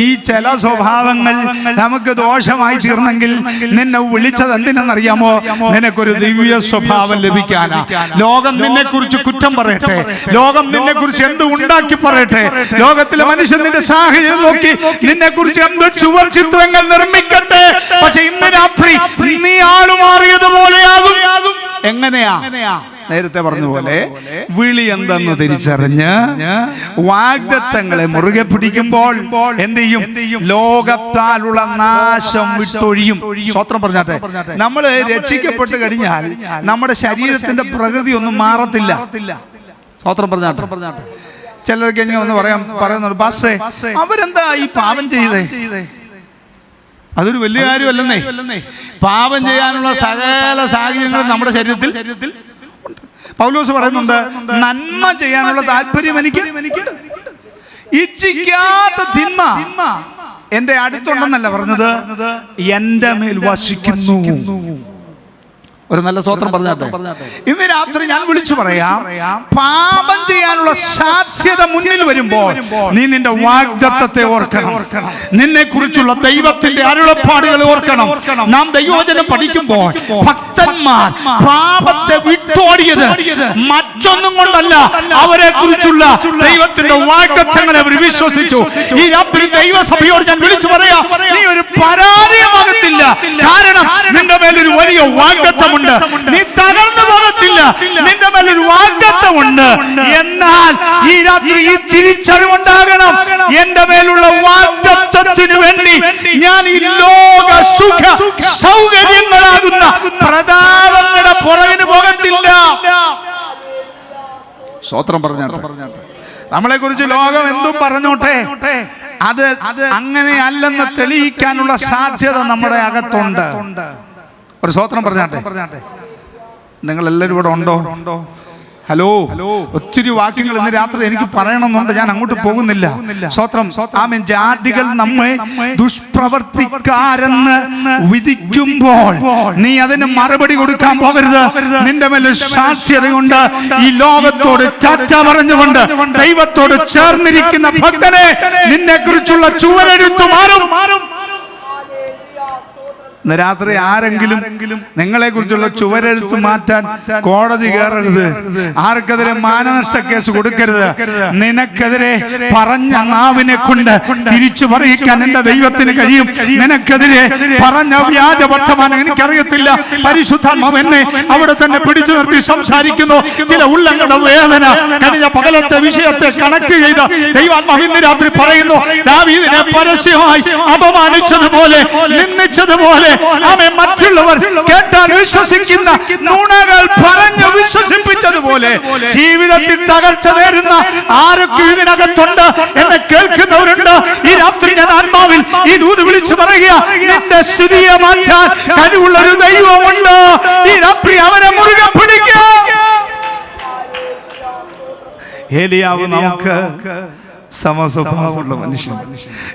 ഈ ചില സ്വഭാവങ്ങൾ നമുക്ക് ദോഷമായി തീർന്നെങ്കിൽ നിന്നെ വിളിച്ചത് എന്തിനെന്നറിയാമോ? നിനക്കൊരു ദിവ്യ സ്വഭാവം ലഭിക്കാനാ. ലോകം നിന്നെ കുറിച്ച് കുറ്റം പറയട്ടെ, ലോകം നിന്നെ കുറിച്ച് എന്ത് ഉണ്ടാക്കി പറയട്ടെ, ലോകത്തിലെ മനുഷ്യൻ നിന്റെ സാഹചര്യം നോക്കി നിന്നെ കുറിച്ച് എന്ത് ചുവർ ചിത്രങ്ങൾ നിർമ്മിക്കട്ടെ, പക്ഷെ ഇന്ന് രാത്രി നീ ആളുമാറിയതുപോലെയാകും. എങ്ങനെയാ? നേരത്തെ പറഞ്ഞ പോലെ വിളി എന്തെന്ന് തിരിച്ചറിഞ്ഞ് വാഗ്ദത്തങ്ങളെ മുറുകെ പിടിക്കുമ്പോൾ എന്ത് ചെയ്യും? ലോകത്താലുള്ള നാശം വിട്ടൊഴിയും. സ്വത്രം പറഞ്ഞാട്ടെ. നമ്മൾ രക്ഷിക്കപ്പെട്ട് കഴിഞ്ഞാൽ നമ്മുടെ ശരീരത്തിന്റെ പ്രകൃതി ഒന്നും മാറത്തില്ല. സ്വത്രം പറഞ്ഞാട്ടെ. ചിലർക്ക് ഇങ്ങനെ ഒന്ന് പറയുന്നുണ്ട്, പാസ്റ്റേ അവരെന്താ ഈ പാപം ചെയ്തേ? അതൊരു വലിയ കാര്യമല്ലെന്നേ. പാപം ചെയ്യാനുള്ള സകല സാഹചര്യങ്ങളും നമ്മുടെ ശരീരത്തിൽ ഉണ്ട്. പൗലോസ് പറയുന്നുണ്ട്, നന്മ ചെയ്യാനുള്ള താല്പര്യം എനിക്ക് ഇച്ഛിക്കാത്ത തിന്മ എന്റെ അടുത്തുണ്ടെന്നല്ല പറഞ്ഞത്, എന്റെ മേൽ വസിക്കുന്നു. ഒരു നല്ല സ്വത്രം പറഞ്ഞാട്ടെ. ഇന്ന് രാത്രി ഞാൻ വിളിച്ചു പറയാം, പാപം ചെയ്യാനുള്ള സാധ്യത മുന്നിൽ വരുമ്പോൾ നീ നിന്റെ വാഗ്ദത്തത്തെ ഓർക്കണം. നിന്നെ കുറിച്ചുള്ള ദൈവത്തിന്റെ അരുളപ്പാടുകൾ ഓർക്കണം. നാം ദൈവവചനം പഠിക്കുമ്പോൾ ഭക്തന്മാർ പാപത്തെ വിട്ടോടിയത് മറ്റൊന്നും കൊണ്ടല്ല, അവരെ കുറിച്ചുള്ള ദൈവത്തിന്റെ വാഗ്ദത്തങ്ങളെ അവർ വിശ്വസിച്ചു. ഈ രാത്രി ദൈവസഭയോട് ഞാൻ വിളിച്ചു പറയാം, നീ ഒരു പരാജയമാകത്തില്ല. കാരണം നിന്റെ മേലൊരു വലിയ വാഗ്ദത്തം, നീ തകർന്നു പോകത്തില്ല. നിന്റെ മേലൊരു വാഗ്ദത്തമുണ്ട്. എന്നാൽ ഈ രാത്രി ഈ തിരിച്ചറിവുണ്ടാകണം, എന്റെ മേലുള്ള വാഗ്ദത്തത്തിനു വേണ്ടി ഞാൻ ഈ ലോക സുഖ സൗകര്യങ്ങളാകുന്ന പ്രതാപങ്ങളുടെ പുറകിന് പോകത്തില്ല. സ്വത്രം പറഞ്ഞാട്ടെ. നമ്മളെ കുറിച്ച് ലോകം എന്തും പറഞ്ഞോട്ടെ, അത് അങ്ങനെയല്ലെന്ന് തെളിയിക്കാനുള്ള സാധ്യത നമ്മുടെ അകത്തുണ്ട്. ഒരു സ്വത്രം പറഞ്ഞാട്ടെ. നിങ്ങൾ എല്ലാവരും ഇവിടെ ഉണ്ടോ? ഹലോ. ഒത്തിരി വാക്യങ്ങൾ ഇന്ന് രാത്രി എനിക്ക് പറയണമെന്നുണ്ട്, ഞാൻ അങ്ങോട്ട് പോകുന്നില്ല. സ്വത്രം. ആമേൻ. ജാതികൾ നമ്മെ ദുഷ്പ്രവർത്തിക്കാരെന്ന് വിധിക്കുമ്പോൾ നീ അതിന് മറുപടി കൊടുക്കാൻ പോകരുത്. നിന്റെ മേൽ സാധ്യതയുണ്ട്. ഈ ലോകത്തോട് ചർച്ച പറഞ്ഞുകൊണ്ട് ദൈവത്തോട് ചേർന്നിരിക്കുന്ന ഭക്തനെ നിന്നെ കുറിച്ചുള്ള ചുവരെഴുത്തു മാറും. ഇന്ന് രാത്രി ആരെങ്കിലും നിങ്ങളെ കുറിച്ചുള്ള ചുവരെഴുത്ത് മാറ്റാൻ കോടതി കയറരുത്. ആർക്കെതിരെ മാനനഷ്ട കേസ് കൊടുക്കരുത്. നിനക്കെതിരെ പറഞ്ഞ നാവിനെ കൊണ്ട് തിരിച്ചു പറയിക്കാൻ എന്റെ ദൈവത്തിന് കഴിയും. നിനക്കെതിരെ പറഞ്ഞ വ്യാജ വർത്തമാനം എനിക്കറിയത്തില്ല, പരിശുദ്ധാത്മാവ് എന്നെ അവിടെ തന്നെ പിടിച്ചു നിർത്തി സംസാരിക്കുന്നു. ചില ഉള്ളങ്ങളുടെ വേദന കഴിഞ്ഞ പകലത്തെ വിഷയത്തെ കണക്ട് ചെയ്ത് ദൈവാത്മാവ് ഇന്ന് രാത്രി പറയുന്നു, ദാവീദിനെ പരസ്യമായി അപമാനിച്ചതുപോലെ, നിന്ദിച്ചതുപോലെ മറ്റുള്ളവർ കേട്ടാൽ വിശ്വസിക്കുന്ന നുണകൾ പറഞ്ഞു വിശ്വസിപ്പിച്ചതുപോലെ ജീവിതത്തിൽ തകർച്ച നേരുന്ന ആരൊക്കെ ഇതിനകത്തുണ്ട് എന്നെ കേൾക്കുന്നവരുണ്ട്. ഈ രാത്രി ഞാൻ ആത്മാവിൽ ഈ ദൂത് വിളിച്ചു പറയുക, നിന്റെ സ്ഥിതിയെ മാറ്റാൻ കഴിവുള്ള ഒരു ദൈവമുണ്ട്. ഈ രാത്രി അവനെ മുറുകെ പിടിക്കുക. ഏലിയാവ് നമുക്ക് സമസ്വഭാവമുള്ള മനുഷ്യൻ.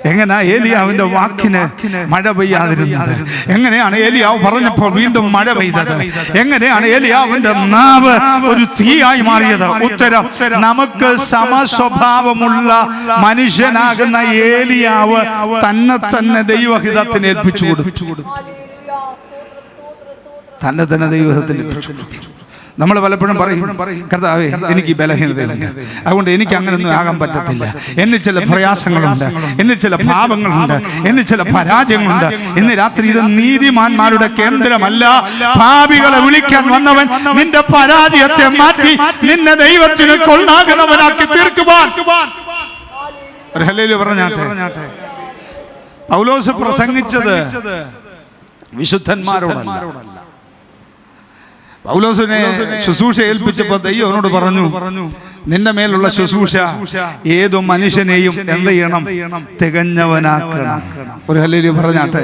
എങ്ങനെയാ ഏലിയാവിന്റെ വാക്കിന് മഴ പെയ്യാതിരുന്നത്? എങ്ങനെയാണ് ഏലിയാവ് പറഞ്ഞപ്പോൾ വീണ്ടും മഴ പെയ്തത്? എങ്ങനെയാണ് ഏലിയാവിന്റെ നാവ് ഒരു തീയായി മാറിയത്? ഉത്തരം, നമുക്ക് സമസ്വഭാവമുള്ള മനുഷ്യനാകുന്ന ഏലിയാവ് തന്നെ ദൈവഹിതത്തിന് ഏൽപ്പിച്ചു കൊടുത്തു. തന്നെ ദൈവഹിതത്തിന് ഏൽപ്പിച്ചു കൊടുത്തു. നമ്മൾ പലപ്പോഴും പറയും, കർത്താവേ എനിക്ക് ബലഹീനതയുണ്ട്, അതുകൊണ്ട് എനിക്ക് അങ്ങനെയൊന്നും ആകാൻ പറ്റത്തില്ല. എന്നിൽ ചില പ്രയാസങ്ങളുണ്ട്, എന്നിൽ ചില പാപങ്ങളുണ്ട്, എന്നിൽ ചില പരാജയങ്ങളുണ്ട്. ഇന്ന് രാത്രി ഇത് നീതിമാന്മാരുടെ കേന്ദ്രമല്ല. പാപികളെ വിളിക്കാൻ വന്നവൻ നിന്റെ പരാജയത്തെ മാറ്റി നിന്നെ ദൈവത്തിന് കൊള്ളാകുന്നവനാക്കി തീർക്കുവാൻ. ഒരു ഹല്ലേലൂയ പറഞ്ഞാട്ടെ. പൗലോസ് പ്രസംഗിച്ചത് വിശുദ്ധന്മാരോടല്ല. പൗലോസിനെ ശുശ്രൂഷ ഏൽപ്പിച്ചപ്പോൾ ദൈവം അവനോട് പറഞ്ഞു, നിന്റെ മേലുള്ള ശുശ്രൂഷ ഏതോ മനുഷ്യനെയും എന്ത് ചെയ്യണം? തികഞ്ഞവനാക്കണം. ഒരു ഹല്ലേലൂയ പറഞ്ഞാട്ടെ.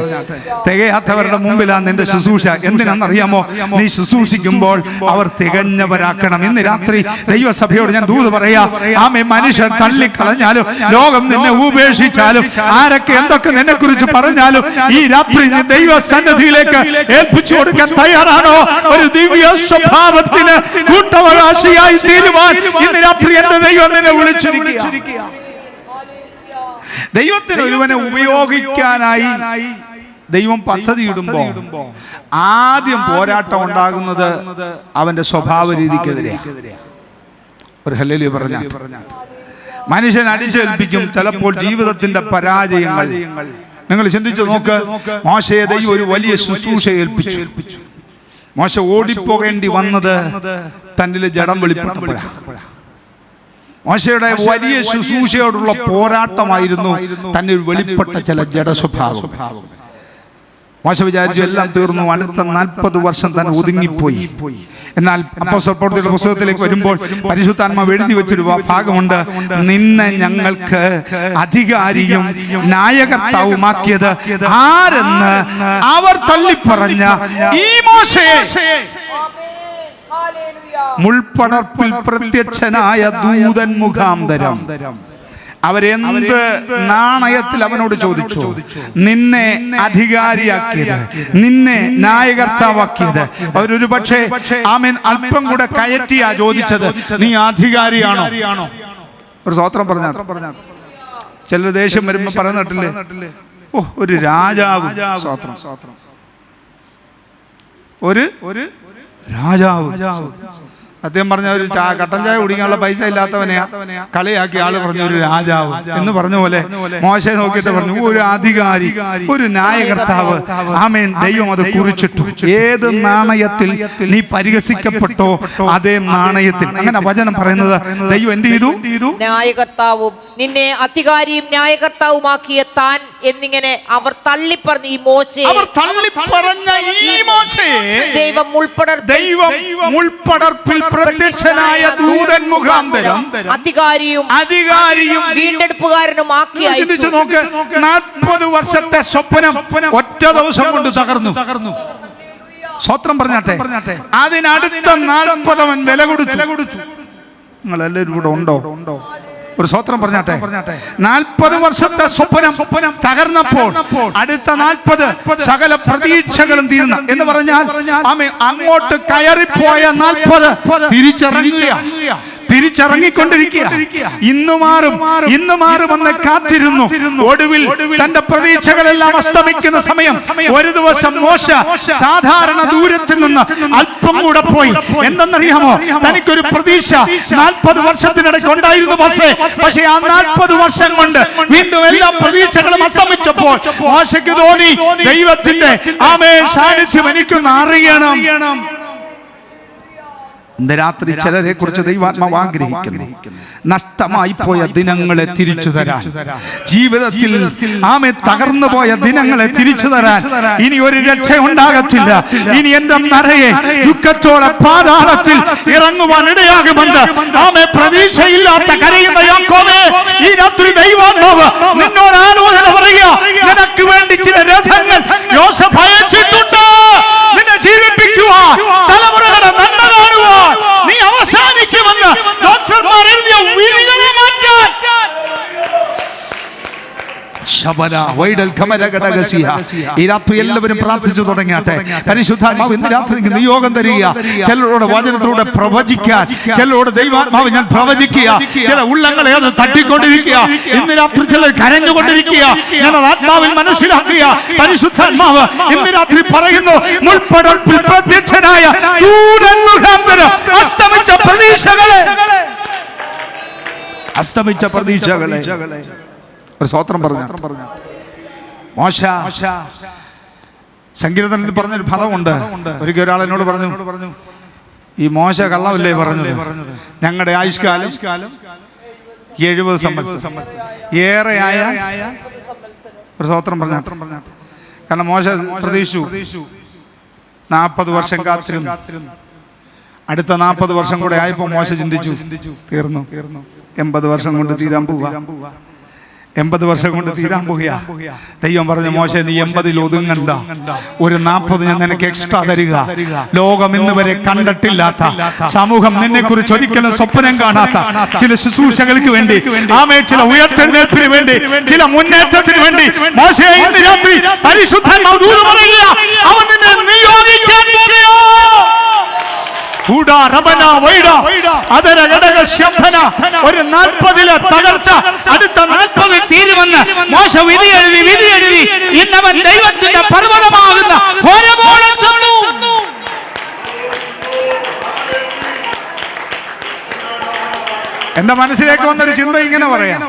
തികയാത്തവരുടെ മുമ്പിലാണ് നിന്റെ ശുശ്രൂഷ. എന്തിനാണെന്നറിയാമോ? നീ ശുശ്രൂഷിക്കുമ്പോൾ അവർ തികഞ്ഞവരാക്കണം. ഇന്ന് രാത്രി ദൈവസഭയോട് ഞാൻ ദൂത് പറയാ, ആമേ, മനുഷ്യർ തള്ളിക്കളഞ്ഞാലും, ലോകം നിന്നെ ഉപേക്ഷിച്ചാലും, ആരൊക്കെ എന്തൊക്കെ നിന്നെ കുറിച്ച് പറഞ്ഞാലും, ഈ രാത്രി നീ ദൈവസന്നിധിയിലേക്ക് ഏൽപ്പിച്ചു കൊടുക്കാൻ തയ്യാറാണോ? ഒരു ദിവ്യ സ്വഭാവത്തിന് കൂട്ടവകാശിയായി തീരുവാൻ ഇന്ന് രാത്രി എന്റെ ദൈവം നിന്നെ വിളിച്ചിരിക്കുക. ദൈവത്തിന് ഒരുവനെ ഉപയോഗിക്കാനായി ദൈവം പദ്ധതി ഇടുമ്പോ ആദ്യം പോരാട്ടം ഉണ്ടാകുന്നത് അവന്റെ സ്വഭാവ രീതിക്കെതിരെ. ഒരു ഹല്ലേലൂയ പറഞ്ഞാൽ മനുഷ്യൻ അടിച്ചേൽപ്പിക്കും ചിലപ്പോൾ ജീവിതത്തിന്റെ പരാജയങ്ങൾ. നിങ്ങൾ ചിന്തിച്ചു നോക്ക്, മോശയെ ദൈവം ഒരു വലിയ ശുശ്രൂഷ ഏൽപ്പിച്ചു. മോശ ഓടിപ്പോകേണ്ടി വന്നത് തന്നിൽ ജഡം വെളിപ്പെട്ടപ്പോഴാണ്. മോശയുടെ വലിയ ശുശ്രൂഷയോടുള്ള പോരാട്ടമായിരുന്നു തന്നിൽ വെളിപ്പെട്ട ചില ജഡസ്വഭാവം. മോശ വിചാരിച്ചു എല്ലാം തീർന്നു, അടുത്ത 40 വർഷം തന്നെ ഒതുങ്ങിപ്പോയി. എന്നാൽ അപ്പോസ്തല പ്രവൃത്തിയുടെ പുസ്തകത്തിലേക്ക് വരുമ്പോൾ പരിശുദ്ധാത്മാവ് എഴുതി വെച്ചൊരു ഭാഗമുണ്ട്, നിന്നെ ഞങ്ങൾക്ക് അധികാരിയും നായകർത്താവുമാക്കിയത് ആരെന്ന് അവർ തള്ളിപ്പറഞ്ഞ ഈ മോശയെ മുൾപ്പടർപ്പിൽ പ്രത്യക്ഷനായ ദൂതൻ മുഖാന്തരം അവരെന്ത് നാണയത്തിൽ അവനോട് ചോദിച്ചു, നിന്നെ അധികാരിയാക്കിയത്, നിന്നെ നായകർത്താവാക്കിയത്. അവരൊരു പക്ഷേ ആമേൻ അല്പം കൂടെ കയറ്റിയാ ചോദിച്ചത്, നീ അധികാരിയാണോ? ഒരു സ്തോത്രം പറഞ്ഞാൽ ചിലർ ദേഷ്യം വരുമ്പോ പറയുന്നിട്ടില്ലേ, ഓ ഒരു രാജാവ്, സ്തോത്രം, ഒരു രാജാവ്. അദ്ദേഹം പറഞ്ഞ ഒരു കട്ടൻ ചായ കുടിക്കാനുള്ള പൈസ ഇല്ലാത്തവനെയാ കളിയാക്കി ആള് പറഞ്ഞ ഒരു രാജാവ് എന്ന് പറഞ്ഞ പോലെ മോശയെ നോക്കിയിട്ട് പറഞ്ഞു ഒരു അധികാരി, ഒരു നായകർത്താവ്. ആമേൻ. ദൈവം അത് കുറിച്ചിട്ടു. ഏത് നാണയത്തിൽ നീ പരിഹസിക്കപ്പെട്ടോ അതേ നാണയത്തിൽ, അങ്ങനെ വചനം പറയുന്നത്. ദൈവം എന്ത് ചെയ്തു? നായകർത്താവും നിന്നെ അധികാരിയും ന്യായകർത്താവുമാക്കിയ താൻ എന്നിങ്ങനെ അവർ തള്ളിപ്പറഞ്ഞ ഈ മോശയെ ദൈവം മുൾപ്പടർപ്പിൽ പ്രത്യക്ഷനായ ദൂതൻ മുഖാന്തരം അധികാരിയും വീണ്ടെടുപ്പുകാരനുമാക്കി അയച്ചു. നോക്ക്, 40 വർഷത്തെ സ്വപ്നം ഒറ്റ ദിവസം കൊണ്ട് തകർന്നു. സ്വത്രം പറഞ്ഞാട്ടെ. അതിനടുത്ത 40 അവൻ വില കൊടുത്തു. നിങ്ങളെല്ലാവരും ഇവിടെ ഉണ്ടോ? ഒരു സ്വത്രം പറഞ്ഞാട്ടെ. 40 വർഷത്തെ സ്വപ്നം തകർന്നപ്പോൾ അടുത്ത 40 സകല പ്രതീക്ഷകളും തീർന്ന എന്ന് പറഞ്ഞാൽ അങ്ങോട്ട് കയറിപ്പോയ 40 തിരിച്ചിറങ്ങിക്കൊണ്ടിരിക്കുക. ഇന്നു മാറുമെന്ന് കാത്തിരുന്നു. ഒടുവിൽ തന്റെ പ്രതീക്ഷകളെല്ലാം അസ്തമിക്കുന്ന സമയം ഒരു ദിവസം മോശ സാധാരണ ദൂരത്തിൽ നിന്ന് അല്പം കൂടെ പോയി. എന്തെന്നറിയാമോ? തനിക്കൊരു പ്രതീക്ഷ 40 വർഷത്തിനിടയ്ക്ക് ഉണ്ടായിരുന്നു. പക്ഷേ ആ 40 വർഷം കൊണ്ട് വീണ്ടും എല്ലാ പ്രതീക്ഷകളും അസ്തമിച്ചപ്പോൾ മോശയ്ക്ക് തോന്നി, ദൈവത്തിന്റെ സാന്നിധ്യം എനിക്കൊന്ന് അറിയണം. ഇന്ന് രാത്രി ചിലരെ കുറിച്ച് ദൈവാത്മാവ് ആഗ്രഹിക്കുന്നു. നഷ്ടമായി പോയ ദിനങ്ങളെ തിരിച്ചു തരാൻ, ജീവിതത്തിൽ തകർന്നു പോയ ദിനങ്ങളെ തിരിച്ചു തരാൻ ഇനി ഒരു രക്ഷ ഉണ്ടാകത്തില്ല. ഇനി എന്റെ നരയെ ദുഃഖത്തോടെ പാതാളത്തിൽ ഇറങ്ങുവാൻ ഇടയാകുമെന്ന് പ്രതീക്ഷയില്ലാത്ത കരയുന്ന യാക്കോബേ, ഈ രാത്രി ദൈവാത്മാവ് നിന്നോട് ആലോചന പറയുക. നിനക്ക് വേണ്ടി ചില രഥങ്ങൾ യോസേഫ് അയച്ചിട്ടുണ്ട്. നിന്നെ ജീവിപ്പിക്കുവാൻ, തലമുറകളുടെ നന്മ കാണുവാൻ, നീ അവസാനിക്കുമെന്ന് ഡോക്ടർമാർ എഴുതിയ വിധികളെ മാറ്റാൻ. ഈ രാത്രി എല്ലാവരും പ്രാർത്ഥിച്ചു തുടങ്ങിയാട്ടെ. പരിശുദ്ധാത്മാവ് ഇന്ന് രാത്രി നിയോഗം തരിക. ചിലരോട് വചനത്തോടെ പ്രവചിക്കാൻ, ചിലരോട് ദൈവാത്മാവ് ഞാൻ പ്രവചിക്കുക. ചില ഉള്ളങ്ങളെ അത് തട്ടിക്കൊണ്ടിരിക്കുക. ഇന്ന് രാത്രി ചിലർ കരഞ്ഞുകൊണ്ടിരിക്കുക. ഞാൻ ആത്മാവിൽ മനസ്സിലാക്കുക. പരിശുദ്ധാത്മാവ് ഇന്ന് രാത്രി പറയുന്നു, മുൾപ്പടർപ്പിൽ പ്രത്യക്ഷനായ ദൂതൻ മുഖാന്തരം അസ്തമിച്ച പ്രതീക്ഷകളെ ഒരു സ്തോത്രം പറഞ്ഞു. മോശ സങ്കീർത്തനത്തിൽ പറഞ്ഞൊരു പദമുണ്ട്. ഒരിക്കൽ ഒരാൾ എന്നോട് പറഞ്ഞു, ഈ മോശ കള്ളമല്ലേ പറഞ്ഞത്? ഞങ്ങളുടെ ആയുഷ്കാലം 70 സംവത്സരം, ഏറെയായ ഒരു സ്തോത്രം പറഞ്ഞു. കാരണം മോശ പ്രതീക്ഷിച്ചു 40 വർഷം കാത്തിരുന്നു. അടുത്ത 40 വർഷം കൂടെ ആയപ്പോ മോശ ചിന്തിച്ചു, തീർന്നു, 80 വർഷം കൊണ്ട് തീരാൻ പോവുക. 80 വർഷം കൊണ്ട് തീരാൻ പോകുക. ദൈവം പറഞ്ഞ മോശെ, നീ 80 ഒതുങ്ങണ്ട, ഒരു 40 ഞാൻ നിനക്ക് എക്സ്ട്രാ തരിക. ലോകം ഇന്ന് വരെ കണ്ടിട്ടില്ലാത്ത, സമൂഹം നിന്നെ കുറിച്ച് ഒരിക്കലും സ്വപ്നം കാണാത്ത ചില ശുശ്രൂഷകൾക്ക് വേണ്ടി, ചില ഉയർത്തെഴുന്നേൽപ്പിന് വേണ്ടി, ചില മുന്നേറ്റത്തിന് വേണ്ടി മോശയെ ഇന്ന് രാത്രി പരിശുദ്ധാത്മാവ് ദൂത് പറയുക. അവൻ നിന്നെ നിയോഗിക്കാൻ പോകുകയോ. ഒരു 40 തകർച്ച, അടുത്ത 40 തീരുമെന്ന് മോശ വിധി എഴുതി ഇന്നവൻ ദൈവത്തിന്റെ പർവ്വതമാകുന്ന ഹോരേബോളം ചെന്നു. എന്റെ മനസ്സിലേക്ക് വന്നൊരു ചിന്ത ഇങ്ങനെ പറയാം,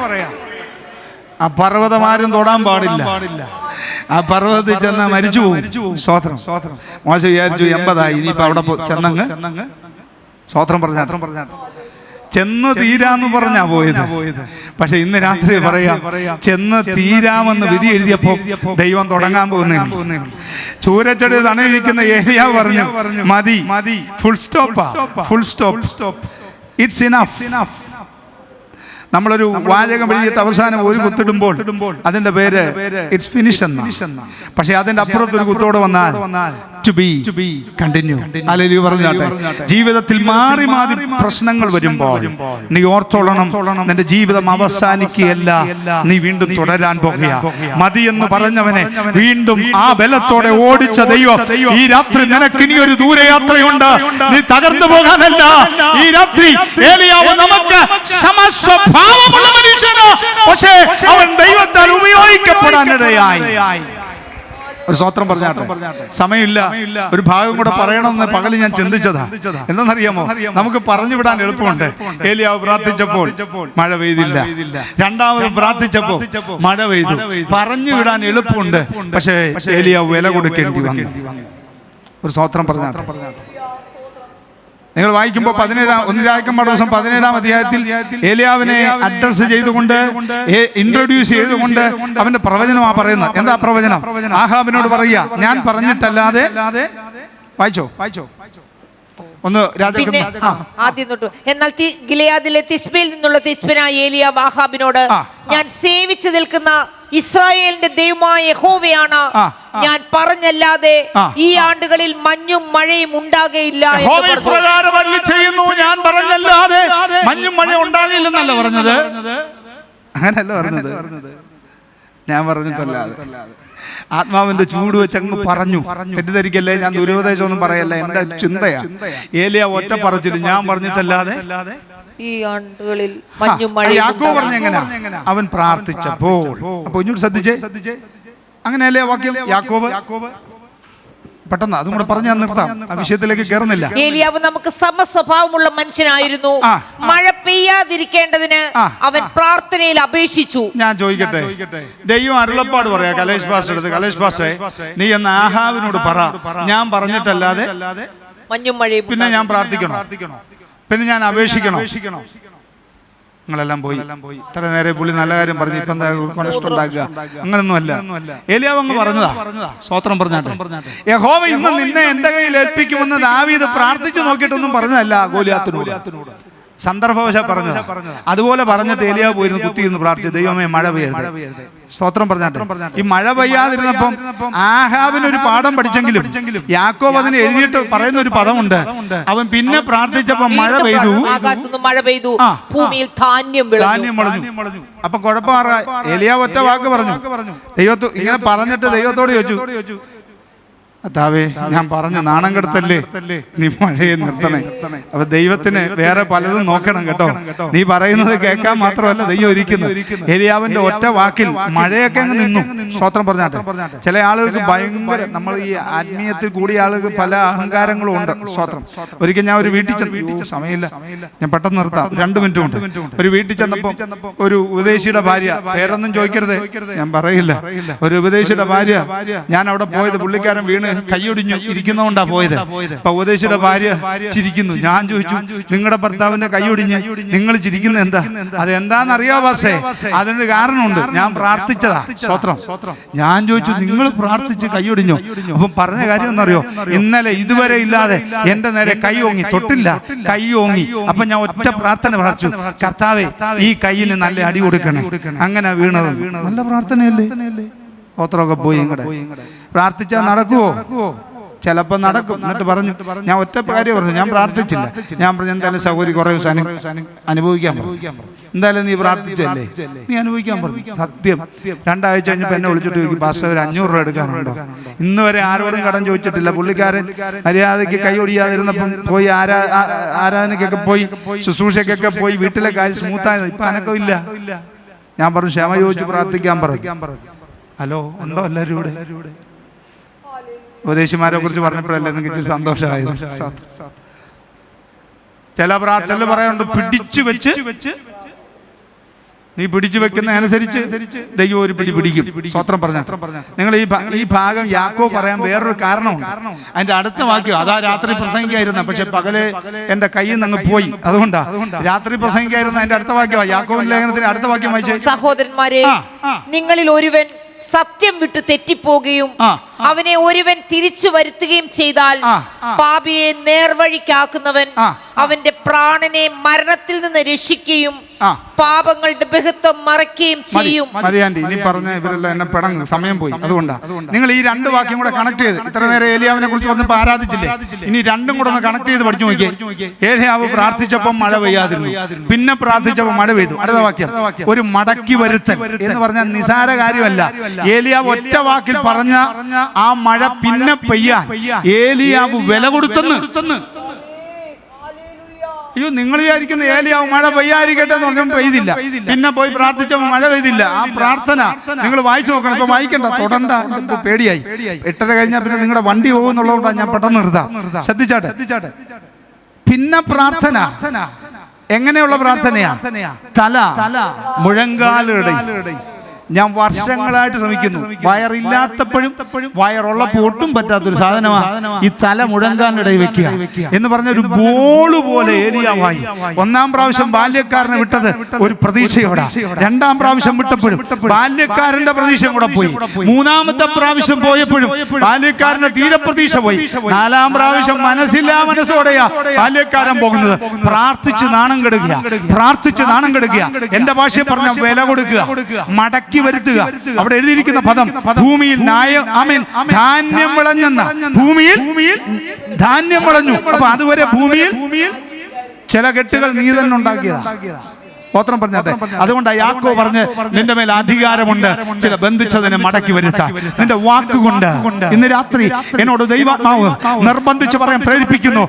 ആ പർവ്വതം ആരും തൊടാൻ പാടില്ല. ആ പർവ്വതത്തിൽ ചെന്നാൽ മരിച്ചു പോകും. സ്വോത്രം. മോശ വിചാരിച്ചു 80 ഇനിയിപ്പോ അവിടെ ചെന്നങ്ങ് സ്വോത്രം പറഞ്ഞാ ചെന്ന് തീരാന്ന് പറഞ്ഞാ പോയത്. പക്ഷെ ഇന്ന് രാത്രി പറയാം, ചെന്ന് തീരാമെന്ന് വിധി എഴുതിയപ്പോ ദൈവം തുടങ്ങാൻ പോകുന്നേ. ചൂരച്ചെടി തണയിരിക്കുന്ന ഏലിയാവ് പറഞ്ഞു, മതി, ഫുൾ സ്റ്റോപ്പ്, ഇറ്റ്സ് ഇനഫ്. നമ്മളൊരു വാചകം എഴുതിയിട്ട് അവസാനം ഒരു കുത്തിടുമ്പോൾ അതിന്റെ പേര് ഇറ്റ്സ് ഫിനിഷ് എന്ന. പക്ഷെ അതിന്റെ അപ്പുറത്തൊരു കുത്തോടെ വന്നാൽ ടു ബി കണ്ടിന്യൂ. ഹല്ലേലൂയ പറഞ്ഞാട്ടെ. ജീവിതത്തിൽ മാറി പ്രശ്നങ്ങൾ വരുമ്പോൾ നീ ഓർത്തോളണം, നിന്റെ ജീവിതം അവസാനിക്കുകയല്ല, നീ വീണ്ടും തുടരാൻ പോകുക. മതി എന്ന് പറഞ്ഞവനെ വീണ്ടും ആ ബലത്തോടെ ഓടിച്ച ദൈവം ഈ രാത്രി നിനക്ക് ഇനി ഒരു ദൂരയാത്രയുണ്ട്. നീ തകർന്നു പോകാനല്ല. ഈ രാത്രി ഏലിയാവ് നമുക്ക് സമസ്വഭാവമുള്ള മനുഷ്യനോ, പക്ഷേ അവൻ ദൈവത്താൽ ഉപയോഗിക്കപ്പെടാനിടയായി. ഒരു സ്വോത്രം പറഞ്ഞാട്ടെ. സമയമില്ല, ഒരു ഭാഗം കൂടെ പറയണമെന്ന് പകല് ഞാൻ ചിന്തിച്ചതാ. എന്താണെന്നറിയാമോ? നമുക്ക് പറഞ്ഞു വിടാൻ എളുപ്പമുണ്ട്. ഏലിയാവ് പ്രാർത്ഥിച്ചപ്പോൾ മഴ പെയ്തില്ല. രണ്ടാമത് പ്രാർത്ഥിച്ചപ്പോൾ മഴ പെയ്തു. പറഞ്ഞു വിടാൻ എളുപ്പമുണ്ട്, പക്ഷേ ഏലിയാവ് വില കൊടുക്കേണ്ടി വന്നു. ഒരു സ്വോത്രം പറഞ്ഞാട്ടെ. നിങ്ങൾ വായിക്കുമ്പോൾ 17-ാം അധ്യായത്തിൽ ഏലിയാവിനെ അഡ്രസ് ചെയ്തുകൊണ്ട്, ഇൻട്രൊഡ്യൂസ് ചെയ്തുകൊണ്ട് അവന്റെ പ്രവചനമാ പറയുന്നത്. എന്താ പ്രവചനം? ആഹാബിനോട് പറയുക, ഞാൻ പറഞ്ഞിട്ടല്ലാതെ. വായിച്ചോ ഒന്ന്. ആദ്യം തൊട്ട്. എന്നാൽ ഗിലെയാദിലെ തിസ്ബയിൽ നിന്നുള്ള തിസ്ബനായ ഏലിയാവ് ആഹാബിനോട്, ഞാൻ സേവിച്ചു നിൽക്കുന്ന ഇസ്രായേലിന്റെ ദൈവമായ യഹോവയാണ്, ഞാൻ പറഞ്ഞല്ലാതെ ഈ ആണ്ടുകളിൽ മഞ്ഞും മഴയും ഉണ്ടാകയില്ല ചെയ്യുന്നു. ഞാൻ പറഞ്ഞല്ലാതെ മഞ്ഞും മഴ ഉണ്ടാകില്ലെന്നല്ല പറഞ്ഞത്. അങ്ങനല്ല പറഞ്ഞത്. ഞാൻ പറഞ്ഞിട്ടല്ലാതെ. ആത്മാവിന്റെ ചൂട് വെച്ച് അങ്ങ് പറഞ്ഞു. തെറ്റിദ്ധരിക്കല്ലേ, ഞാൻ ദുരുപദേശം ഒന്നും പറയല്ല, എന്റെ ചിന്തയാ. ഏലിയാവ് ഒറ്റ പറച്ചില്ല, ഞാൻ പറഞ്ഞിട്ടല്ലാതെ ഈ ആണ്ടുകളിൽ മഞ്ഞും മഴയും. യാക്കോബ് പറഞ്ഞ എങ്ങനെയാ? അവൻ പ്രാർത്ഥിച്ചപ്പോൾ. അപ്പൊ ഇങ്ങോട്ട് ശ്രദ്ധിച്ചേ, അങ്ങനെയല്ലേ വാക്യം? യാക്കോബ് പെട്ടെന്ന് അതും കൂടെ പറഞ്ഞ് ഞാൻ നിർത്താം, ആ വിഷയത്തിലേക്ക് കയറുന്നില്ല. ഏലിയാവ് നമുക്ക് സമസ്വഭാവമുള്ള മനുഷ്യനായിരുന്നു. മഴ പെയ്യാതിരിക്കേണ്ടതിന് അവൻ പ്രാർത്ഥനയിൽ അപേക്ഷിച്ചു. ഞാൻ ചോദിക്കട്ടെ, ദൈവം അരുളപ്പാട് പറയാ കലേഷ് പാസ്റ്റർ എടുത്ത്, കലേഷ് പാസ്റ്ററെ നീ എന്ന് ആഹാബിനോട് പറ, ഞാൻ പറഞ്ഞിട്ടല്ലാതെ മഞ്ഞും മഴയും. പിന്നെ ഞാൻ പ്രാർത്ഥിക്കണോ? പിന്നെ ഞാൻ അപേക്ഷിക്കണോ? നിങ്ങളെല്ലാം പോയി. ഇത്ര നേരെ പുള്ളി നല്ല കാര്യം പറഞ്ഞു, ഇപ്പൊ എന്താ കൊണ്ടുണ്ടാക്കുക? അങ്ങനൊന്നുമല്ല. ഏലിയാവ് അങ്ങ് പറഞ്ഞതാ. സ്വോത്രം പറഞ്ഞാട്ടെ. യഹോവ ഇന്ന് നിന്നെ എന്റെ കയ്യിൽ ഏൽപ്പിക്കുമെന്ന് ദാവീദ് പ്രാർത്ഥിച്ചു നോക്കിയിട്ടൊന്നും പറഞ്ഞതല്ല ഗോലിയാത്തിനോട്. സന്ദർഭവശാൽ പറഞ്ഞതാ. അതുപോലെ പറഞ്ഞിട്ട് ഏലിയാവ് പോയിരുന്നു കുത്തിയിരുന്ന് പ്രാർത്ഥിച്ചു, ദൈവമേ മഴ പെയ്യരുത്. സ്തോത്രം പറഞ്ഞാട്ടെ. ഈ മഴ പെയ്യാതിരുന്നപ്പം ആഹാബിനൊരു പാഠം പഠിച്ചെങ്കിലും യാക്കോബ് അതിന് എഴുതിയിട്ട് പറയുന്ന ഒരു പദമുണ്ട്. അവൻ പിന്നെ പ്രാർത്ഥിച്ചപ്പോ മഴ പെയ്തു, മഴ പെയ്തു, ഭൂമിയിൽ ധാന്യം വിളഞ്ഞു. അപ്പൊ കുഴപ്പമാറ ഏലിയാവ് ഒറ്റ വാക്ക് പറഞ്ഞു. ഇങ്ങനെ പറഞ്ഞിട്ട് ദൈവത്തോട് ചോദിച്ചു, കർത്താവേ ഞാൻ പറഞ്ഞു നാണം കെടുത്തല്ലേ, നീ മഴയെ നിർത്തണേ. അപ്പൊ ദൈവത്തിന് വേറെ പലതും നോക്കണം കേട്ടോ. നീ പറയുന്നത് കേൾക്കാൻ മാത്രമല്ല ദൈവം ഇരിക്കുന്നു. ഏലിയാവിന്റെ ഒറ്റ വാക്കിൽ മഴയൊക്കെ അങ്ങ് നിന്നു. സ്തോത്രം പറഞ്ഞാട്ടെ. ചില ആളുകൾക്ക് ഭയങ്കര, നമ്മൾ ഈ ആത്മീയത്തിൽ കൂടിയ ആളുകൾക്ക് പല അഹങ്കാരങ്ങളും ഉണ്ട്. സ്തോത്രം. ഒരിക്കൽ ഞാൻ ഒരു വീട്ടിൽ ചെന്നു, സമയമില്ല ഞാൻ പെട്ടെന്ന് നിർത്താം, 2 മിനിറ്റ് ഉണ്ട്. ഒരു വീട്ടിൽ ചെന്നപ്പോ ഒരു ഉപദേശിയുടെ ഭാര്യ, പേരൊന്നും ചോദിക്കരുത്, ഞാൻ പറയില്ല, ഒരു ഉപദേശിയുടെ ഭാര്യ, ഞാൻ അവിടെ പോയത് പുള്ളിക്കാരൻ വീണ് കൈയൊടിഞ്ഞു ഇരിക്കുന്നതുകൊണ്ടാ പോയത്. അപ്പൊ ഉപദേശിയുടെ ഭാര്യ ചിരിക്കുന്നു. ഞാൻ ചോദിച്ചു, നിങ്ങളുടെ ഭർത്താവിന്റെ കൈയൊടിഞ്ഞ് നിങ്ങൾ ചിരിക്കുന്ന എന്താ? അതെന്താണെന്നറിയോ പക്ഷേ അതിനൊരു കാരണമുണ്ട്, ഞാൻ പ്രാർത്ഥിച്ചതാ. സ്തോത്രം. ഞാൻ ചോദിച്ചു, നിങ്ങൾ പ്രാർത്ഥിച്ച് കൈയൊടിഞ്ഞോ? അപ്പം പറഞ്ഞ കാര്യം എന്നറിയോ, ഇന്നലെ ഇതുവരെ ഇല്ലാതെ എന്റെ നേരെ കൈ ഓങ്ങി, തൊട്ടില്ല, കൈ ഓങ്ങി. അപ്പൊ ഞാൻ ഒറ്റ പ്രാർത്ഥന പ്രാർത്ഥിച്ചു, കർത്താവേ ഈ കൈയിന് നല്ല അടി കൊടുക്കണേ. അങ്ങനെ വീണത് നല്ല പ്രാർത്ഥനയല്ലേ? ഓത്രമൊക്കെ പോയി ഇങ്ങടെ പ്രാർത്ഥിച്ചാൽ നടക്കുവോ? ചിലപ്പോൾ നടക്കും. എന്നിട്ട് പറഞ്ഞു, ഞാൻ ഒറ്റ കാര്യം പറഞ്ഞു, ഞാൻ പ്രാർത്ഥിച്ചില്ല. ഞാൻ പറഞ്ഞു എന്തായാലും സൗകര്യം കുറേ അനുഭവിക്കാൻ പറഞ്ഞു. എന്തായാലും നീ പ്രാർത്ഥിച്ചല്ലേ, നീ അനുഭവിക്കാൻ പറഞ്ഞു. സത്യം 2 ആഴ്ച കഴിഞ്ഞപ്പോൾ എന്നെ വിളിച്ചിട്ട് ചോദിക്കും, പാസ്റ്റർ ഒരു 500 രൂപ എടുക്കാനുണ്ടോ? ഇന്ന് വരെ ആരോടും കടം ചോദിച്ചിട്ടില്ല. പുള്ളിക്കാരൻ മര്യാദയ്ക്ക് കൈ ഒടിയാതിരുന്നപ്പം പോയി ആരാധനയ്ക്കൊക്കെ പോയി, ശുശ്രൂഷയ്ക്കൊക്കെ പോയി, വീട്ടിലെ കാര്യം സ്മൂത്തായത്. ഇപ്പൊ അനക്കമില്ല. ഞാൻ പറഞ്ഞു ക്ഷമ ചോദിച്ചു പ്രാർത്ഥിക്കാൻ പറഞ്ഞു. ഹലോ ഉണ്ടോ എല്ലാവരും ഇവിടെ? ഉപദേശിമാരെ കുറിച്ച് പറഞ്ഞപ്പോഴല്ലേ നിങ്ങൾക്ക് ഇച്ചിരി സന്തോഷമായത്. ചില പ്രാർത്ഥനകൾ പറയാറുണ്ട്, പിടിച്ചു വെച്ച് നീ പിടിച്ചു വെക്കുന്ന അനുസരിച്ച് ദൈവം ഒരു പിടി പിടിക്കും. സ്വത്രം പറഞ്ഞ നിങ്ങൾ ഈ ഭാഗം യാക്കോബ് പറയാൻ വേറൊരു കാരണമുണ്ട്. അതിന്റെ അടുത്ത വാക്യം അതാ രാത്രി പ്രസംഗിക്കായിരുന്ന, പക്ഷെ പകല് എന്റെ കയ്യിൽ നിന്ന് പോയി, അതുകൊണ്ടാ രാത്രി പ്രസംഗിക്കായിരുന്ന. അതിന്റെ അടുത്ത വാക്യമാ യാക്കോബിന്റെ ലേഖനത്തിന്റെ അടുത്ത വാക്യം വായിച്ചേ. സഹോദരന്മാരെ, നിങ്ങളിൽ ഒരുവൻ സത്യം വിട്ട് തെറ്റിപ്പോകുകയും അവനെ ഒരുവൻ തിരിച്ചു വരുത്തുകയും ചെയ്താൽ പാപിയെ നേർവഴിക്കാക്കുന്നവൻ അവന്റെ പ്രാണനെ മരണത്തിൽ നിന്ന് രക്ഷിക്കുകയും പാപങ്ങളുടെ ബഹുത്വം മറയ്ക്കുകയും ചെയ്യും. മതിയാണ്ടി, ഇനി പറഞ്ഞ ഇവരെല്ലാം എന്നെ പിടങ്ങും, സമയം പോയി. അതുകൊണ്ടാ നിങ്ങൾ ഈ രണ്ട് വാക്യം കൂടെ കണക്ട് ചെയ്ത്, ഇത്ര നേരം ഏലിയാവിനെ കുറിച്ച് പറഞ്ഞപ്പോൾ ആരാധിച്ചില്ലേ, ഇനി രണ്ടും കൂടെ ഒന്ന് കണക്ട് ചെയ്ത് പഠിച്ചു നോക്കിയേ. ഏലിയാവ് പ്രാർത്ഥിച്ചപ്പോൾ മഴ പെയ്യാതിരുന്നു, പിന്നെ പ്രാർത്ഥിച്ചപ്പോൾ മഴ പെയ്തു. അടുത്ത വാക്യം, ഒരു മടക്കി വരുത്തൽ എന്ന് പറഞ്ഞാൽ നിസാര കാര്യമല്ല. ഏലിയാവ് ഒറ്റ വാക്കിൽ പറഞ്ഞ ആ മഴ പിന്നെ പെയ്യാൻ ഏലിയാവ് വില കൊടുത്തെന്ന്. അയ്യോ, നിങ്ങൾ വിചാരിക്കുന്ന ഏലിയാവ് മഴ പെയ്യാതിരിക്കട്ടെ എന്ന് പറഞ്ഞാൽ പെയ്തില്ല, പിന്നെ പോയി പ്രാർത്ഥിച്ചപ്പോൾ മഴ പെയ്തില്ല. ആ പ്രാർത്ഥന നിങ്ങൾ വായിച്ചു നോക്കണം. ഇപ്പൊ വായിക്കണ്ട, തൊടണ്ട, പേടിയായി. 8:30 കഴിഞ്ഞാൽ പിന്നെ നിങ്ങളുടെ വണ്ടി പോകുന്നുള്ളതുകൊണ്ടാണ് ഞാൻ പെട്ടെന്ന് നിർത്താം. ശ്രദ്ധിച്ചാട്ടെ. പിന്നെ പ്രാർത്ഥന എങ്ങനെയുള്ള പ്രാർത്ഥനയാ? തല മുഴങ്കാലുകളുടെ. ഞാൻ വർഷങ്ങളായിട്ട് ശ്രമിക്കുന്നു. വയറില്ലാത്തപ്പോഴും വയറുള്ളപ്പോൾ ഒട്ടും പറ്റാത്തൊരു സാധനമാണ് ഈ തല മുഴങ്കാലിനിടയിൽ വെക്കുക എന്ന് പറഞ്ഞ ഒരു ബോള് പോലെ ഏലിയാവായി. 1-ാം പ്രാവശ്യം ബാല്യക്കാരനെ വിട്ടത് ഒരു പ്രതീക്ഷയോടെ, 2-ാം പ്രാവശ്യം വിട്ടപ്പോഴും ബാല്യക്കാരന്റെ പ്രതീക്ഷ കൂടെ പോയി, 3-ാമത്തെ പ്രാവശ്യം പോയപ്പോഴും ബാല്യക്കാരന്റെ തീരെ പ്രതീക്ഷ പോയി, 4-ാം പ്രാവശ്യം മനസ്സോടെയാ ബാല്യക്കാരൻ പോകുന്നത്. പ്രാർത്ഥിച്ച് നാണം കെടുക്കുക, എന്റെ ഭാഷയെ പറഞ്ഞ വില കൊടുക്കുക, മടക്കി വരുത്തുക. അവിടെ എഴുതിയിരിക്കുന്ന പദം ഭൂമിയിൽ ധാന്യം വിളഞ്ഞെന്ന, ഭൂമിയിൽ ധാന്യം വിളഞ്ഞു. അപ്പൊ അതുവരെ ഭൂമിയിൽ ചില കെട്ടുകൾ നീ തന്നെ ഉണ്ടാക്കിയതാ. സ്തോത്രം പറഞ്ഞാട്ടെ. അതുകൊണ്ടാണ് യാക്കോബ് പറഞ്ഞ് നിന്റെ മേൽ അധികാരമുണ്ട് ചില ബന്ധിച്ചതിനെ മടക്കി വരുത്താൻ. നിന്റെ വാക്കുകൊണ്ട് ഇന്ന് രാത്രി എന്നോട് ദൈവാത്മാവ് നിർബന്ധിച്ച് പറയാൻ പ്രേരിപ്പിക്കുന്നു,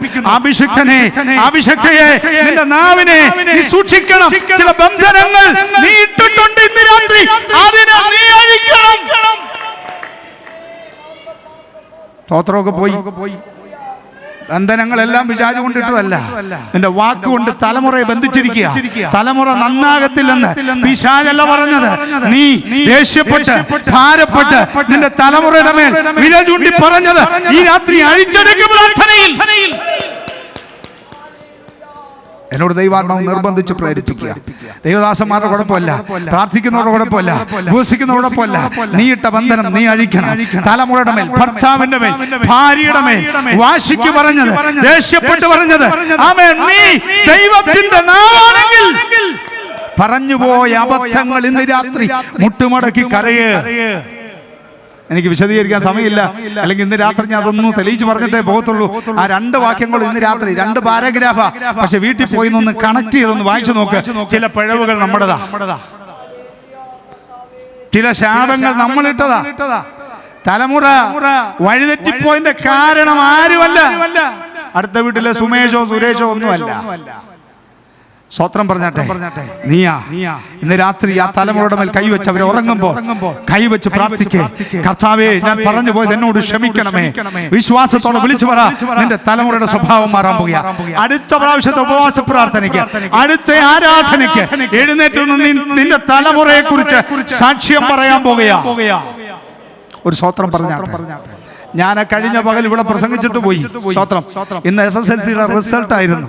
അഭിഷക്തയെ നിന്റെ നാവിനെ നീ സൂക്ഷിക്കണം. ചില ബന്ധനങ്ങൾ നീ ഇട്ടിട്ടുണ്ട് ഇന്ന് രാത്രി, അതിനെ നീ അഴിക്കണം. സ്തോത്രമൊക്കെ പോയി. ബന്ധനങ്ങളെല്ലാം വിചാരം കൊണ്ടിട്ടതല്ല, നിന്റെ വാക്കുകൊണ്ട് തലമുറയെ ബന്ധിച്ചിരിക്കുക. തലമുറ നന്നാകത്തില്ലെന്ന് പിശാചല്ല പറഞ്ഞത്. നീ ദേഷ്യപ്പെട്ട് ഭാരപ്പെട്ട് നിന്റെ തലമുറയുടെ മേൽ വില ചൂണ്ടി പറഞ്ഞത് ഈ രാത്രി അഴിച്ചെടുക്കും പ്രാർത്ഥനയിൽ. എന്നോട് ദൈവാത്മാവ് നിർബന്ധിച്ച് പ്രേരിപ്പിക്കുക. ദൈവദാസന്മാരുടെ കുഴപ്പമല്ല, പ്രാർത്ഥിക്കുന്നവരുടെ കുഴപ്പമല്ല, ഉപവസിക്കുന്നവരുടെ കുഴപ്പമല്ല. നീ ഇട്ട ബന്ധനം നീ അഴിക്കണം. തലമുറയുടെ മേൽ, ഭർത്താവിന്റെ മേൽ, ഭാര്യയുടെ മേൽ വാശിക്ക് പറഞ്ഞത്, ദേഷ്യപ്പെട്ട് പറഞ്ഞത്, ആമേൻ, നീ ദൈവത്തിന്റെ നാവാണെങ്കിൽ പറഞ്ഞുപോയ അബദ്ധങ്ങൾ ഇന്ന് രാത്രി മുട്ടുമടക്കി കരയേ. എനിക്ക് വിശദീകരിക്കാൻ സമയമില്ല, അല്ലെങ്കിൽ ഇന്ന് രാത്രി ഞാൻ അതൊന്നും തെളിയിച്ച് പറഞ്ഞിട്ടേ പോകത്തുള്ളൂ. ആ 2 വാക്യങ്ങൾ ഇന്ന് രാത്രി 2 പാരഗ്രാഫാ, പക്ഷെ വീട്ടിൽ പോയി ഒന്ന് കണക്ട് ചെയ്തൊന്ന് വായിച്ചു നോക്ക്. ചില പിഴവുകൾ നമ്മുടേതാ, ചില ശാപങ്ങൾ നമ്മളിട്ടതാ. തലമുറ വഴിതെറ്റിപ്പോയതിന്റെ കാരണം ആരുമല്ല, അടുത്ത വീട്ടിലെ സുമേഷോ സുരേഷോ ഒന്നുമല്ല. സ്തോത്രം പറഞ്ഞാട്ടെ. നീയാ ഇന്ന് രാത്രി ആ തലമുറയുടെ മേൽ കൈവച്ച് അവരെ ഉറങ്ങുമ്പോ കൈവച്ച് പ്രാർത്ഥിക്കേ. കർത്താവേ, ഞാൻ പറഞ്ഞു പോയത് എന്നോട് ക്ഷമിക്കണമേ. വിശ്വാസത്തോടെ വിളിച്ചു പറ, നിന്റെ തലമുറയുടെ സ്വഭാവം മാറാൻ പോകുക. അടുത്ത പ്രാവശ്യത്തെ ഉപവാസ പ്രാർത്ഥനയ്ക്ക്, അടുത്ത ആരാധനയ്ക്ക് എഴുന്നേറ്റ് നിന്റെ തലമുറയെ കുറിച്ച് സാക്ഷ്യം പറയാൻ പോകുക. ഒരു സ്തോത്രം പറഞ്ഞാട്ടെ. ഞാൻ കഴിഞ്ഞ പകൽ ഇവിടെ പ്രസംഗിച്ചിട്ട് പോയി. സ്തോത്രം. ഇന്ന് SSLCയുടെ റിസൾട്ട് ആയിരുന്നു.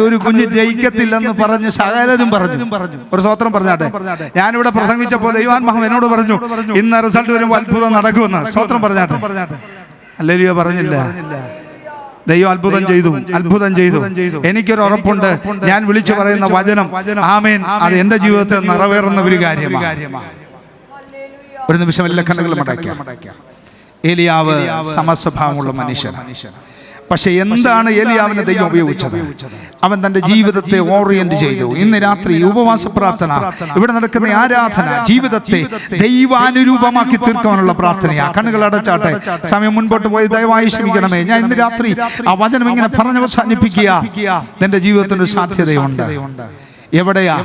ഒരു കുഞ്ഞ് ജയിക്കത്തില്ലെന്ന് പറഞ്ഞ് സകലരും പറഞ്ഞു. ഒരു സ്തോത്രം പറഞ്ഞാട്ടെ. ഞാനിവിടെ പ്രസംഗിച്ചപ്പോൾ ദൈവാത്മാവ് എന്നോട് പറഞ്ഞു, ഇന്ന് റിസൾട്ട് വരുമ്പോൾ അത്ഭുതം നടക്കുമെന്ന്. സ്തോത്രം പറഞ്ഞാട്ടെ. ഹല്ലേലൂയ പറഞ്ഞില്ല. ദൈവം അത്ഭുതം ചെയ്തു. എനിക്കൊരു ഉറപ്പുണ്ട്, ഞാൻ വിളിച്ചു പറയുന്ന വചനം ആമേൻ, അത് എന്റെ ജീവിതത്തിൽ നിറവേറുന്ന ഒരു കാര്യമാണ്. ഒരു നിമിഷം എല്ലാ കണ്ണുകളും അടയ്ക്കാം. ഏലിയാവ് സമസ്വഭാവമുള്ള മനുഷ്യനാണ്. പക്ഷെ എന്താണ് ഏലിയാവിനെ ദൈവം ഉപയോഗിച്ചത്? അവൻ തന്റെ ജീവിതത്തെ ഓറിയന്റ് ചെയ്തു. ഇന്ന് രാത്രി ഉപവാസ പ്രാർത്ഥന, ഇവിടെ നടക്കുന്ന ആരാധന ജീവിതത്തെ ദൈവാനുരൂപമാക്കി തീർക്കാനുള്ള പ്രാർത്ഥനയാ. കണ്ണുകൾ അടച്ചാട്ടെ. സമയം മുൻപോട്ട് പോയി ദയവായി ക്ഷമിക്കണമേ. ഞാൻ ഇന്ന് രാത്രി ആ വചനം ഇങ്ങനെ പറഞ്ഞ് അവസാനിപ്പിക്കുക. എന്റെ ജീവിതത്തിന് സാധ്യതയുണ്ട്. എവിടെയാ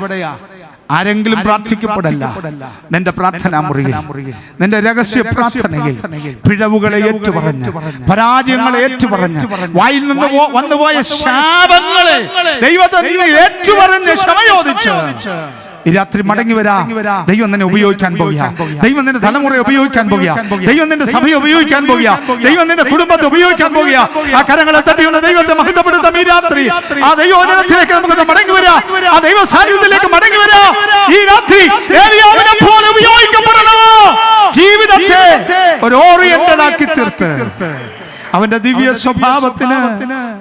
ആരെങ്കിലും പ്രാർത്ഥിക്കപ്പെടല്ല. നിന്റെ പ്രാർത്ഥനാ മുറിയിൽ, നിന്റെ രഹസ്യ പ്രാർത്ഥനയിൽ പിഴവുകളെ ഏറ്റുപറഞ്ഞ്, പരാജയങ്ങളെ ഏറ്റുപറഞ്ഞ്, വായിൽ നിന്ന് വന്നുപോയ ശാപങ്ങളെ ദൈവത്തെ ഏറ്റുപറഞ്ഞ് ക്ഷമ ചോദിച്ച് ഈ രാത്രി മടങ്ങി വരാ. ദൈവം നിന്നെ ഉപയോഗിക്കാൻ പോകുക. ദൈവം നിന്റെ തലമുറയെ ഉപയോഗിക്കാൻ പോകുക. ദൈവം നിന്റെ സഭയെ ഉപയോഗിക്കാൻ പോകുക. ദൈവം നിന്റെ കുടുംബത്തെ ഉപയോഗിക്കാൻ പോകുക. ആ കരങ്ങളെ തട്ടിയുള്ള ദൈവത്തെ മഹത്വപ്പെടുത്താം ഈ രാത്രി. ആ ദൈവവചനത്തിലേക്ക് നമുക്ക് മടങ്ങി വരാ. ആ ദൈവ സാന്നിധ്യത്തിലേക്ക് മടങ്ങി വരാ. ഈ രാത്രി ഏലിയാവിനെ പോലെ ഉപയോഗിക്കപ്പെടണമോ? ജീവിതത്തെ ഒരു ഓറിയന്റഡ് ആക്കി ചേർത്ത് അവന്റെ ദിവ്യ സ്വഭാവത്തിന്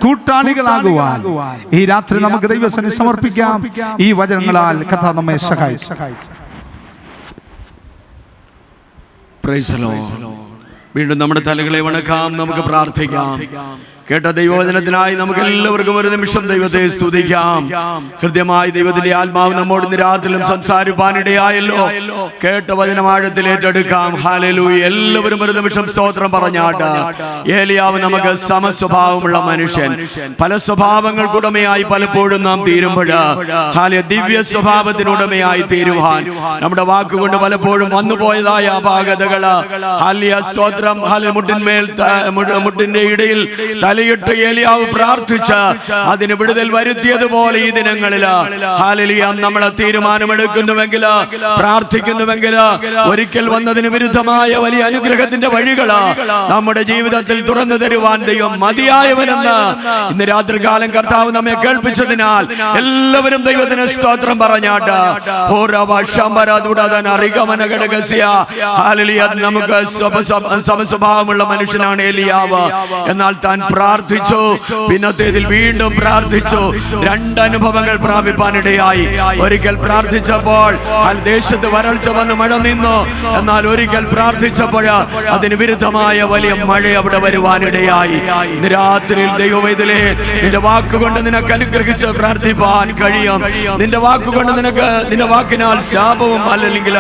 കൂട്ടാളികളാകുവാൻ ഈ രാത്രി നമുക്ക് ദൈവസന്നിധിയിൽ സമർപ്പിക്കാം. ഈ വചനങ്ങളാൽ കർത്താവ് നമ്മെ സഹായിക്കും. Price the Lord. വീണ്ടും നമ്മുടെ തലകളെ വണക്കാം, നമുക്ക് പ്രാർത്ഥിക്കാം. കേട്ട ദൈവവചനത്തിനായി നമുക്ക് എല്ലാവർക്കും ഒരു നിമിഷം ദൈവത്തെ സ്തുതിക്കാം. ഹൃദ്യമായി ദൈവത്തിന്റെ ആത്മാവ് നമ്മോട് ഇന്ന് രാത്രിയിലും സംസാരിപ്പാനിടയായല്ലോ. കേട്ട വചനം ആഴത്തിൽ ഏറ്റെടുക്കാം. ഹല്ലേലൂയ. എല്ലാവരും ഒരു നിമിഷം സ്തോത്രം പറഞ്ഞാട്ട്. ഏലിയാവ് നമുക്ക് സമസ്വഭാവമുള്ള മനുഷ്യൻ, പല സ്വഭാവങ്ങൾക്കുടമയായി പലപ്പോഴും നാം തീരുമ്പോൾ ദിവ്യ സ്വഭാവത്തിനുടമയായി തീരുവാൻ നമ്മുടെ വാക്കുകൊണ്ട് പലപ്പോഴും വന്നുപോയതായ അപാകതകള് സ്തോത്രം മുട്ടിന്റെ ഇടയിൽ തലയിട്ട് ഏലിയാവ് പ്രാർത്ഥിച്ച് അതിന് വിടുതൽ വരുത്തിയതുപോലെ ഈ ദിനങ്ങളിൽ ഹല്ലേലൂയ നമ്മളെ തീരുമാനമെടുക്കുന്നുവെങ്കിൽ, പ്രാർത്ഥിക്കുന്നുവെങ്കിൽ, ഒരിക്കൽ വന്നതിന് വിരുദ്ധമായ വലിയ അനുഗ്രഹത്തിന്റെ വഴികൾ നമ്മുടെ ജീവിതത്തിൽ തുറന്നു തരുവാൻ ദൈവം മതിയായവനെന്ന് ഇന്ന് രാത്രികാലം കർത്താവ് നമ്മെ കേൾപ്പിച്ചതിനാൽ എല്ലാവരും ദൈവത്തിന് സ്തോത്രം പറഞ്ഞാട്ട് നമുക്ക് സമസ്വഭാവമുള്ള മനുഷ്യനാണ് ഏലിയാവ്. എന്നാൽ താൻ പ്രാർത്ഥിച്ചു, പിന്നത്തേതിൽ വീണ്ടും പ്രാർത്ഥിച്ചു. രണ്ട് അനുഭവങ്ങൾ പ്രാപിപ്പാനിടയായി. ഒരിക്കൽ പ്രാർത്ഥിച്ചപ്പോൾ ദേശത്ത് വരൾച്ച വന്ന് മഴ നിന്നു. എന്നാൽ ഒരിക്കൽ പ്രാർത്ഥിച്ചപ്പോൾ അതിന് വിരുദ്ധമായ വലിയ മഴ അവിടെ വരുവാനിടയായി. ഇന്ന് രാത്രിയിൽ ദൈവവേദിലെ നിന്റെ വാക്കുകൊണ്ട് നിനക്ക് അനുഗ്രഹിച്ച് പ്രാർത്ഥിപ്പാൻ കഴിയും. നിന്റെ വാക്കുകൊണ്ട് നിന്റെ വാക്കിനാൽ ശാപവും അല്ലെങ്കിൽ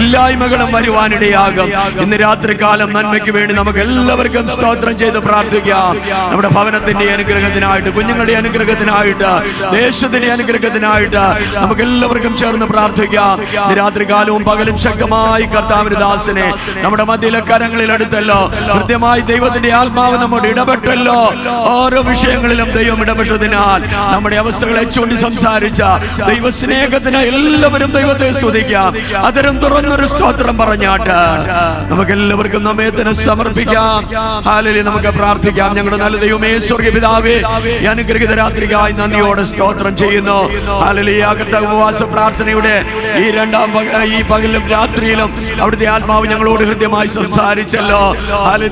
ഇല്ലായ്മകളും വരുവാനിടയാകും. ഇന്ന് രാത്രികാലം നന്മയ്ക്ക് വേണ്ടി നമുക്ക് എല്ലാവർക്കും സ്തോത്രം ചെയ്ത് പ്രാർത്ഥിക്കാം. നമ്മുടെ ഭവനത്തിന്റെ അനുഗ്രഹത്തിനായിട്ട്, കുഞ്ഞുങ്ങളുടെ അനുഗ്രഹത്തിനായിട്ട്, ദേശത്തിന്റെ അനുഗ്രഹത്തിനായിട്ട് നമുക്ക് എല്ലാവർക്കും ചേർന്ന് പ്രാർത്ഥിക്കാം. രാത്രികാലവും പകലും ശക്തമായി കർത്താവിന്റെ ദാസനെ നമ്മുടെ മധ്യയിലെ കരങ്ങളിൽ എടുത്തല്ലോ. കൃത്യമായി ദൈവത്തിന്റെ ആത്മാവ് നമ്മോട് ഇടപെട്ടല്ലോ. ഓരോ വിഷയങ്ങളിലും ദൈവം ഇടപെട്ടതിനാൽ നമ്മുടെ അവസ്ഥകളെ ചൂണ്ടി സംസാരിച്ച ദൈവസ്നേഹത്തിന് എല്ലാവരും ദൈവത്തെ സ്തുതിക്കാം. അതരം തുറന്നൊരു സ്തോത്രം പറഞ്ഞാട്ട് നമുക്ക് എല്ലാവർക്കും നമ്മെ തന്നെ സമർപ്പിക്കാം. ഹല്ലേലൂയ. നമുക്ക് പ്രാർത്ഥിക്കാം. ഞങ്ങളുടെ നല്ല ദൈവമേ, സ്വർഗ്ഗീയ പിതാവേ, ഈ അനുഗ്രഹീത രാത്രിക്കായി നന്ദിയോടെ സ്തോത്രം ചെയ്യുന്നു. ഹല്ലേലൂയ. കർത്താവ് ഉപവാസ പ്രാർത്ഥനയുടെ ഈ പകലും രാത്രിയിലും അവിടുത്തെ ആത്മാവ് ഞങ്ങളോട് ഹൃദ്യമായി സംസാരിച്ചല്ലോ.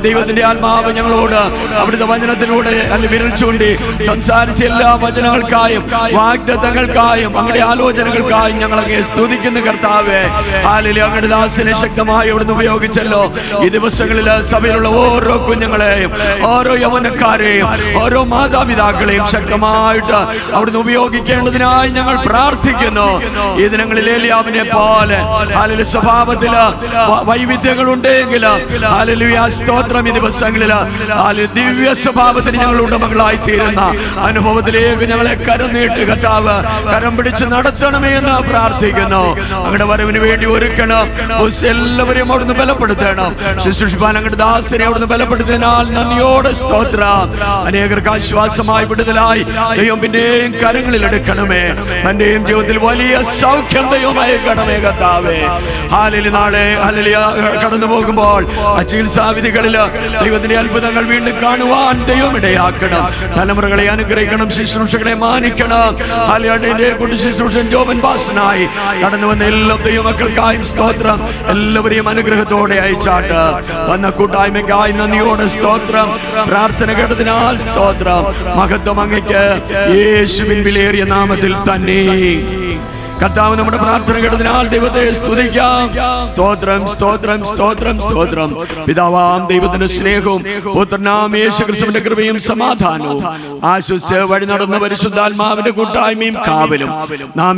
ദൈവത്തിന്റെ ആത്മാവ് ഞങ്ങളോട് അവിടുത്തെ വചനത്തിലൂടെ വിരൽ ചൂണ്ടി സംസാരിച്ച എല്ലാ വചനങ്ങൾക്കായും വാഗ്ദത്തങ്ങൾക്കായും അങ്ങയുടെ ആലോചനകൾക്കായും ഞങ്ങൾ അങ്ങേ സ്തുതിക്കുന്ന കർത്താവേ. ഹല്ലേലൂയ. അങ്ങയുടെ ദാസനെ ശക്തമായി അവിടുന്ന് ഉപയോഗിച്ചല്ലോ. ഈ ദിവസങ്ങളിൽ സഭയിലുള്ള ഓരോ കുഞ്ഞുങ്ങളെയും, ഓരോ യൗവനക്കാരെയും, ഓരോ മാതാപിതാക്കളെയും ശക്തമായിട്ട് അവിടുന്ന് ഉപയോഗിക്കേണ്ടതിനായി ഞങ്ങൾ പ്രാർത്ഥിക്കുന്നു. ഈ ദിനങ്ങളിൽ ഏലിയാവിനെ പോലെ ഹല്ലേലൂയ സ്വഭാവത്തില് വൈവിധ്യങ്ങൾ ഉണ്ടെങ്കിൽ ഹല്ലേലൂയ സ്തോത്രം ഈ ദിവസങ്ങളിൽ ദിവ്യ സ്വഭാവത്തിന് ഞങ്ങൾ ഉടമകളായി തീരുന്ന അനുഭവത്തിലേക്ക് ഞങ്ങളെ കരം നീട്ടി കർത്താവ് കരം പിടിച്ച് നടത്തണമേ എന്ന് പ്രാർത്ഥിക്കുന്നു. അങ്ങയുടെ വരവിന് വേണ്ടി ഒരുക്കണം. എല്ലാവരെയും അവിടുന്ന് ബലപ്പെടുത്തണം. ശുശ്രൂഷിപ്പാൻ അങ്ങയുടെ ദാസനെ അവിടുന്ന് ബലപ്പെടുത്തിയതിനാൽ നന്ദിയോടെ സ്തോത്രം. അനേകർക്ക് ആശ്വാസമായി വിടുതലായി ദൈവം പിന്നെയും കരങ്ങളിൽ എടുക്കണമേ. തന്റെയും ജീവിതത്തിൽ വലിയ സൗഖ്യം ദൈവമായി കടമേ കർത്താവേ. ഹല്ലേലൂയ. നാളെ ഹല്ലേലൂയ കടന്നു പോകുമ്പോൾ ആ ചികിത്സാവിധികളില് ദൈവത്തിന്റെ അത്ഭുതങ്ങൾ വീണ്ടും കാണുവാൻ ദൈവം ഇടയാക്കണം. തലമുറകളെ അനുഗ്രഹിക്കണം. ശുശ്രൂഷകളെ മാനിക്കണം. ഹല്ലേലൂയ. ശുശ്രൂഷൻ ജോബൻ ബാസനായി കടന്നു വന്ന എല്ലാ ദൈവമക്കൾക്കായും സ്തോത്രം. എല്ലാവരെയും അനുഗ്രഹത്തോടെ അയച്ചാട്ട് വന്ന കൂട്ടായ്മയ്ക്കായി നന്ദിയോടെ സ്തോത്രം. പ്രാർത്ഥന കേട്ടതിനാൽ സ്തോത്രം. മഹത്വം അങ്ങയ്ക്ക് യേശുവിൻ വിലയേറിയ നാമത്തിൽ തന്നെ. കർത്താവ് നമ്മുടെ പ്രാർത്ഥന കേട്ടതിനാൽ ദൈവത്തെ സ്തുതിക്കാം. സ്തോത്രം, സ്തോത്രം, സ്തോത്രം, സ്തോത്രം. പിതാവാം ദൈവത്തിന്റെ സ്നേഹവും പുത്രനാം യേശുക്രിസ്തുവിന്റെ കൃപയും സമാധാനവും ആശ്വസിച്ച് വഴി നടന്ന പരിശുദ്ധാത്മാവിന്റെ കൂട്ടായ്മയും കാവലും നാം